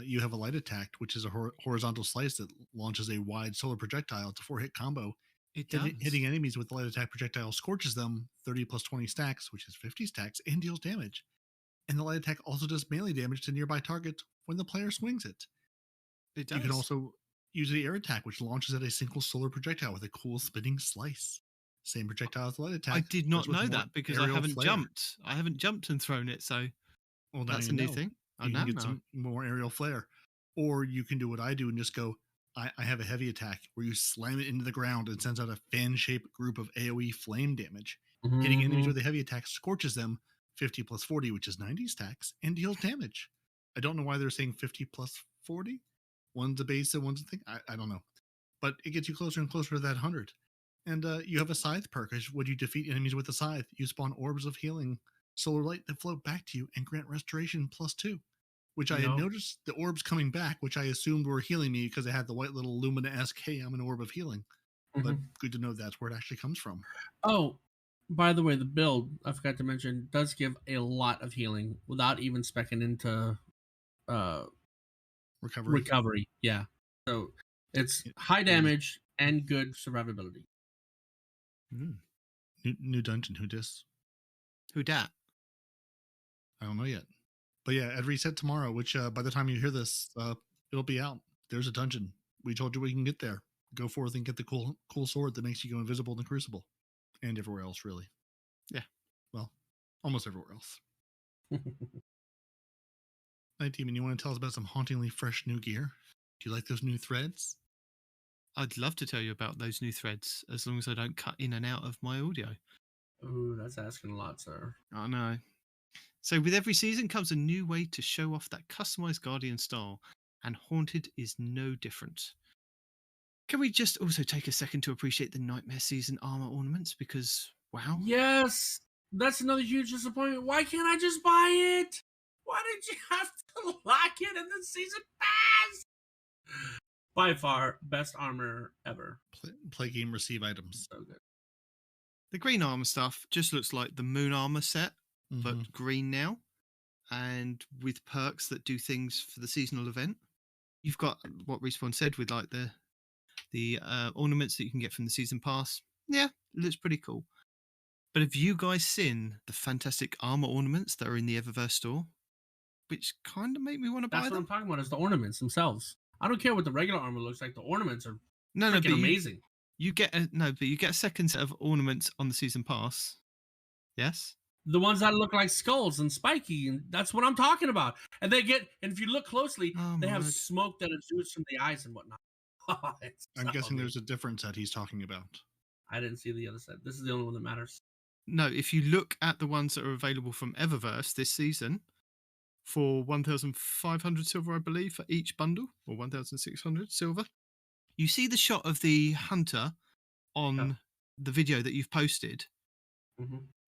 you have a light attack, which is a horizontal slice that launches a wide solar projectile. It's a 4-hit combo.
It does.
Hitting enemies with the light attack projectile scorches them 30 plus 20 stacks, which is 50 stacks, and deals damage. And the light attack also does melee damage to nearby targets when the player swings it.
It does.
You can also use the air attack, which launches at a single solar projectile with a cool spinning slice. Same projectile as the light attack.
I did not know that because I haven't jumped. I haven't jumped and thrown it, so that's a new thing.
You can get some more aerial flare. Or you can do what I do and just go, I have a heavy attack where you slam it into the ground and sends out a fan-shaped group of AoE flame damage. Mm-hmm. Hitting enemies with a heavy attack scorches them 50 plus 40, which is 90 stacks, and deals damage. I don't know why they're saying 50 plus 40. One's a base and one's a thing. I don't know. But it gets you closer and closer to that 100. And you have a scythe perk. When you defeat enemies with a scythe, you spawn orbs of healing solar light that float back to you and grant restoration +2. Which I had noticed the orbs coming back, which I assumed were healing me because I had the white little Lumina-esque, hey, I'm an orb of healing. But good to know that's where it actually comes from.
Oh, by the way, the build, I forgot to mention, does give a lot of healing without even speccing into recovery. Yeah. So it's high damage and good survivability.
New dungeon. Who dis?
Who dat?
I don't know yet. But yeah, at reset tomorrow, which by the time you hear this, it'll be out. There's a dungeon. We told you we can get there. Go forth and get the cool sword that makes you go invisible in the Crucible. And everywhere else, really.
Yeah.
Well, almost everywhere else. Nitedemon, you want to tell us about some hauntingly fresh new gear? Do you like those new threads?
I'd love to tell you about those new threads, as long as I don't cut in and out of my audio.
Ooh, that's asking a lot, sir.
I know. So with every season comes a new way to show off that customized Guardian style, and Haunted is no different. Can we just also take a second to appreciate the Nightmare Season armor ornaments? Because, wow.
Yes! That's another huge disappointment. Why can't I just buy it? Why did you have to lock it in the season pass? By far, best armor ever.
Play game, receive items.
So good.
The green armor stuff just looks like the Moon armor set, but green now, and with perks that do things for the seasonal event. You've got what Respawn said with like the ornaments that you can get from the season pass. Yeah, it looks pretty cool. But have you guys seen the fantastic armor ornaments that are in the Eververse store? Which kind of make me want to buy them.
That's what I'm talking about, is the ornaments themselves. I don't care what the regular armor looks like. The ornaments are
but
amazing.
You get a second set of ornaments on the season pass. Yes?
The ones that look like skulls and spiky, and that's what I'm talking about. And if you look closely, they have smoke that exudes from the eyes and whatnot.
I'm guessing there's a different set he's talking about.
I didn't see the other set. This is the only one that matters.
No, if you look at the ones that are available from Eververse this season, for 1,500 silver, I believe, for each bundle, or 1,600 silver, you see the shot of the hunter on the video that you've posted.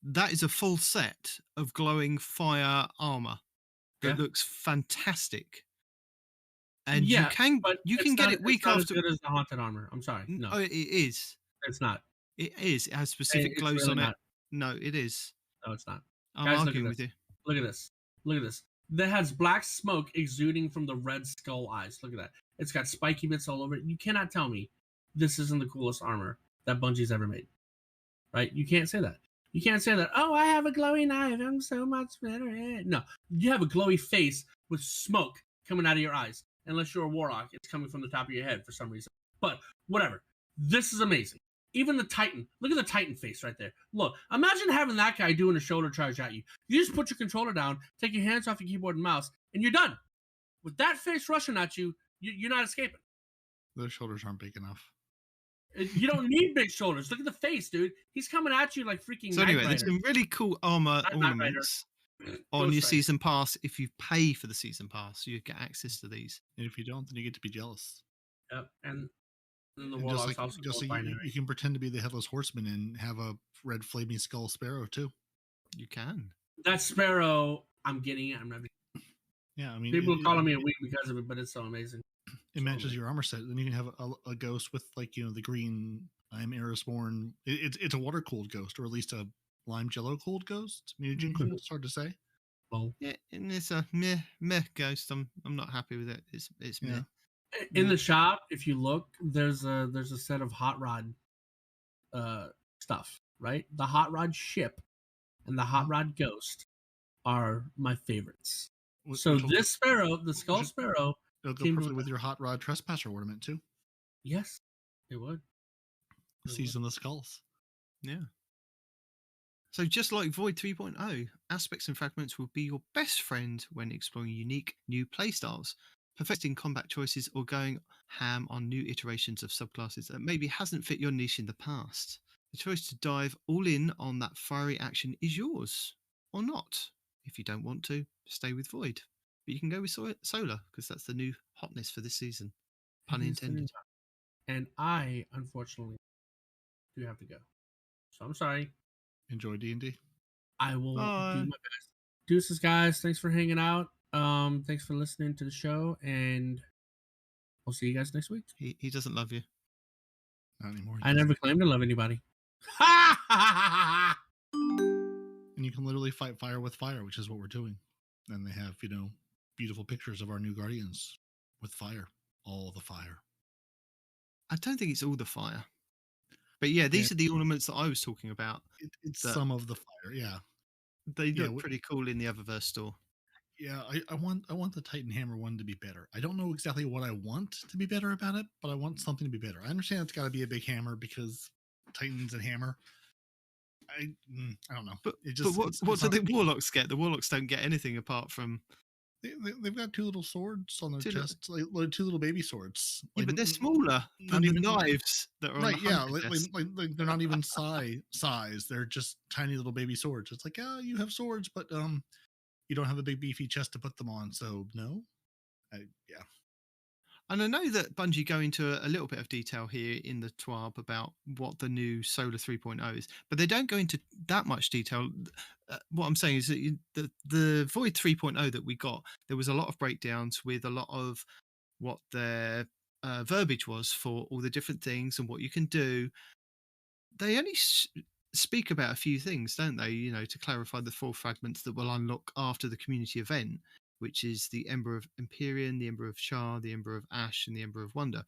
That is a full set of glowing fire armor that looks fantastic. And you can get it week after.
It's not as good as the haunted armor. I'm sorry. No,
it is.
It's not.
It is. It has specific glows
really
on
not.
it. No, it is.
No, it's not.
I'm
Guys,
arguing with you.
Look at this. Look at this. That has black smoke exuding from the red skull eyes. Look at that. It's got spiky bits all over it. You cannot tell me this isn't the coolest armor that Bungie's ever made. Right? You can't say that. You can't say that, oh, I have a glowy knife. I'm so much better. No. You have a glowy face with smoke coming out of your eyes. Unless you're a Warlock, it's coming from the top of your head for some reason. But whatever. This is amazing. Even the Titan. Look at the Titan face right there. Look, imagine having that guy doing a shoulder charge at you. You just put your controller down, take your hands off your keyboard and mouse, and you're done. With that face rushing at you, you're not escaping.
Those shoulders aren't big enough.
You don't need big shoulders. Look at the face, dude. He's coming at you like freaking.
So anyway, there's some really cool armor ornaments on your season pass. If you pay for the season pass, you get access to these.
And if you don't, then you get to be jealous.
Yep, and then the Warlocks also
you can pretend to be the Headless Horseman and have a red flaming skull sparrow too.
You can.
That sparrow, I'm getting it. I'm not.
Yeah, I mean,
people are calling me a weak because of it, but it's so amazing.
It matches your armor set. Then you can have a ghost with the green. I'm Erisborn. It's a water cooled ghost, or at least a lime jello cooled ghost. Mutagen cooled. It's hard to say.
Well, yeah, and it's a meh ghost. I'm not happy with it. It's meh.
In the shop, if you look, there's a set of hot rod stuff, right? The hot rod ship and the hot rod ghost are my favorites.
Which
So
will go-
this sparrow, the skull sparrow,
it'll go
teamed
perfectly with your hot rod trespasser ornament too.
yes, it would.
Season the skulls.
Yeah. So just like Void 3.0, aspects and fragments will be your best friend when exploring unique new playstyles, perfecting combat choices, or going ham on new iterations of subclasses that maybe hasn't fit your niche in the past. The choice to dive all in on that fiery action is yours, or not. If you don't want to, stay with Void. But you can go with Solar, because that's the new hotness for this season. Pun intended.
And I, unfortunately, do have to go. So I'm sorry.
Enjoy D&D.
I will do my best. Deuces, guys. Thanks for hanging out. Thanks for listening to the show, and we'll see you guys next week.
He doesn't love you.
Not anymore.
I never claimed to love anybody.
And you can literally fight fire with fire, which is what we're doing. And they have, beautiful pictures of our new guardians with fire. All the fire.
I don't think it's all the fire. But yeah, these are the ornaments that I was talking about.
It's some of the fire, yeah.
They look pretty cool in the Oververse store.
Yeah, I want the Titan Hammer one to be better. I don't know exactly what I want to be better about it, but I want something to be better. I understand it's got to be a big hammer because Titans and hammer. I don't know.
But
what
do the Warlocks get? The Warlocks don't get anything apart from...
They've got two little swords on their chests, like two little baby swords.
Yeah, but they're smaller than the knives that are on the
like they're not even size. They're just tiny little baby swords. It's like, you have swords, but you don't have a big beefy chest to put them on, so no. Yeah.
And I know that Bungie go into a little bit of detail here in the TWAB about what the new Solar 3.0 is, but they don't go into that much detail. What I'm saying is that the Void 3.0 that we got, there was a lot of breakdowns with a lot of what their verbiage was for all the different things and what you can do. They only speak about a few things, don't they? To clarify the 4 fragments that will unlock after the community event, which is the Ember of Empyrean, the Ember of Shar, the Ember of Ash, and the Ember of Wonder,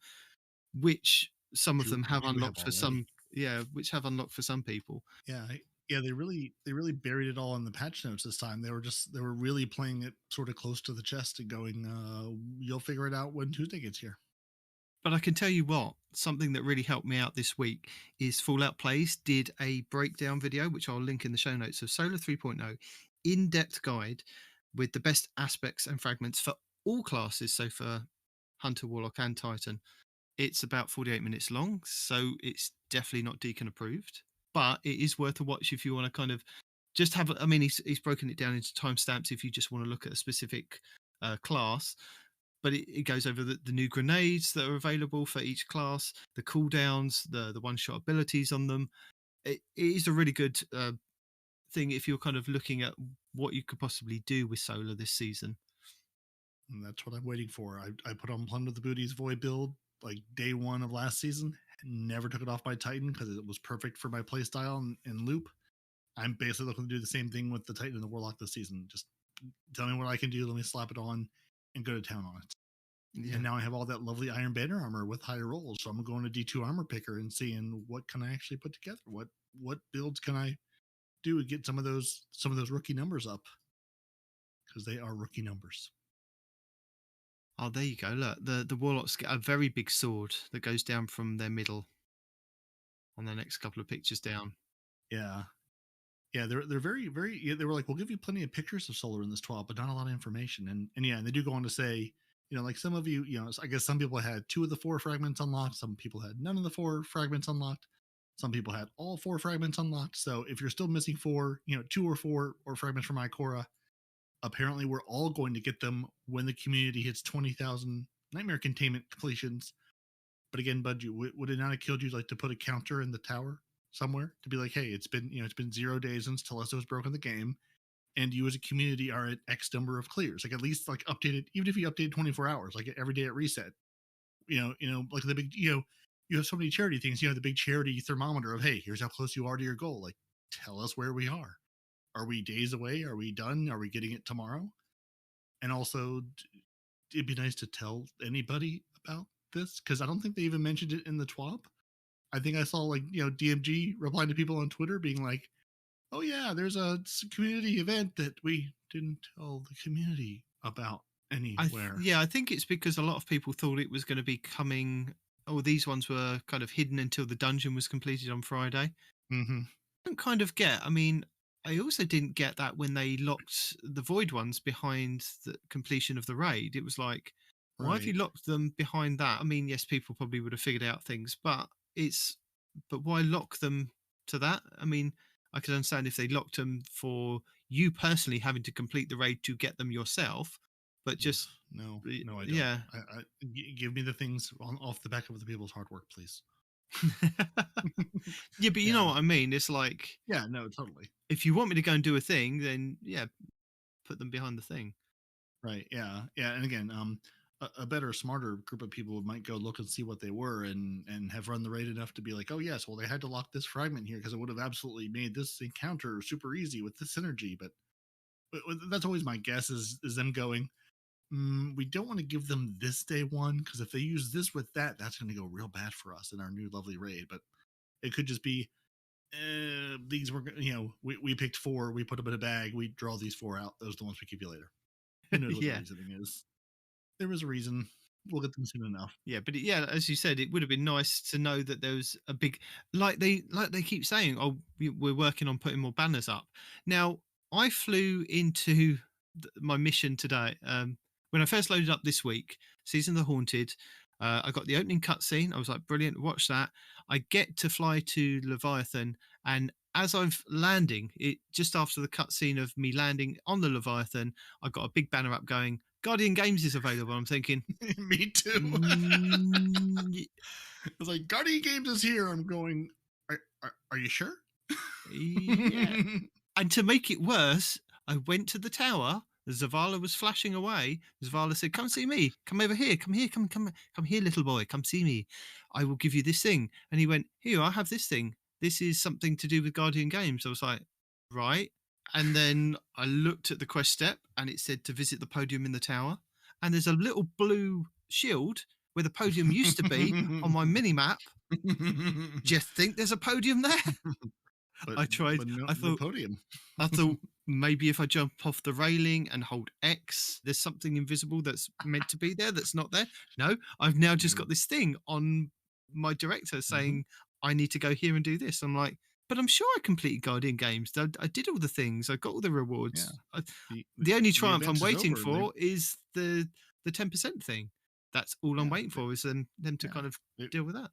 which some of them have unlocked for some. Yeah, which have unlocked for some people.
Yeah, they really buried it all in the patch notes this time. They were really playing it sort of close to the chest and going, "You'll figure it out when Tuesday gets here."
But I can tell you what, something that really helped me out this week is Fallout Plays did a breakdown video, which I'll link in the show notes, of Solar 3.0 in-depth guide with the best aspects and fragments for all classes. So for Hunter, Warlock, and Titan, it's about 48 minutes long. So it's definitely not Deacon approved, but it is worth a watch if you want to kind of just have, he's broken it down into timestamps if you just want to look at a specific class. But it goes over the new grenades that are available for each class, the cooldowns, the one-shot abilities on them. It is a really good thing if you're kind of looking at what you could possibly do with Solar this season.
And that's what I'm waiting for. I put on Plunder the Booty's Void build like day 1 of last season. Never took it off my Titan because it was perfect for my playstyle and loop. I'm basically looking to do the same thing with the Titan and the Warlock this season. Just tell me what I can do. Let me slap it on and go to town on it. Yeah. And now I have all that lovely Iron Banner armor with higher rolls. So I'm going to D2 Armor Picker and seeing what can I actually put together. What builds can I do to get some of those rookie numbers up, because they are rookie numbers.
Oh, there you go. Look, the Warlocks get a very big sword that goes down from their middle on the next couple of pictures down.
Yeah, they're very, very. Yeah, they were like, we'll give you plenty of pictures of Solar in this 12, but not a lot of information. And they do go on to say, like some of you, I guess some people had 2 of the 4 fragments unlocked. Some people had none of the 4 fragments unlocked. Some people had all 4 fragments unlocked. So if you're still missing 4, 2 or 4 or fragments from Ikora, apparently we're all going to get them when the community hits 20,000 Nightmare Containment completions. But again, Bungie, would it not have killed you like to put a counter in the tower somewhere to be like, hey, it's been 0 days since Telesto's broken the game, and you as a community are at X number of clears, like at least like updated, even if you updated 24 hours, like every day at reset, like the big, you have so many charity things, the big charity thermometer of, hey, here's how close you are to your goal. Like, tell us where we are. Are we days away? Are we done? Are we getting it tomorrow? And also, it'd be nice to tell anybody about this, because I don't think they even mentioned it in the TWAP. I think I saw like, DMG replying to people on Twitter being like, oh yeah, there's a community event that we didn't tell the community about anywhere?
I think it's because a lot of people thought it was going to be coming. Oh, these ones were kind of hidden until the dungeon was completed on Friday.
Mm-hmm.
I don't kind of get. I mean, I also didn't get that when they locked the void ones behind the completion of the raid. It was like, why have you locked them behind that? I mean, yes, people probably would have figured out things, but why lock them to that? I mean, I could understand if they locked them for you personally having to complete the raid to get them yourself, but just
no, I don't.
Yeah,
give me the things off the back of the people's hard work, please.
Yeah, but you know what I mean. It's like,
yeah, no, totally.
If you want me to go and do a thing, then put them behind the thing.
Right. Yeah. And again, a better, smarter group of people might go look and see what they were and have run the raid enough to be like, oh yes, well they had to lock this fragment here because it would have absolutely made this encounter super easy with this synergy. But that's always my guess is them going, we don't want to give them this day one because if they use this with that, that's going to go real bad for us in our new lovely raid. But it could just be these were, we picked 4, we put them in a bag, we draw these 4 out. Those are the ones we give you later. Who knows what the reasoning is? There was a reason. We'll get them soon enough.
Yeah, but as you said, it would have been nice to know that there was a big, like they keep saying, oh, we're working on putting more banners up. Now, I flew into my mission today. When I first loaded up this week, Season of the Haunted, I got the opening cutscene. I was like, brilliant, watch that. I get to fly to Leviathan, and as I'm landing, it just after the cutscene of me landing on the Leviathan, I got a big banner up going, Guardian Games is available. I'm thinking,
me too. It's like Guardian Games is here. I'm going, are you sure?
Yeah. And to make it worse, I went to the tower. Zavala was flashing away. Zavala said, come see me. Come over here. Come here. Come here, little boy. Come see me. I will give you this thing. And he went, here, I have this thing. This is something to do with Guardian Games. I was like, right. And then I looked at the quest step and it said to visit the podium in the tower. And there's a little blue shield where the podium used to be on my mini map. Do you think there's a podium there? I tried. I thought
podium.
I thought maybe if I jump off the railing and hold X, there's something invisible that's meant to be there that's not there. No, I've now just got this thing on my director saying I need to go here and do this. I'm like, but I'm sure I completed Guardian Games. I did all the things. I got all the rewards.
Yeah.
The only triumph I'm waiting for is the 10% thing. That's all I'm waiting for is them to kind of deal with that.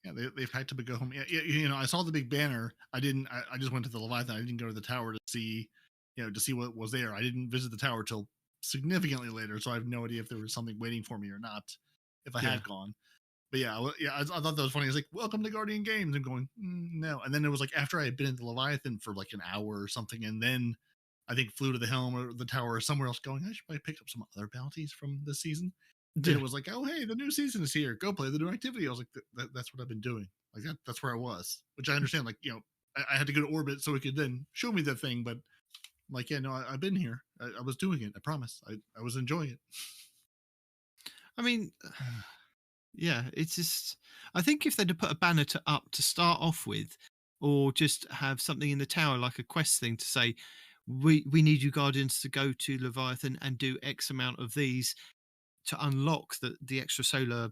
Yeah, they've had to go home. Yeah, I saw the big banner. I didn't. I just went to the Leviathan. I didn't go to the tower to see, to see what was there. I didn't visit the tower till significantly later, so I have no idea if there was something waiting for me or not. If I had gone, but I thought that was funny. I was like, "Welcome to Guardian Games." I'm going, no, and then it was like after I had been at the Leviathan for like an hour or something, and then I think flew to the helm or the tower or somewhere else, going, I should probably pick up some other bounties from this season. Then it was like, oh, hey, the new season is here. Go play the new activity. I was like, that's what I've been doing. Like that's where I was, which I understand. Like, I had to go to orbit so it could then show me the thing. But I'm like, yeah, no, I've been here. I was doing it. I promise. I was enjoying it.
I mean, yeah, it's just, I think if they'd have put a banner up to start off with, or just have something in the tower, like a quest thing to say, we need you Guardians to go to Leviathan and do X amount of these to unlock the extrasolar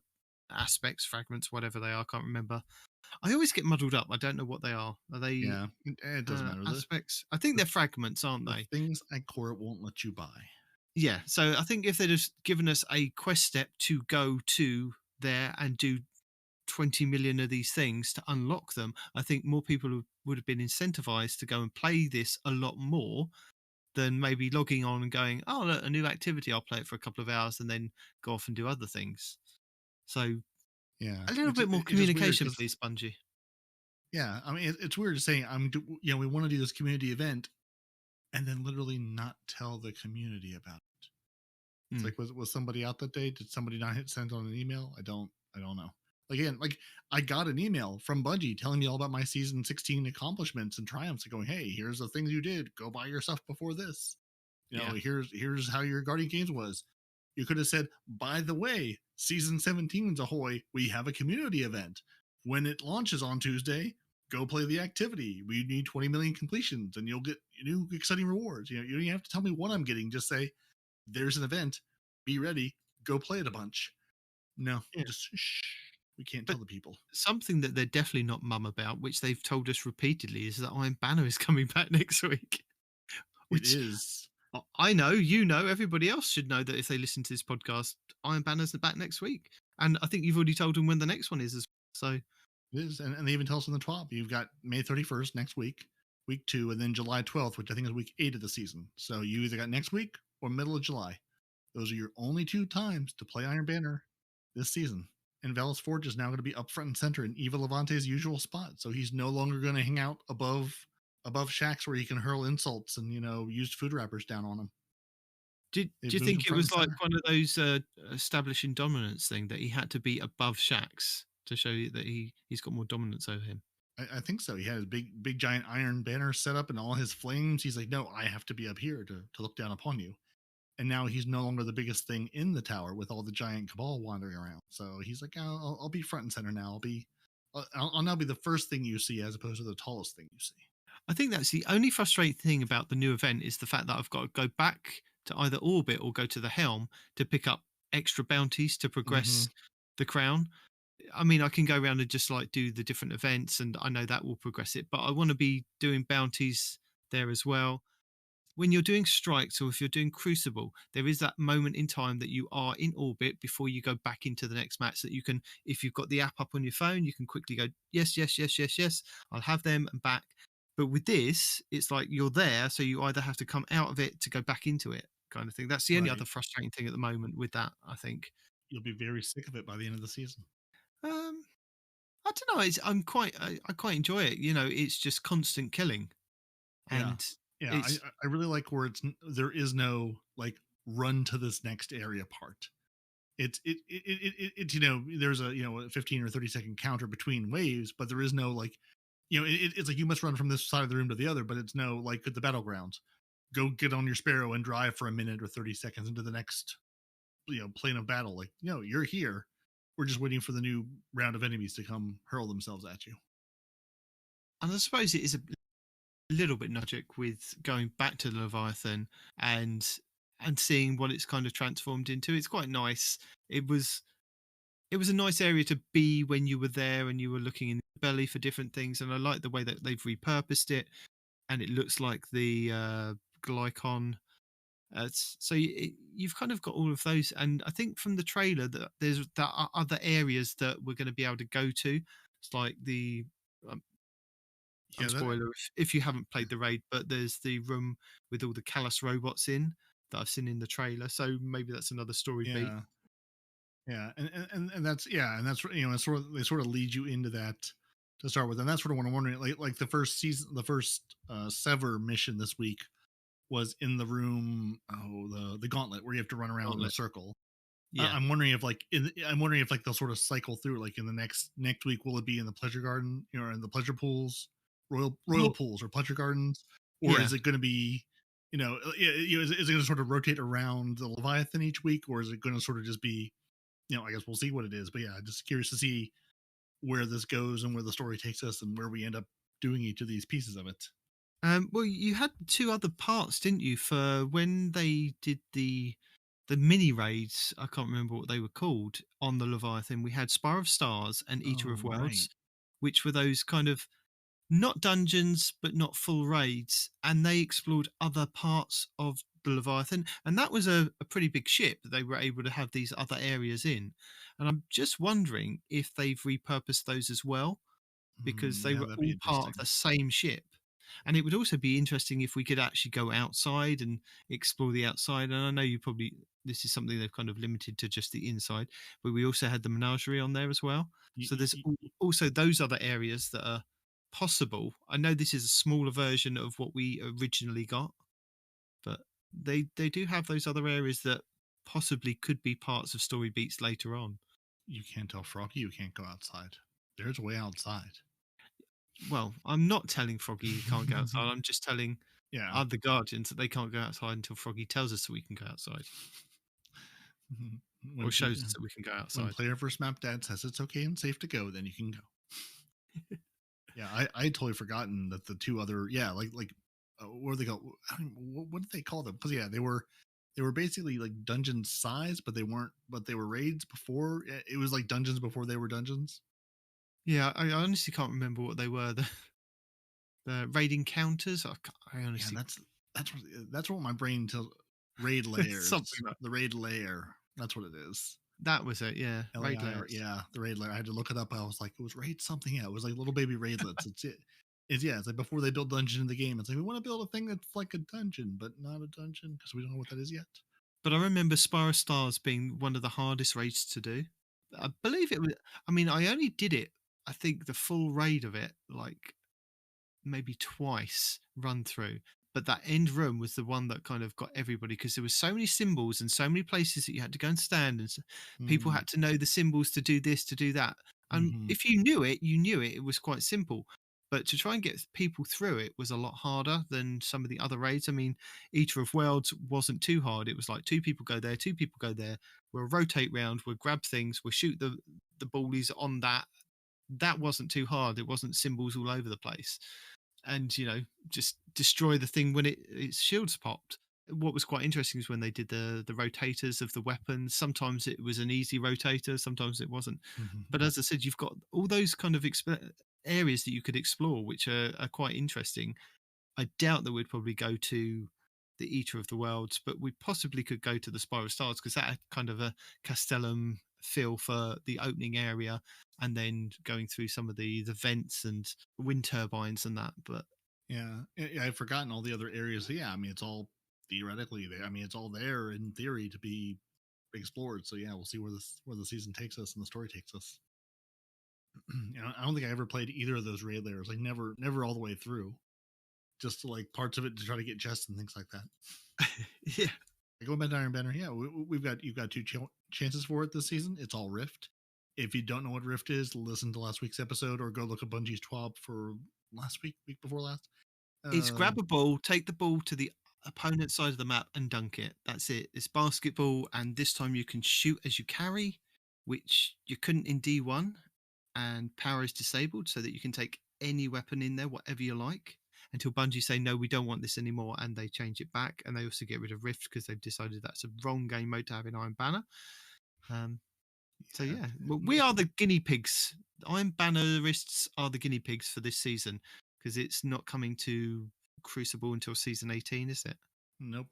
aspects, fragments, whatever they are. I can't remember. I always get muddled up. I don't know what they are. Are they?
Yeah, it doesn't matter.
Aspects. I think they're fragments, aren't they?
Things Core won't let you buy.
Yeah. So I think if they'd have given us a quest step to go to there and do 20 million of these things to unlock them, I think more people would have been incentivized to go and play this a lot more than maybe logging on and going, oh, look, a new activity, I'll play it for a couple of hours and then go off and do other things. So
yeah,
a little bit more communication, please, Bungie.
Yeah, I mean, it's weird saying we want to do this community event and then literally not tell the community about it. It's like, was somebody out that day? Did somebody not hit send on an email? I don't know. Again, like I got an email from Bungie telling me all about my season 16 accomplishments and triumphs, and going, "Hey, here's the things you did. Go buy your stuff before this. Here's how your Guardian Games was." You could have said, "By the way, season 17's ahoy! We have a community event. When it launches on Tuesday, go play the activity. We need 20 million completions and you'll get new exciting rewards. You don't even have to tell me what I'm getting. Just say, there's an event, be ready, go play it a bunch. No, just shh. We can't tell the people.
Something that they're definitely not mum about, which they've told us repeatedly, is that Iron Banner is coming back next week.
Which is.
I know, you know, everybody else should know that if they listen to this podcast, Iron Banner's back next week. And I think you've already told them when the next one is as well. So
it is, and they even tell us on the 12th. You've got May 31st next week, week 2, and then July 12th, which I think is week 8 of the season. So you either got next week or middle of July. Those are your only 2 times to play Iron Banner this season. And Valis Forge is now going to be up front and center in Eva Levante's usual spot. So he's no longer going to hang out above shacks where he can hurl insults and, use food wrappers down on him.
Do you think it was like one of those establishing dominance thing that he had to be above Shax to show you that he's got more dominance over him?
I think so. He had a big giant iron banner set up and all his flames. He's like, no, I have to be up here to look down upon you. And now he's no longer the biggest thing in the tower with all the giant cabal wandering around. So he's like, I'll be front and center now. I'll now be the first thing you see as opposed to the tallest thing you see.
I think that's the only frustrating thing about the new event is the fact that I've got to go back to either Orbit or go to the Helm to pick up extra bounties to progress the crown. I mean, I can go around and just like do the different events and I know that will progress it, but I want to be doing bounties there as well. When you're doing strikes or if you're doing Crucible, there is that moment in time that you are in orbit before you go back into the next match that you can, if you've got the app up on your phone, you can quickly go, yes, I'll have them and back. But with this, it's like you're there, so you either have to come out of it to go back into it, kind of thing. That's the only other frustrating thing at the moment with that, I think.
You'll be very sick of it by the end of the season.
I don't know. I quite enjoy it. It's just constant killing, and
I really like where there is no like run to this next area part. It's there's a 15 or 30 second counter between waves, but there is no like. It's like you must run from this side of the room to the other, but it's no like at the battlegrounds. Go get on your Sparrow and drive for a minute or 30 seconds into the next, plane of battle. Like, you're here. We're just waiting for the new round of enemies to come hurl themselves at you.
And I suppose it is a little bit nostalgic with going back to the Leviathan and seeing what it's kind of transformed into. It's quite nice. It was a nice area to be when you were there and you were looking in the belly for different things. And I like the way that they've repurposed it, and it looks like the Glycon. So you've kind of got all of those. And I think from the trailer that there are other areas that we're going to be able to go to. It's like the spoiler if you haven't played the raid, but there's the room with all the Callus robots in that I've seen in the trailer. So maybe that's another story beat.
Yeah, and that's they sort of lead you into that to start with, and that's sort of what I'm wondering. Like the first Sever mission this week was in the room, the Gauntlet, where you have to run around in a circle. Yeah, I'm wondering if they'll sort of cycle through. Like in the next week, will it be in the Pleasure Garden, in the Pleasure Pools, Royal Pools, or Pleasure Gardens, or is it going to be? Is it going to sort of rotate around the Leviathan each week, or is it going to sort of just be? I guess we'll see what it is, but just curious to see where this goes and where the story takes us and where we end up doing each of these pieces of it.
Well, you had 2 other parts, didn't you, for when they did the mini raids? I can't remember what they were called on the Leviathan. We had Spire of Stars and Eater of Worlds, which were those kind of not dungeons, but not full raids. And they explored other parts of the Leviathan. And that was a pretty big ship that they were able to have these other areas in. And I'm just wondering if they've repurposed those as well, because they were all part of the same ship. And it would also be interesting if we could actually go outside and explore the outside. And I know this is something they've kind of limited to just the inside, but we also had the menagerie on there as well. So there's also those other areas that are possible. I know this is a smaller version of what we originally got, but they do have those other areas that possibly could be parts of story beats later on.
You can't tell Froggy you can't go outside. There's a way outside.
Well, I'm not telling Froggy he can't go outside. I'm just telling other Guardians that they can't go outside until Froggy tells us that we can go outside. Or shows us that we can go outside.
When Player vs. Map Dad says it's okay and safe to go, then you can go. Yeah, I totally forgotten that the two other what do they call? What did they call them? Because they were basically like dungeon size, but they weren't. But they were raids before. It was like dungeons before they were dungeons.
Yeah, I honestly can't remember what they were. The raid encounters. I honestly.
Yeah, that's what my brain tells. Raid layers.
Like
the raid layer. That's what it is.
That was it. Yeah,
raid layers. Yeah, the raid layer. I had to look it up. I was like, it was raid something. Yeah, it was like little baby raidlets. It's it. It's like before they build dungeon in the game. It's like we want to build a thing that's like a dungeon, but not a dungeon because we don't know what that is yet.
But I remember Spire of Stars being one of the hardest raids to do. I believe it was. I mean, I only did it. I think the full raid of it, like maybe twice run through. But that end room was the one that kind of got everybody because there were so many symbols and so many places that you had to go and stand, and people had to know the symbols to do this, to do that. And if you knew it, you knew it. It was quite simple. But to try and get people through it was a lot harder than some of the other raids. I mean, Eater of Worlds wasn't too hard. It was like 2 people go there, 2 people go there. We'll rotate round, we'll grab things, we'll shoot the ballies on that. That wasn't too hard. It wasn't symbols all over the place. And, just destroy the thing when its shields popped. What was quite interesting is when they did the rotators of the weapons. Sometimes it was an easy rotator, sometimes it wasn't. But as I said, you've got all those kind of areas that you could explore, which are quite interesting. I doubt that we'd probably go to the Eater of the Worlds, but we possibly could go to the Spire of Stars because that had kind of a Castellum feel for the opening area, and then going through some of the vents and wind turbines and that. But
yeah, I've forgotten all the other areas. Yeah, I mean, it's all theoretically there. I mean, it's all there in theory to be explored. So yeah, we'll see where the season takes us and the story takes us. I don't think I ever played either of those raid layers. Like never all the way through. Just to, like parts of it to try to get chests and things like that.
Yeah.
Going back to Iron Banner, yeah, you've got 2 chances for it this season. It's all Rift. If you don't know what Rift is, listen to last week's episode or go look at Bungie's TWAB for last week before last.
It's grab a ball, take the ball to the opponent side of the map and dunk it. That's it. It's basketball, and this time you can shoot as you carry, which you couldn't in D1, and power is disabled so that you can take any weapon in there, whatever you like, until Bungie say, no, we don't want this anymore, and they change it back. And they also get rid of Rift because they've decided that's a wrong game mode to have in Iron Banner. We are the guinea pigs. Iron Bannerists are the guinea pigs for this season because it's not coming to Crucible until season 18, is it?
Nope.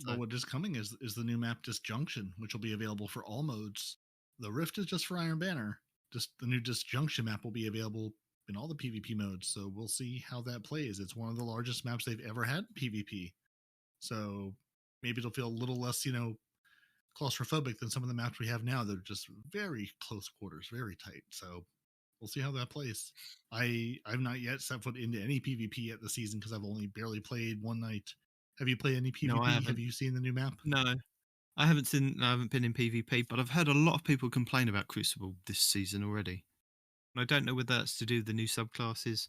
But what is coming is the new map Disjunction, which will be available for all modes. The Rift is just for Iron Banner. Just the new Disjunction map will be available in all the PvP modes, so we'll see how that plays. It's one of the largest maps they've ever had in PvP, so maybe it'll feel a little less, claustrophobic than some of the maps we have now that are just very close quarters, very tight. So we'll see how that plays. I've not yet set foot into any PvP yet this season because I've only barely played one night. Have you played any PvP?
No, I haven't.
Have you seen the new map?
No, I haven't been in PvP, but I've heard a lot of people complain about Crucible this season already. I don't know whether that's to do with the new subclasses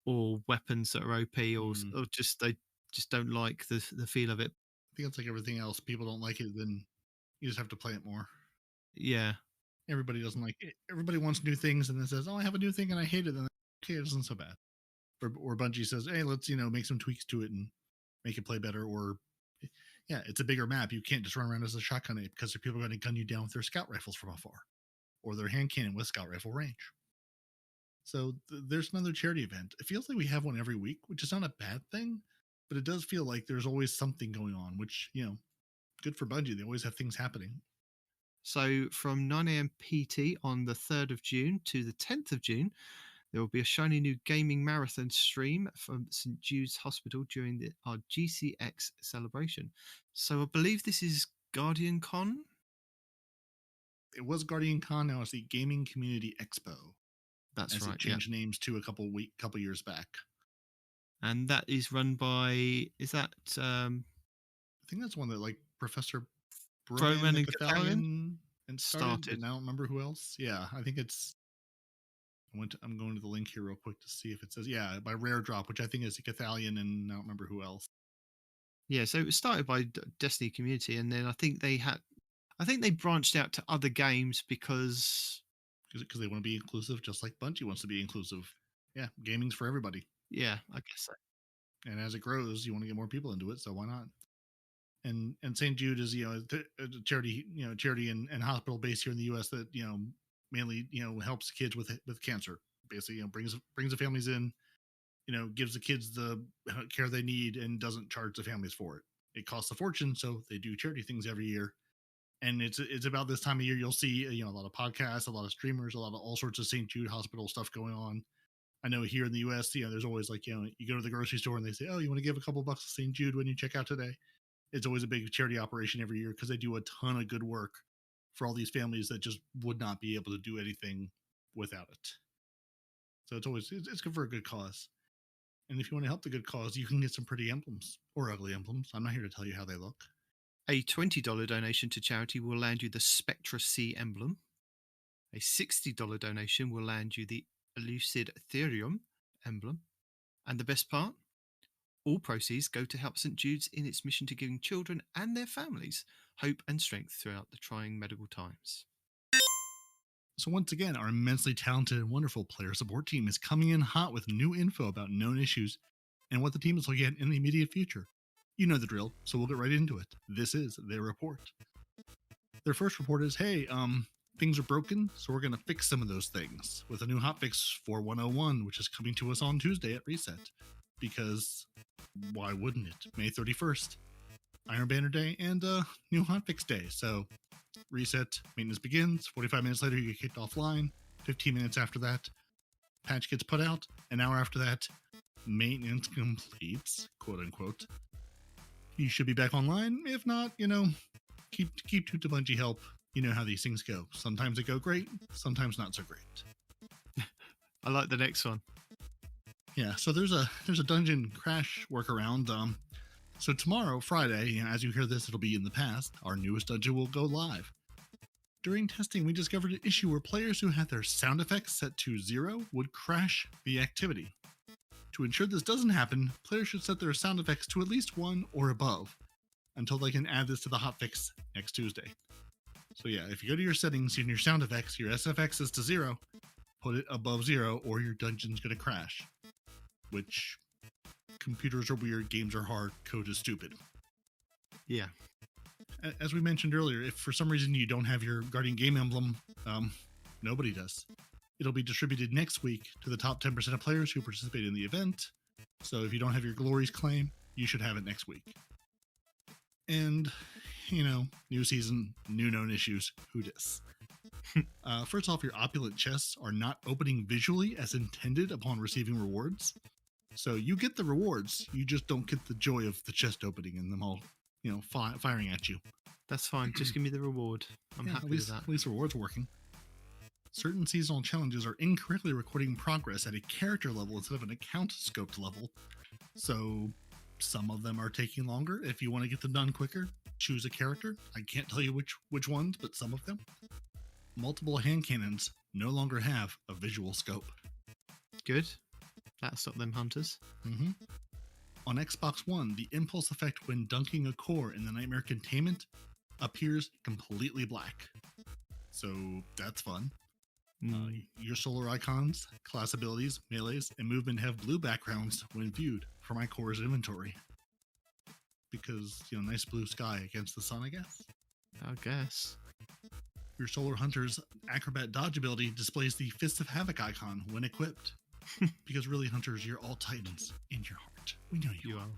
or weapons that are OP or just they just don't like the feel of it.
I think it's like everything else. People don't like it, then you just have to play it more.
Yeah.
Everybody doesn't like it. Everybody wants new things and then says, oh, I have a new thing and I hate it. And okay, it isn't so bad. Or Bungie says, hey, let's, make some tweaks to it and make it play better. Or, yeah, it's a bigger map. You can't just run around as a shotgun ape because people are going to gun you down with their scout rifles from afar or their hand cannon with scout rifle range. So there's another charity event. It feels like we have one every week, which is not a bad thing, but it does feel like there's always something going on, which, good for Bungie. They always have things happening.
So from 9 a.m. PT on the 3rd of June to the 10th of June, there will be a shiny new gaming marathon stream from St. Jude's Hospital during our GCX celebration. So I believe this is Guardian Con?
It was Guardian Con, now it's the Gaming Community Expo.
That's right.
It changed names to a couple years back.
And that is run by, is that...
I think that's one that like Professor
Broman and
Cathalion and started. And I don't remember who else. Yeah, I think it's... I'm going to the link here real quick to see if it says, by Rare Drop, which I think is Cathalion and I don't remember who else.
Yeah, so it was started by Destiny Community, and then I think they branched out to other games because
they want to be inclusive, just like Bungie wants to be inclusive. Yeah, gaming's for everybody.
Yeah, I guess so.
And as it grows, you want to get more people into it, so why not? And St. Jude is, a charity, charity and hospital based here in the U.S. that, mainly, helps kids with cancer. Basically, brings the families in, gives the kids the care they need and doesn't charge the families for it. It costs a fortune, so they do charity things every year. And it's about this time of year you'll see, a lot of podcasts, a lot of streamers, a lot of all sorts of St. Jude Hospital stuff going on. I know here in the U.S., there's always like, you go to the grocery store and they say, oh, you want to give a couple bucks to St. Jude when you check out today? It's always a big charity operation every year because they do a ton of good work for all these families that just would not be able to do anything without it. So it's good for a good cause. And if you want to help the good cause, you can get some pretty emblems or ugly emblems. I'm not here to tell you how they look.
A $20 donation to charity will land you the Spectra C emblem. A $60 donation will land you the Elucid Ethereum emblem. And the best part? All proceeds go to help St. Jude's in its mission to giving children and their families hope and strength throughout the trying medical times.
So once again, our immensely talented and wonderful player support team is coming in hot with new info about known issues and what the team is looking at in the immediate future. You know the drill, so we'll get right into it. This is their report. Their first report is, hey, things are broken, so we're going to fix some of those things with a new hotfix for 101, which is coming to us on Tuesday at Reset. Because why wouldn't it? May 31st, Iron Banner Day, and new hotfix day. So Reset, maintenance begins. 45 minutes later, you get kicked offline. 15 minutes after that, patch gets put out. An hour after that, maintenance completes, quote unquote. You should be back online. If not, keep to Bungie help. You know how these things go. Sometimes they go great, sometimes not so great.
I like the next one.
Yeah, so there's a dungeon crash workaround. So tomorrow, Friday, as you hear this, it'll be in the past, our newest dungeon will go live. During testing, we discovered an issue where players who had their sound effects set to 0 would crash the activity. To ensure this doesn't happen, players should set their sound effects to at least 1 or above, until they can add this to the hotfix next Tuesday. So yeah, if you go to your settings in your sound effects, your SFX is to 0, put it above 0 or your dungeon's going to crash. Which, computers are weird, games are hard, code is stupid.
Yeah.
As we mentioned earlier, if for some reason you don't have your Guardian game emblem, nobody does. It'll be distributed next week to the top 10% of players who participate in the event. So if you don't have your Glories claim, you should have it next week. And, new season, new known issues, who dis? First off, your opulent chests are not opening visually as intended upon receiving rewards. So you get the rewards, you just don't get the joy of the chest opening and them all, firing at you.
That's fine. Just give me the reward. I'm happy with that.
At least the reward's working. Certain seasonal challenges are incorrectly recording progress at a character level instead of an account scoped level. So some of them are taking longer. If you want to get them done quicker, choose a character. I can't tell you which ones, but some of them. Multiple hand cannons no longer have a visual scope.
Good. That'll stop them hunters.
Mm-hmm. On Xbox One, the impulse effect when dunking a core in the Nightmare Containment appears completely black. So that's fun. Your solar icons, class abilities, melees, and movement have blue backgrounds when viewed for my core's inventory. Because, nice blue sky against the sun, I guess.
I guess.
Your Solar Hunter's Acrobat Dodge ability displays the Fist of Havoc icon when equipped. Because really, Hunters, you're all Titans in your heart. We know you are.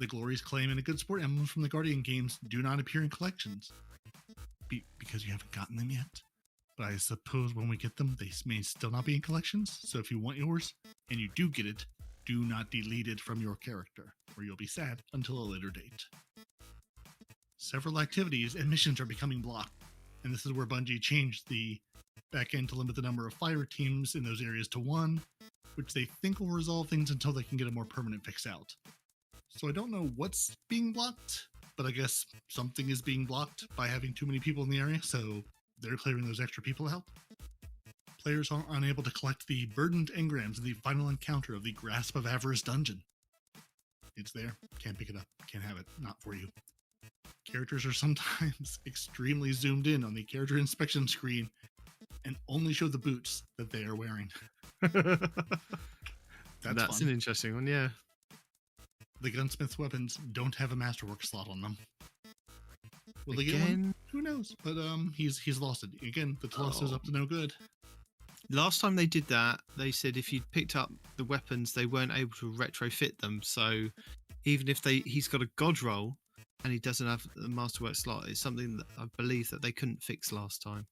The Glories claim and a good sport emblems from the Guardian games do not appear in collections. Because you haven't gotten them yet. But I suppose when we get them, they may still not be in collections. So if you want yours, and you do get it, do not delete it from your character, or you'll be sad until a later date. Several activities and missions are becoming blocked. And this is where Bungie changed the backend to limit the number of fire teams in those areas to 1, which they think will resolve things until they can get a more permanent fix out. So I don't know what's being blocked, but I guess something is being blocked by having too many people in the area, so they're clearing those extra people out. Players are unable to collect the burdened engrams in the final encounter of the Grasp of Avarice dungeon. It's there, can't pick it up, can't have it, not for you. Characters are sometimes extremely zoomed in on the character inspection screen, and only show the boots that they are wearing.
That's an interesting one, yeah.
The gunsmith's weapons don't have a masterwork slot on them. Will they get
Again?
one? Who knows? But he's lost it. Again, the Telesto's up to no good.
Last time they did that, they said if you'd picked up the weapons, they weren't able to retrofit them. So even if he's got a god roll and he doesn't have the masterwork slot, it's something that I believe that they couldn't fix last time.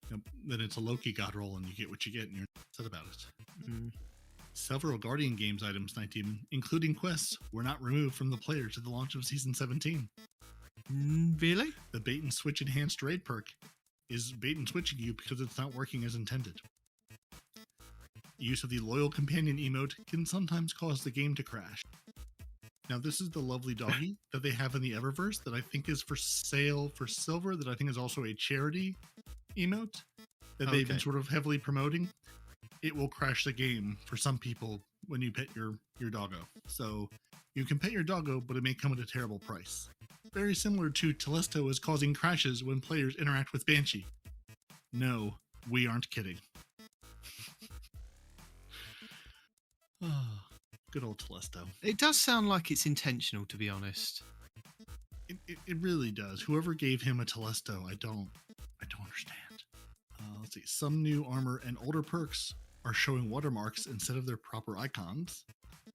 Yep. Then it's a Loki god roll, and you get what you get, and you're upset about it.
Mm.
Several Guardian Games items, Nitedemon, including quests, were not removed from the player to the launch of Season 17.
Really?
The bait and switch enhanced raid perk is bait and switching you because it's not working as intended. Use of the loyal companion emote can sometimes cause the game to crash. Now, this is the lovely doggy that they have in the Eververse that I think is for sale for silver, that I think is also a charity emote that they've been sort of heavily promoting. It will crash the game for some people when you pet your doggo. So you can pet your doggo, but it may come at a terrible price. Very similar to Telesto is causing crashes when players interact with Banshee. No, we aren't kidding. Oh, good old Telesto.
It does sound like it's intentional, to be honest.
It really does. Whoever gave him a Telesto, I don't understand. Let's see. Some new armor and older perks are showing watermarks instead of their proper icons.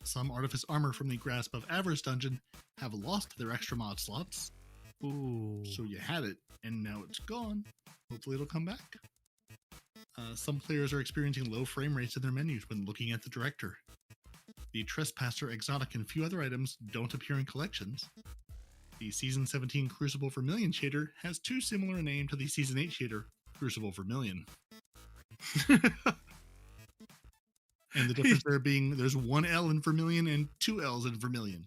Some Artifice armor from the Grasp of Avarice dungeon have lost their extra mod slots.
Ooh.
So you had it, and now it's gone. Hopefully it'll come back. Some players are experiencing low frame rates in their menus when looking at the director. The Trespasser Exotic and a few other items don't appear in collections. The Season 17 Crucible Vermilion shader has too similar a name to the Season 8 shader, Crucible Vermilion. And the difference there being there's one L in Vermilion and two L's in Vermilion.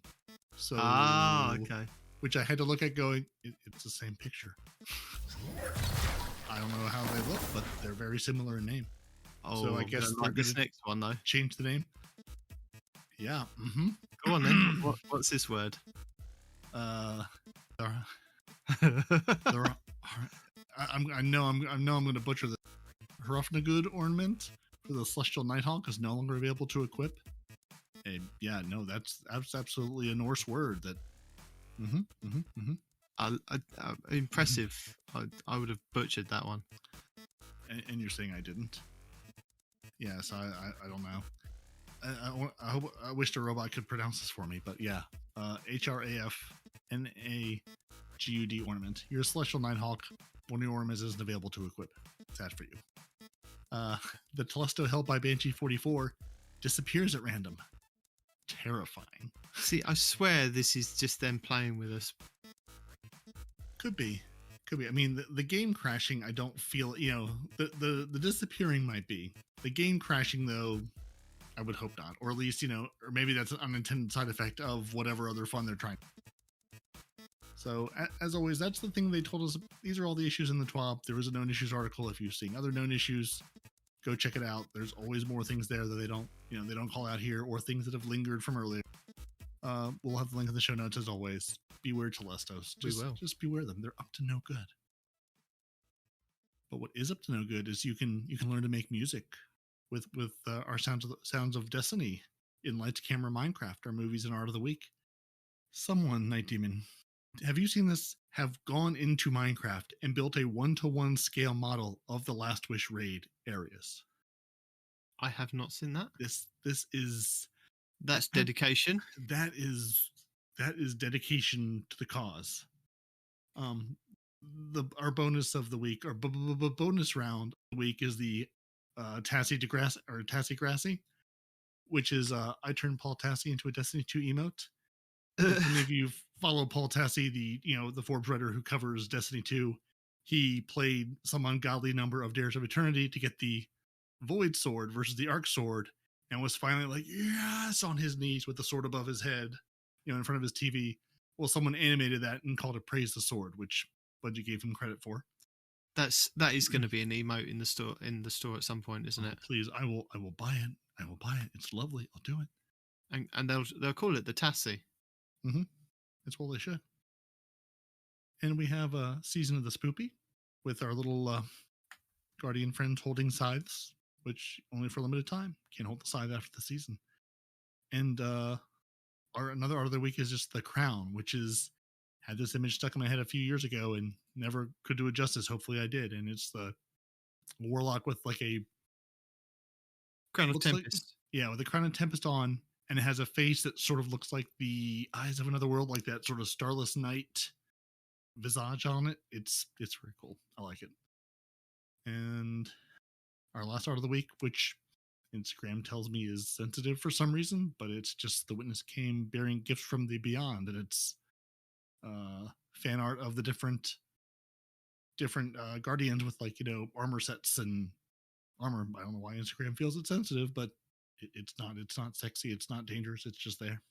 So,
okay.
Which I had to look at going, it's the same picture. I don't know how they look, but they're very similar in name.
Oh,
so I guess they're
like this next one, though.
Change the name. Yeah. Mm-hmm.
Go on then. What's this word?
I know I'm going to butcher this. Hrufnagud ornament for the Celestial Nighthawk is no longer available to equip. And yeah, no, that's absolutely a Norse word. That.
Impressive. I would have butchered that one.
And you're saying I didn't? Yes, I don't know. I wish the robot could pronounce this for me, but yeah. HRAFNAGUD ornament. Your Celestial Nighthawk, one of your ornaments isn't available to equip. Sad for you. The Telesto held by Banshee 44 disappears at random. Terrifying.
See, I swear this is just them playing with us.
Could be. I mean, the game crashing, I don't feel, the disappearing might be. The game crashing, though, I would hope not. Or at least, or maybe that's an unintended side effect of whatever other fun they're trying. So, as always, that's the thing they told us. These are all the issues in the TWAB. There was a known issues article. If you're seeing other known issues, go check it out. There's always more things there that they don't call out here, or things that have lingered from earlier. We'll have the link in the show notes as always. Beware Telestos. Just beware them. They're up to no good. But what is up to no good is you can learn to make music with our sounds of Destiny in Lights Camera Minecraft, our movies and art of the week. Someone, Nitedemon, have you seen this? Have gone into Minecraft and built a 1-to-1 scale model of the Last Wish raid areas.
I have not seen that.
That's
dedication.
That is dedication to the cause. Our bonus of the week, or bonus round of the week, is the Tassie Grassi, which is I turned Paul Tassie into a Destiny 2 emote. If any of you follow Paul Tassie, the Forbes writer who covers Destiny 2, he played some ungodly number of Dares of Eternity to get the Void Sword versus the Arc Sword, and was finally like, yes, on his knees with the sword above his head, in front of his TV. Well, someone animated that and called it Praise the Sword, which Bungie gave him credit for.
That is going to be an emote in the store at some point, isn't it?
Please, I will buy it. I will buy it. It's lovely. I'll do it.
And they'll call it the Tassie.
Mm-hmm. That's what they should. And we have a Season of the Spoopy with our little Guardian friends holding scythes, which only for a limited time. Can't hold the scythe after the season. And another art of the week is just the crown, which is had this image stuck in my head a few years ago and never could do it justice. Hopefully I did. And it's the Warlock with like a
Crown of Tempest.
With the Crown of Tempest on, and it has a face that sort of looks like the eyes of another world, like that sort of starless night visage on it. It's very cool. I like it. And our last art of the week, which Instagram tells me is sensitive for some reason, but it's just the witness came bearing gifts from the beyond, and it's fan art of the different guardians with armor sets and armor. I don't know why Instagram feels it's sensitive, but it's not sexy, it's not dangerous, it's just there.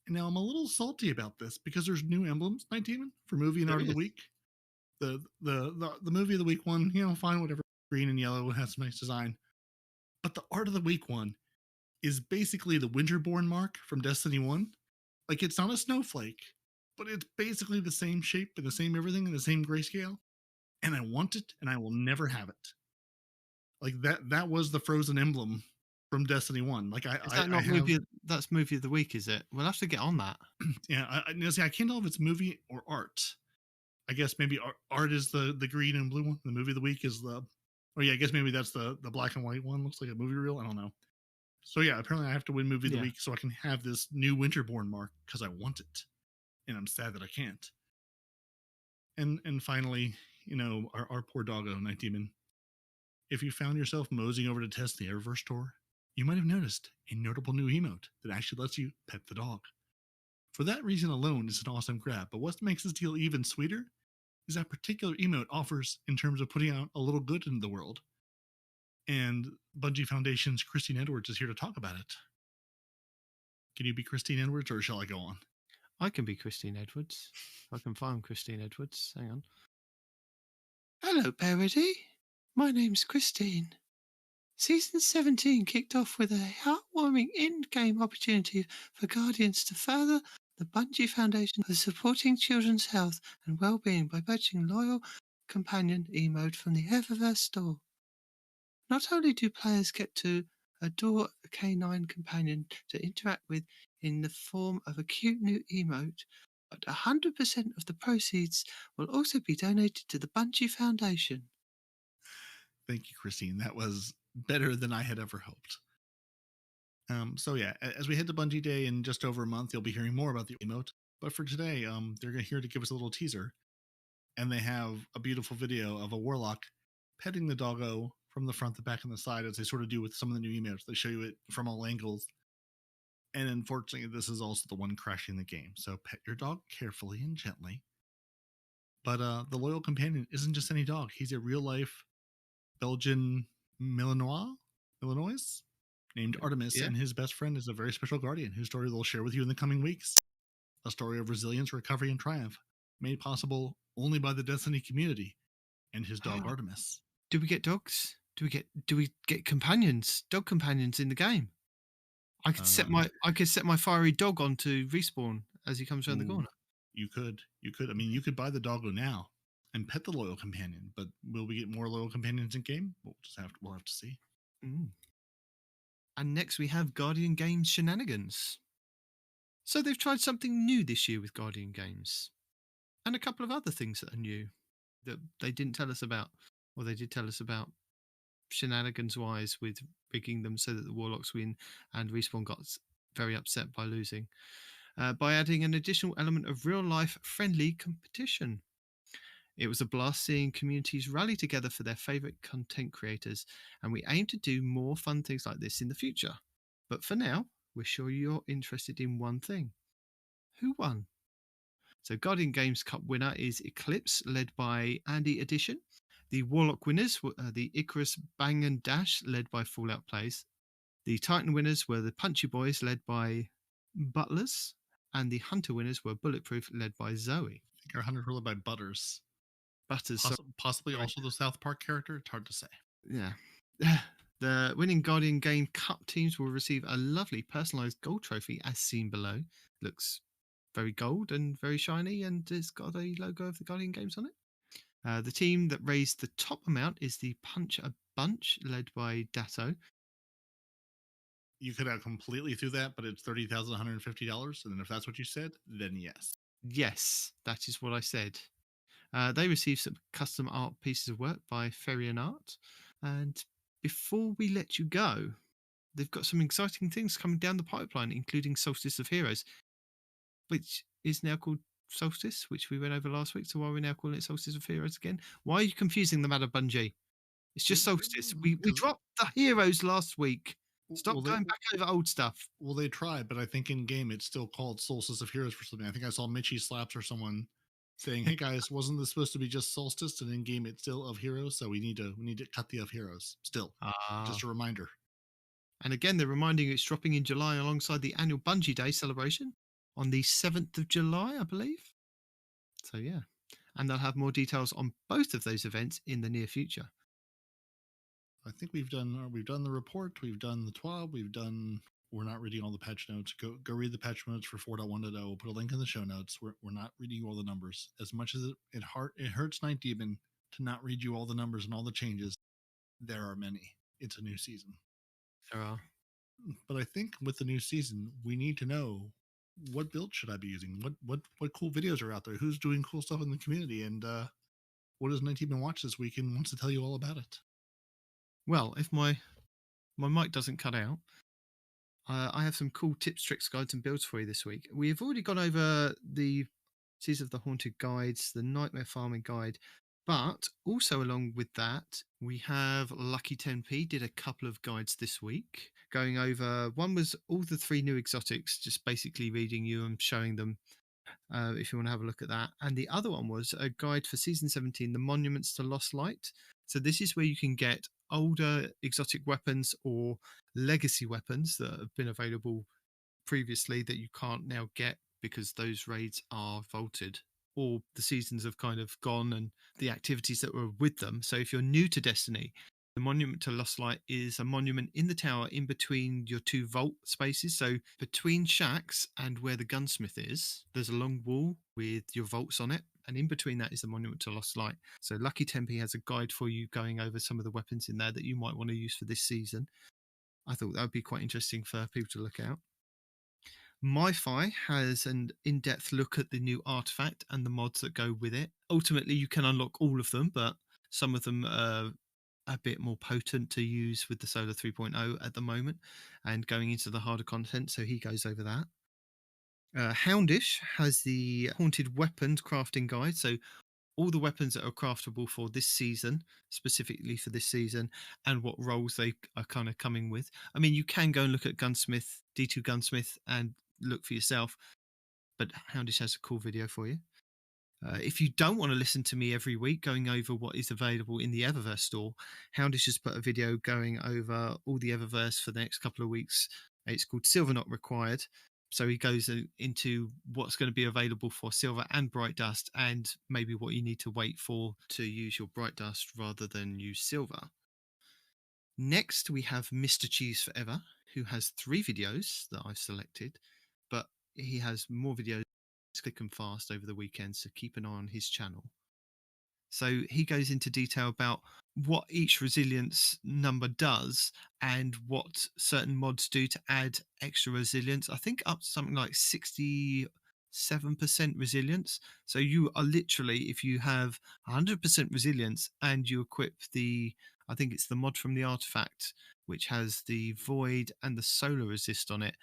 And now I'm a little salty about this because there's new emblems, Nitedemon, for movie and art of the week. The movie of the week one, fine, whatever, green and yellow, has some nice design. But the art of the week one is basically the Winterborn mark from Destiny 1. Like, it's not a snowflake, but it's basically the same shape and the same everything and the same grayscale. And I want it, and I will never have it. Like, that was the frozen emblem from Destiny 1. Like,
that's movie of the week, is it? We'll have to get on that.
Yeah, I can't tell if it's movie or art. I guess maybe art is the green and blue one. The movie of the week is I guess maybe that's the black and white one. Looks like a movie reel. I don't know. So yeah, apparently I have to win movie of the week so I can have this new Winterborn mark because I want it, and I'm sad that I can't. And finally, our poor doggo, Nitedemon. If you found yourself moseying over to test the Oververse store, you might have noticed a notable new emote that actually lets you pet the dog. For that reason alone, it's an awesome grab. But what makes this deal even sweeter is that particular emote offers in terms of putting out a little good into the world. And Bungie Foundation's Christine Edwards is here to talk about it. Can you be Christine Edwards, or shall I go on?
I can be Christine Edwards. I can find Christine Edwards. Hang on. Hello, Peroty. My name's Christine. Season 17 kicked off with a heartwarming in-game opportunity for Guardians to further the Bungie Foundation for supporting children's health and well-being by purchasing loyal companion emote from the Oververse store. Not only do players get to adore a canine companion to interact with in the form of a cute new emote, but 100% of the proceeds will also be donated to the Bungie Foundation.
Thank you, Christine. That was better than I had ever hoped. So yeah, as we head to Bungie Day in just over a month, you'll be hearing more about the emote. But for today, they're here to give us a little teaser. And they have a beautiful video of a Warlock petting the doggo from the front, the back, and the side, as they sort of do with some of the new emotes. They show you it from all angles. And unfortunately, this is also the one crashing the game. So pet your dog carefully and gently. But the loyal companion isn't just any dog. He's a real-life Belgian Illinois named Artemis, and his best friend is a very special guardian whose story they'll share with you in the coming weeks. A story of resilience, recovery, and triumph, made possible only by the Destiny community and his dog Artemis.
Do we get dogs? Do we get companions? Dog companions in the game? I could set my fiery dog onto respawn as he comes around the corner.
You could. I mean, you could buy the doggo now and pet the loyal companion, but will we get more loyal companions in game? We'll have to see.
And next we have Guardian Games shenanigans. So they've tried something new this year with Guardian Games, and a couple of other things that are new that they didn't tell us about, or they did tell us about shenanigans-wise with rigging them so that the Warlocks win, and Respawn got very upset by losing, by adding an additional element of real-life friendly competition. It was a blast seeing communities rally together for their favourite content creators, and we aim to do more fun things like this in the future. But for now, we're sure you're interested in one thing. Who won? So Guardian Games Cup winner is Eclipse, led by Andy Edition. The Warlock winners were the Icarus Bang and Dash, led by Fallout Plays. The Titan winners were the Punchy Boys, led by Butlers. And the Hunter winners were Bulletproof, led by Zoe.
I think our Hunters were led by Butters. Possibly also the South Park character. It's hard to say.
Yeah. The winning Guardian Game Cup teams will receive a lovely personalised gold trophy as seen below. Looks very gold and very shiny, and it's got a logo of the Guardian Games on it. The team that raised the top amount is the Punch a Bunch, led by Datto.
You could have completely through that, but it's $30,150. And then if that's what you said, then yes.
Yes, that is what I said. They received some custom art pieces of work by Ferrian Art. And before we let you go, they've got some exciting things coming down the pipeline, including Solstice of Heroes, which is now called Solstice, which we went over last week. So why are we now calling it Solstice of Heroes again? Why are you confusing them out of Bungie? It's just Solstice. We dropped the heroes last week. Stop going back over old stuff.
Well, they tried, but I think in game it's still called Solstice of Heroes for something. I think I saw Mitchie Slaps or someone saying, "Hey guys, wasn't this supposed to be just Solstice?" And in game it's still of Heroes, so we need to cut the of Heroes still. Just a reminder.
And again, they're reminding you it's dropping in July alongside the annual Bungie Day celebration on the 7th of July, I believe. So yeah, and they'll have more details on both of those events in the near future.
I think we've done the report, we've done the TWAB, we're not reading all the patch notes. Go read the patch notes for 4.1.0. We'll put a link in the show notes. We're not reading all the numbers. As much as it hurts Nitedemon to not read you all the numbers and all the changes, there are many. It's a new season.
There are.
But I think with the new season, we need to know what build should I be using? What cool videos are out there? Who's doing cool stuff in the community? And what does Nitedemon watch this week and wants to tell you all about it?
Well, if my mic doesn't cut out, I have some cool tips, tricks, guides, and builds for you this week. We've already gone over the Seas of the Haunted guides, the Nightmare Farming guide, but also along with that, we have Lucky 10p did a couple of guides this week, going over. One was all the 3 new exotics, just basically reading you and showing them. If you want to have a look at that. And the other one was a guide for Season 17, the Monuments to Lost Light. So this is where you can get older exotic weapons or legacy weapons that have been available previously that you can't now get because those raids are vaulted or the seasons have kind of gone and the activities that were with them. So if you're new to Destiny, the Monument to Lost Light is a monument in the tower in between your 2 vault spaces. So between shacks and where the gunsmith is, there's a long wall with your vaults on it. And in between that is the Monument to Lost Light. So Lucky 10p has a guide for you going over some of the weapons in there that you might want to use for this season. I thought that would be quite interesting for people to look out. MyFi has an in-depth look at the new artifact and the mods that go with it. Ultimately, you can unlock all of them, but some of them are a bit more potent to use with the Solar 3.0 at the moment and going into the harder content, so he goes over that. Houndish has the Haunted Weapons crafting guide, so all the weapons that are craftable for this season, specifically for this season, and what roles they are kind of coming with. I mean, you can go and look at Gunsmith, D2 Gunsmith, and look for yourself, but Houndish has a cool video for you. If you don't want to listen to me every week going over what is available in the Eververse store, Houndish has put a video going over all the Eververse for the next couple of weeks. It's called Silver Not Required. So he goes into what's going to be available for Silver and Bright Dust and maybe what you need to wait for to use your Bright Dust rather than use Silver. Next, we have Mr. Cheese Forever, who has 3 videos that I've selected, but he has more videos quick and fast over the weekend, so keep an eye on his channel. So he goes into detail about what each resilience number does and what certain mods do to add extra resilience. I think up to something like 67% resilience. So you are literally, if you have 100% resilience and you equip I think it's the mod from the artifact, which has the void and the solar resist on it.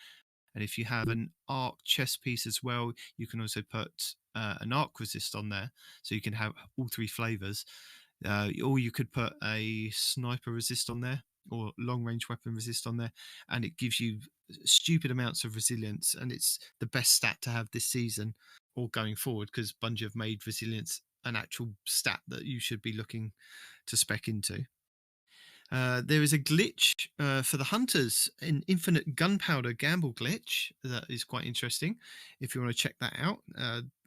And if you have an arc chest piece as well, you can also put an arc resist on there. So you can have all 3 flavors. Or you could put a sniper resist on there or long range weapon resist on there. And it gives you stupid amounts of resilience. And it's the best stat to have this season or going forward because Bungie have made resilience an actual stat that you should be looking to spec into. There is a glitch for the hunters, an infinite gunpowder gamble glitch that is quite interesting if you want to check that out.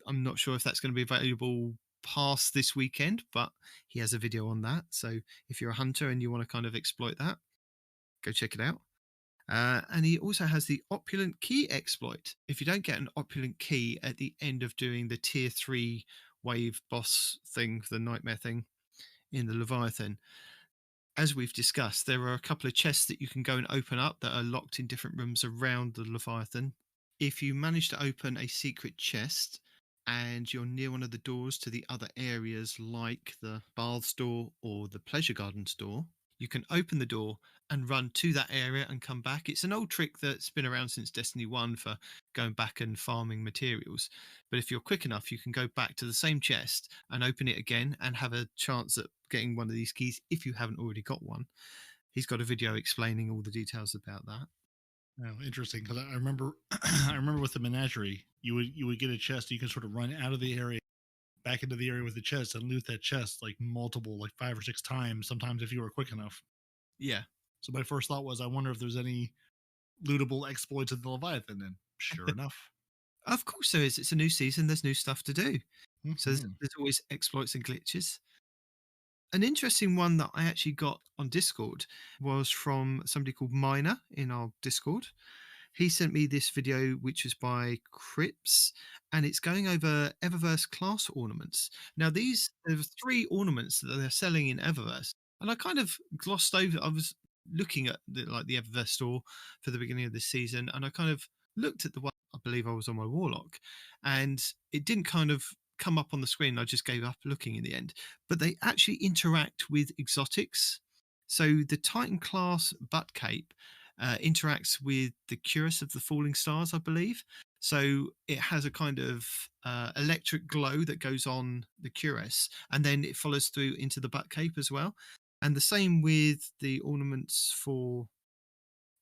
I'm not sure if that's going to be available past this weekend, but he has a video on that. So if you're a hunter and you want to kind of exploit that, go check it out. And he also has the opulent key exploit. If you don't get an opulent key at the end of doing the tier 3 wave boss thing, the nightmare thing in the Leviathan. As we've discussed, there are a couple of chests that you can go and open up that are locked in different rooms around the Leviathan. If you manage to open a secret chest and you're near one of the doors to the other areas, like the baths door or the pleasure gardens door, you can open the door and run to that area and come back. It's an old trick that's been around since Destiny 1 for going back and farming materials. But if you're quick enough, you can go back to the same chest and open it again and have a chance at getting one of these keys if you haven't already got one. He's got a video explaining all the details about that.
Oh, interesting, because I remember with the menagerie, you would get a chest, you can sort of run out of the area, back into the area with the chest and loot that chest like multiple, like 5 or 6 times, sometimes if you were quick enough.
Yeah.
So my first thought was, I wonder if there's any lootable exploits of the Leviathan, and sure enough.
Of course there is. It's a new season, there's new stuff to do.
Mm-hmm.
So there's always exploits and glitches. An interesting one that I actually got on Discord was from somebody called Miner in our Discord. He sent me this video, which was by Crips, and it's going over Eververse class ornaments. Now, there are 3 ornaments that they're selling in Eververse, and I kind of glossed over. I was looking at the Eververse store for the beginning of this season, and I kind of looked at the one I believe I was on my Warlock, and it didn't kind of come up on the screen. I just gave up looking in the end. But they actually interact with exotics. So the Titan class butt cape interacts with the Cuirass of the Falling Stars, I believe. So it has a kind of electric glow that goes on the Cuirass, and then it follows through into the butt cape as well. And the same with the ornaments for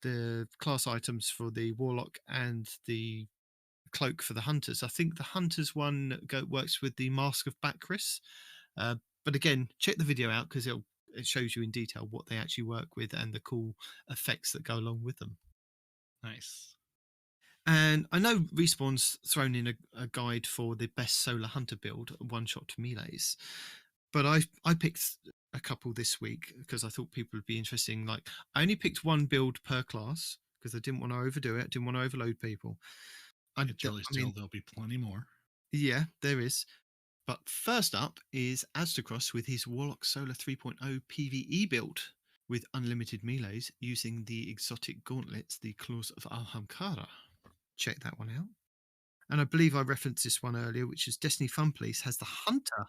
the class items for the Warlock and the cloak for the Hunters. I think the Hunters one works with the Mask of Bacchus. But again, check the video out because it shows you in detail what they actually work with and the cool effects that go along with them.
Nice.
And I know Respawn's thrown in a guide for the best Solar Hunter build, one-shot melees. But I picked a couple this week because I thought people would be interesting. Like, I only picked one build per class because I didn't want to overdo it. I didn't want to overload people.
There'll be plenty more.
Yeah, there is. But first up is Aztecross with his Warlock Solar 3.0 PvE build with unlimited melees using the exotic gauntlets, the Claws of Alhamkara. Check that one out. And I believe I referenced this one earlier, which is Destiny Fun Police has the Hunter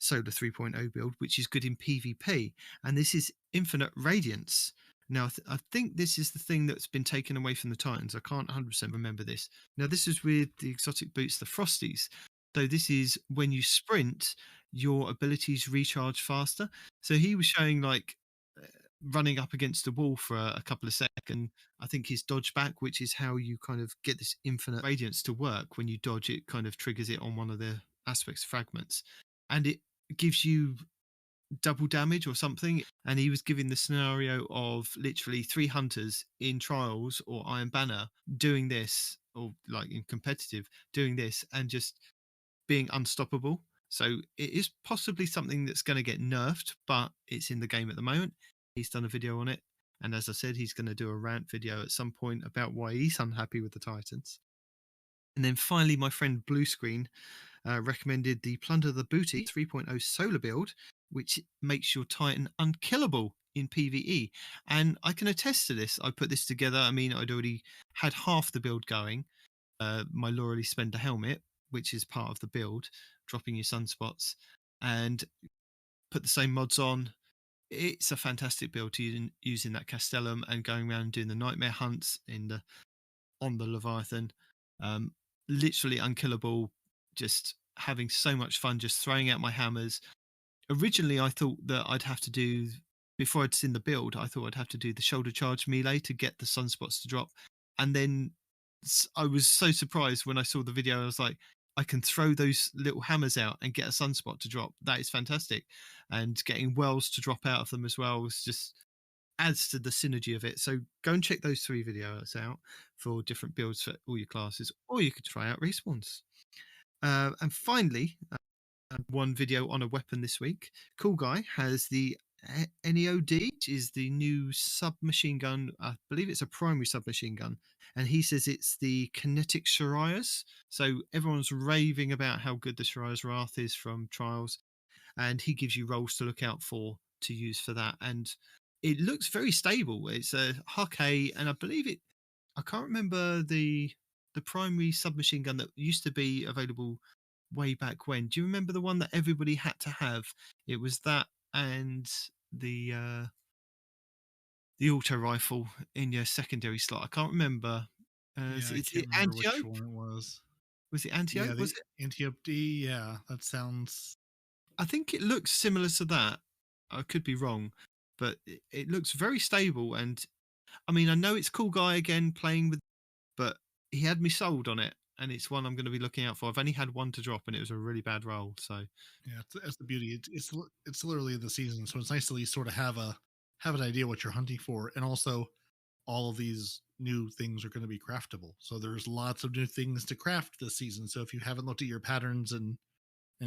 Solar 3.0 build, which is good in PvP. And this is Infinite Radiance. Now, I think this is the thing that's been taken away from the Titans. I can't 100% remember this. Now, this is with the exotic boots, the Frosties. So this is when you sprint, your abilities recharge faster. So he was showing running up against a wall for a couple of seconds. I think his dodge back, which is how you kind of get this infinite radiance to work. When you dodge, it kind of triggers it on one of the aspects fragments. And it gives you double damage or something. And he was giving the scenario of literally 3 hunters in trials or Iron Banner doing this, or like in competitive doing this, and just being unstoppable. So it is possibly something that's going to get nerfed, but it's in the game at the moment. He's done a video on it, and as I said, he's going to do a rant video at some point about why he's unhappy with the Titans. And then finally, my friend Blue Screen recommended the Plunder the Booty 3.0 solar build, which makes your Titan unkillable in PvE. And I can attest to this. I put this together. I mean, I'd already had half the build going. My Laurely Spender helmet, which is part of the build, dropping your sunspots, and put the same mods on. It's a fantastic build to using that Castellum and going around and doing the nightmare hunts on the Leviathan. Literally unkillable, just having so much fun, just throwing out my hammers. Originally, I thought that I'd have to do, before I'd seen the build, I thought I'd have to do the shoulder charge melee to get the sunspots to drop. And then I was so surprised when I saw the video. I was like, I can throw those little hammers out and get a sunspot to drop. That is fantastic. And getting wells to drop out of them as well was just adds to the synergy of it. So go and check those 3 videos out for different builds for all your classes, or you could try out Respawns. And finally, one video on a weapon this week. Cool Guy has the NEOD is the new submachine gun. I believe it's a primary submachine gun, and he says it's the kinetic Shariah's. So everyone's raving about how good the Shariah's Wrath is from Trials, and he gives you roles to look out for to use for that. And it looks very stable. It's a Huck A, and I believe it. I can't remember the primary submachine gun that used to be available way back when. Do you remember the one that everybody had to have? It was that and the auto rifle in your secondary slot. I can't remember.
I can't remember which one it was.
Was it Antio?
Yeah,
was it
Antiope D? Yeah, that sounds.
I think it looks similar to that. I could be wrong, but it looks very stable. And I mean, I know it's Cool Guy again playing with, but he had me sold on it, and it's one I'm going to be looking out for. I've only had one to drop, and it was a really bad roll. So
Yeah, that's the beauty. It's literally the season, so it's nice to at least sort of have an idea what you're hunting for, and also all of these new things are going to be craftable. So there's lots of new things to craft this season. So if you haven't looked at your patterns and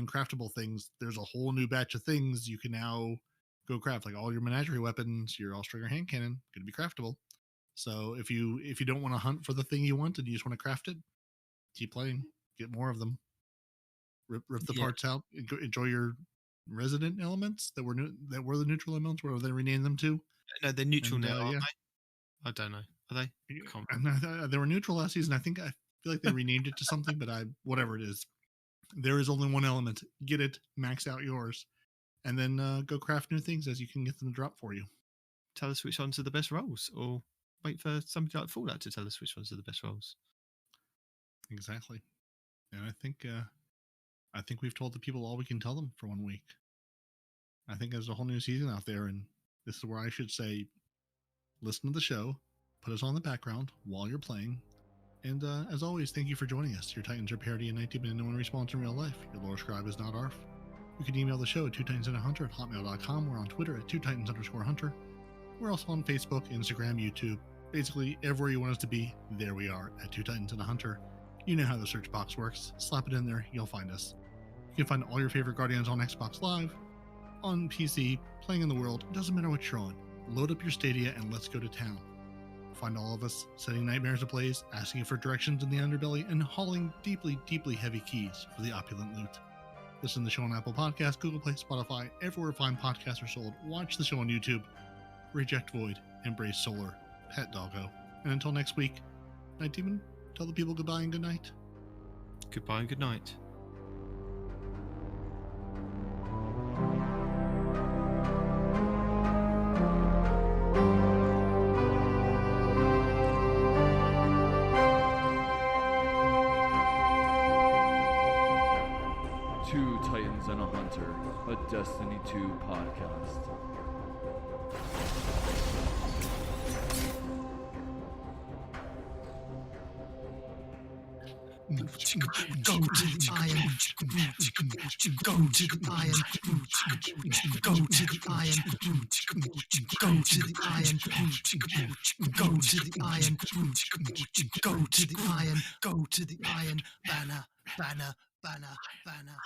craftable things, there's a whole new batch of things you can now go craft. Like all your menagerie weapons, your all-stringer hand cannon, going to be craftable. So if you don't want to hunt for the thing you want and you just want to craft it, keep playing, get more of them. Rip the parts out. Enjoy your resident elements that were the neutral elements. What they renamed them to?
No, they're neutral now. Aren't they? I don't know. Are they?
They were neutral last season. I feel like they renamed it to something, but whatever it is, there is only one element. Get it, max out yours, and then go craft new things as you can get them to drop for you.
Tell us which ones are the best rolls, or wait for somebody like Fallout to tell us which ones are the best rolls.
Exactly, and I think we've told the people all we can tell them for 1 week. I think there's a whole new season out there, and this is where I should say, listen to the show, put us on the background while you're playing, and as always, thank you for joining us. Your Titans are Peroty and Nitedemon, and no one responds in real life. Your lore scribe is not ARF. You can email the show at twotitansandahunter@hotmail.com. We're on Twitter at twotitans_hunter. We're also on Facebook, Instagram, YouTube. Basically, everywhere you want us to be, there we are at Two Titans and a Hunter. You know how the search box works. Slap it in there, you'll find us. You can find all your favorite Guardians on Xbox Live, on PC, playing in the world. It doesn't matter what you're on. Load up your Stadia and let's go to town. Find all of us setting nightmares ablaze, asking you for directions in the underbelly, and hauling deeply, deeply heavy keys for the opulent loot. Listen to the show on Apple Podcasts, Google Play, Spotify, everywhere fine podcasts are sold. Watch the show on YouTube. Reject Void, embrace Solar, pet doggo. And until next week, Nitedemon, tell the people goodbye and good night.
Goodbye and good night.
Two Titans and a Hunter, a Destiny 2 podcast.
Go to the iron. Go to the iron. Go to the iron. Go to the iron. Go to the iron. Go to the iron. Go to the iron. Banner, banner, banner, banner.